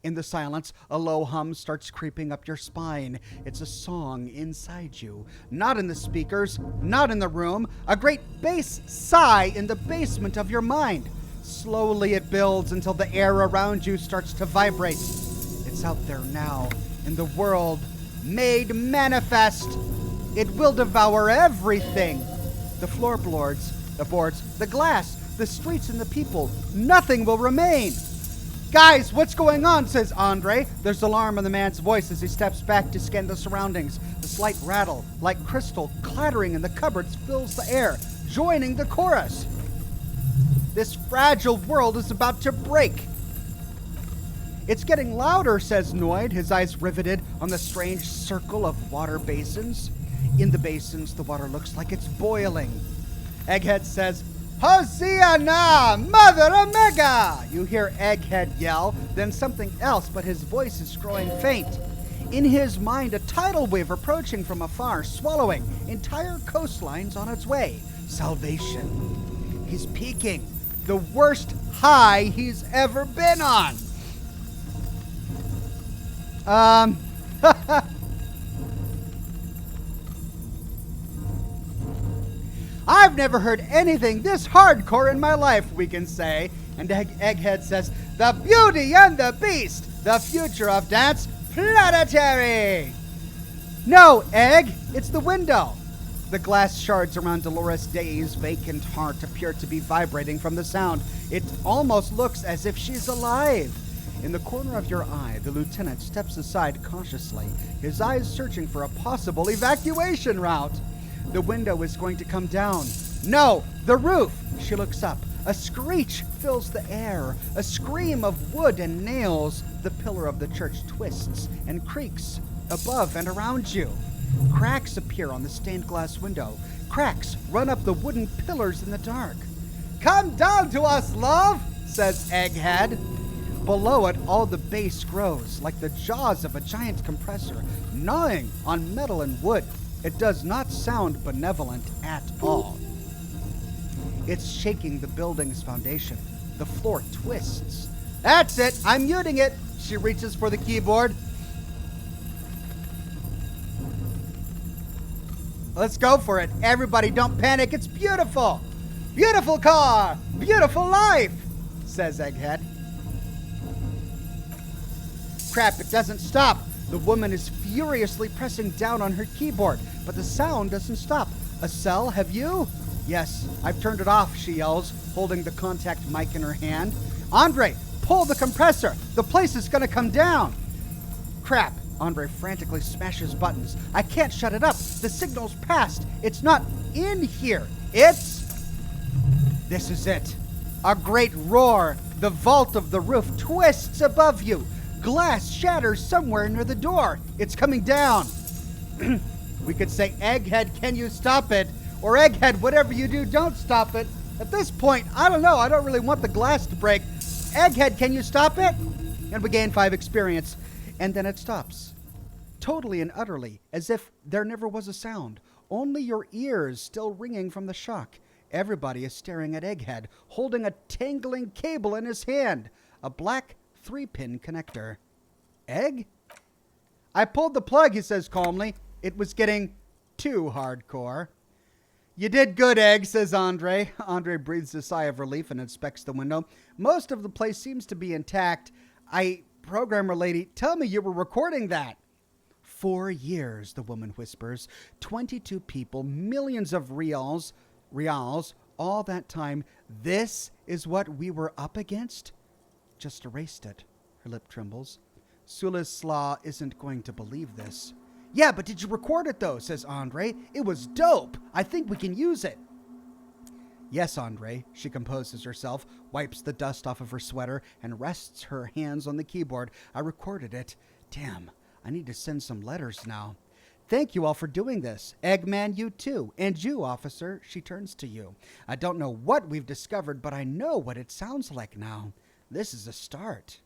In the silence, a low hum starts creeping up your spine. It's a song inside you. Not in the speakers, not in the room. A great bass sigh in the basement of your mind. Slowly it builds until the air around you starts to vibrate. It's out there now, in the world, made manifest. It will devour everything. The floorboards, the boards, the glass, the streets and the people. Nothing will remain. Guys, what's going on, says Andre. There's alarm in the man's voice as he steps back to scan the surroundings. The slight rattle, like crystal clattering in the cupboards, fills the air, joining the chorus. This fragile world is about to break. It's getting louder, says Noid, his eyes riveted on the strange circle of water basins. In the basins, the water looks like it's boiling. Egghead says, Hosiana, Mother Omega! You hear Egghead yell, then something else, but his voice is growing faint. In his mind, a tidal wave approaching from afar, swallowing entire coastlines on its way. Salvation. He's peaking. The worst high he's ever been on. I've never heard anything this hardcore in my life, we can say. And Egghead says, the beauty and the beast, the future of dance, planetary. No, Egg, it's the window. The glass shards around Dolores Day's vacant heart appear to be vibrating from the sound. It almost looks as if she's alive. In the corner of your eye, the lieutenant steps aside cautiously, his eyes searching for a possible evacuation route. The window is going to come down. No, the roof. She looks up. A screech fills the air. A scream of wood and nails. The pillar of the church twists and creaks above and around you. Cracks appear on the stained glass window. Cracks run up the wooden pillars in the dark. Come down to us, love, says Egghead. Below it, all the bass grows, like the jaws of a giant compressor, gnawing on metal and wood. It does not sound benevolent at all. It's shaking the building's foundation. The floor twists. That's it! I'm muting it! She reaches for the keyboard. Let's go for it. Everybody, don't panic. It's beautiful. Beautiful car. Beautiful life, says Egghead. Crap, it doesn't stop. The woman is furiously pressing down on her keyboard, but the sound doesn't stop. A cell, have you? Yes, I've turned it off, she yells, holding the contact mic in her hand. Andre, pull the compressor. The place is gonna come down. Crap. Andre frantically smashes buttons. I can't shut it up. The signal's passed. It's not in here. This is it. A great roar. The vault of the roof twists above you. Glass shatters somewhere near the door. It's coming down. We could say, Egghead, can you stop it? Or Egghead, whatever you do, don't stop it. At this point, I don't know. I don't really want the glass to break. Egghead, can you stop it? And we gain 5 experience. And then it stops. Totally and utterly, as if there never was a sound. Only your ears still ringing from the shock. Everybody is staring at Egghead, holding a tangling cable in his hand. A black 3-pin connector. Egg? I pulled the plug, he says calmly. It was getting too hardcore. You did good, Egg, says Andre. Andre breathes a sigh of relief and inspects the window. Most of the place seems to be intact. Programmer lady, tell me you were recording that. 4 years, the woman whispers. 22 people, millions of reals, all that time. This is what we were up against? Just erased it. Her lip trembles. Sulislaw isn't going to believe this. Yeah, but did you record it though, says Andre. It was dope. I think we can use it. Yes, Andre. She composes herself, wipes the dust off of her sweater, and rests her hands on the keyboard. I recorded it. Damn, I need to send some letters now. Thank you all for doing this. Eggman, you too. And you, officer. She turns to you. I don't know what we've discovered, but I know what it sounds like now. This is a start.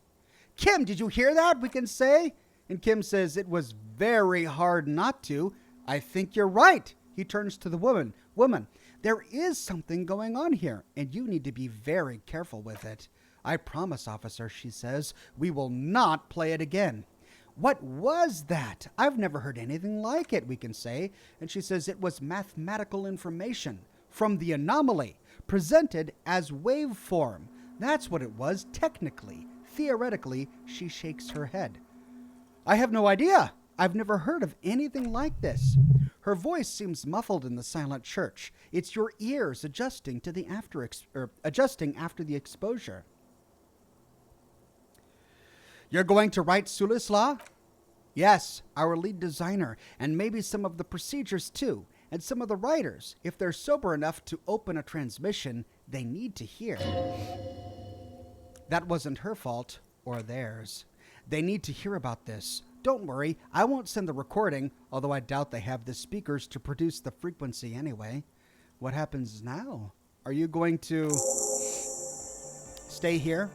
Kim, did you hear that? We can say. And Kim says it was very hard not to. I think you're right. He turns to the woman. Woman, there is something going on here, and you need to be very careful with it. I promise, officer, she says, we will not play it again. What was that? I've never heard anything like it, we can say. And she says it was mathematical information from the anomaly, presented as waveform. That's what it was, technically. Theoretically, she shakes her head. I have no idea. I've never heard of anything like this. Her voice seems muffled in the silent church. It's your ears adjusting to the adjusting after the exposure. You're going to write Sulislaw? Yes, our lead designer, and maybe some of the procedures too, and some of the writers. If they're sober enough to open a transmission, they need to hear. That wasn't her fault, or theirs. They need to hear about this. Don't worry, I won't send the recording, although I doubt they have the speakers to produce the frequency anyway. What happens now? Are you going to stay here?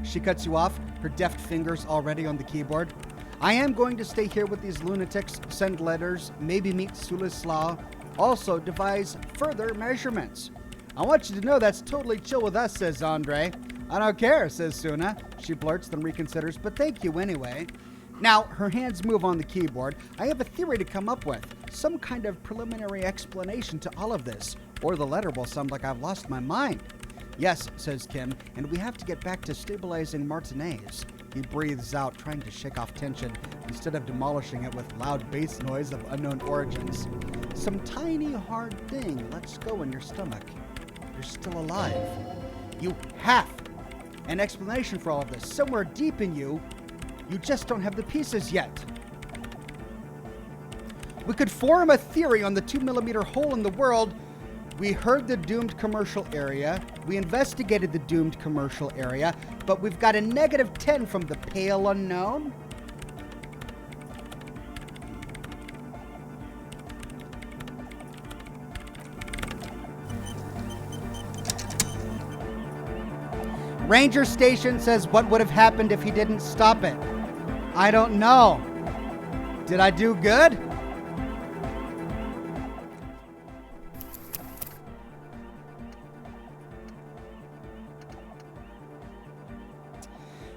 She cuts you off, her deft fingers already on the keyboard. I am going to stay here with these lunatics, send letters, maybe meet Sulislaw, also devise further measurements. I want you to know that's totally chill with us, says Andre. I don't care, says Suna. She blurts, then reconsiders, but thank you anyway. Now, her hands move on the keyboard. I have a theory to come up with. Some kind of preliminary explanation to all of this. Or the letter will sound like I've lost my mind. Yes, says Kim, and we have to get back to stabilizing Martinez. He breathes out, trying to shake off tension, instead of demolishing it with loud bass noise of unknown origins. Some tiny, hard thing lets go in your stomach. You're still alive. You have an explanation for all of this. Somewhere deep in you, you just don't have the pieces yet. We could form a theory on the 2mm hole in the world. We heard the doomed commercial area. We investigated the doomed commercial area, but we've got a -10 from the pale unknown. Ranger Station says, what would have happened if he didn't stop it? I don't know. Did I do good?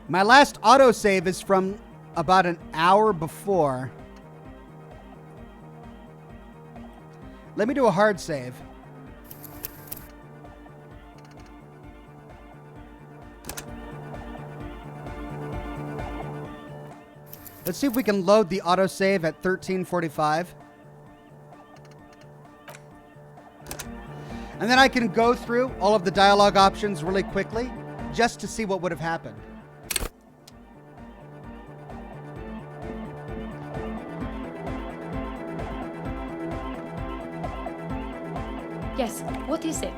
My last autosave is from about an hour before. Let me do a hard save. Let's see if we can load the autosave at 1345. And then I can go through all of the dialogue options really quickly just to see what would have happened. Yes, what is it?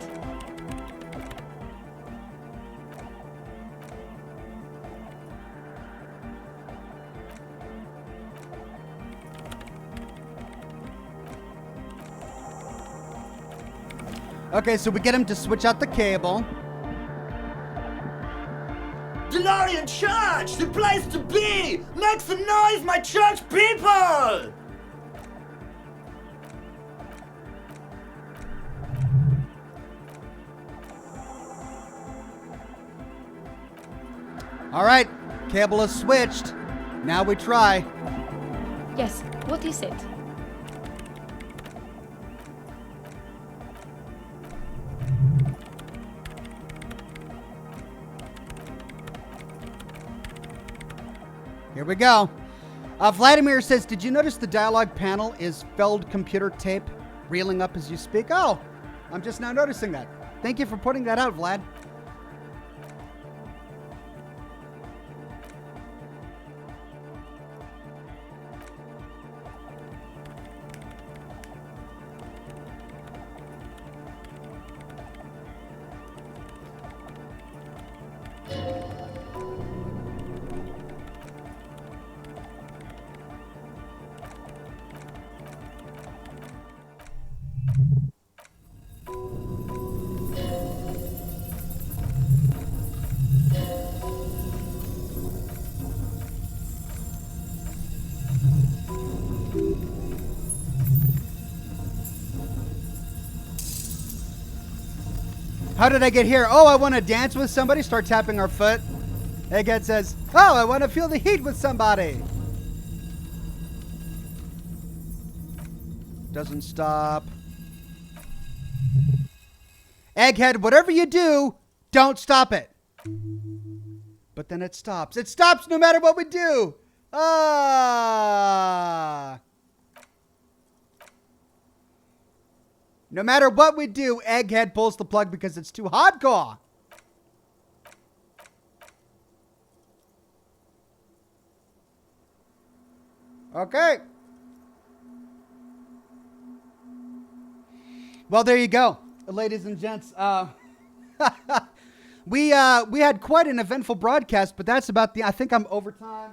Okay, so we get him to switch out the cable. DeLorean Church, the place to be! Make some noise, my church people! All right, cable is switched. Now we try. Yes, what is it? Here we go. Vladimir says, did you notice the dialogue panel is felled computer tape reeling up as you speak? Oh, I'm just now noticing that. Thank you for putting that out, Vlad. How did I get here? Oh, I want to dance with somebody. Start tapping our foot. Egghead says, oh, I want to feel the heat with somebody. Doesn't stop. Egghead, whatever you do, don't stop it. But then it stops. It stops no matter what we do. Ah. No matter what we do, Egghead pulls the plug because it's too hardcore. Okay. Well, there you go, ladies and gents. We had quite an eventful broadcast, but that's about I think I'm over time.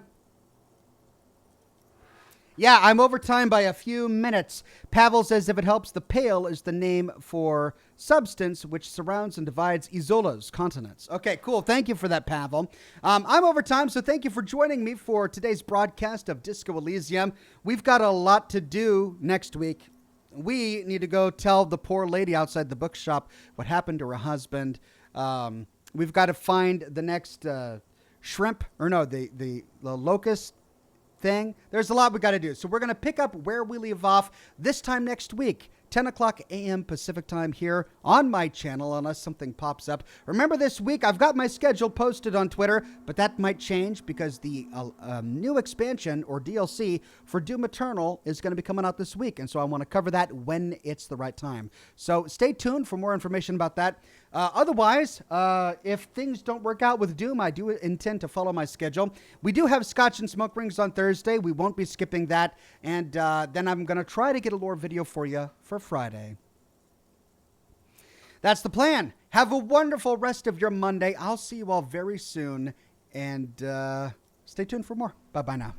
Yeah, I'm over time by a few minutes. Pavel says, if it helps, the Pale is the name for substance which surrounds and divides Isola's continents. Okay, cool. Thank you for that, Pavel. I'm over time, so thank you for joining me for today's broadcast of Disco Elysium. We've got a lot to do next week. We need to go tell the poor lady outside the bookshop what happened to her husband. We've got to find the next shrimp, or no, the locust thing. There's a lot we got to do. So we're going to pick up where we leave off this time next week, 10 o'clock a.m. Pacific time here on my channel, unless something pops up. Remember, this week I've got my schedule posted on Twitter, but that might change because the new expansion or DLC for Doom Eternal is going to be coming out this week. And so I want to cover that when it's the right time. So stay tuned for more information about that. Otherwise, if things don't work out with Doom, I do intend to follow my schedule. We do have Scotch and Smoke Rings on Thursday. We won't be skipping that. And then I'm going to try to get a lore video for you for Friday. That's the plan. Have a wonderful rest of your Monday. I'll see you all very soon. And stay tuned for more. Bye-bye now.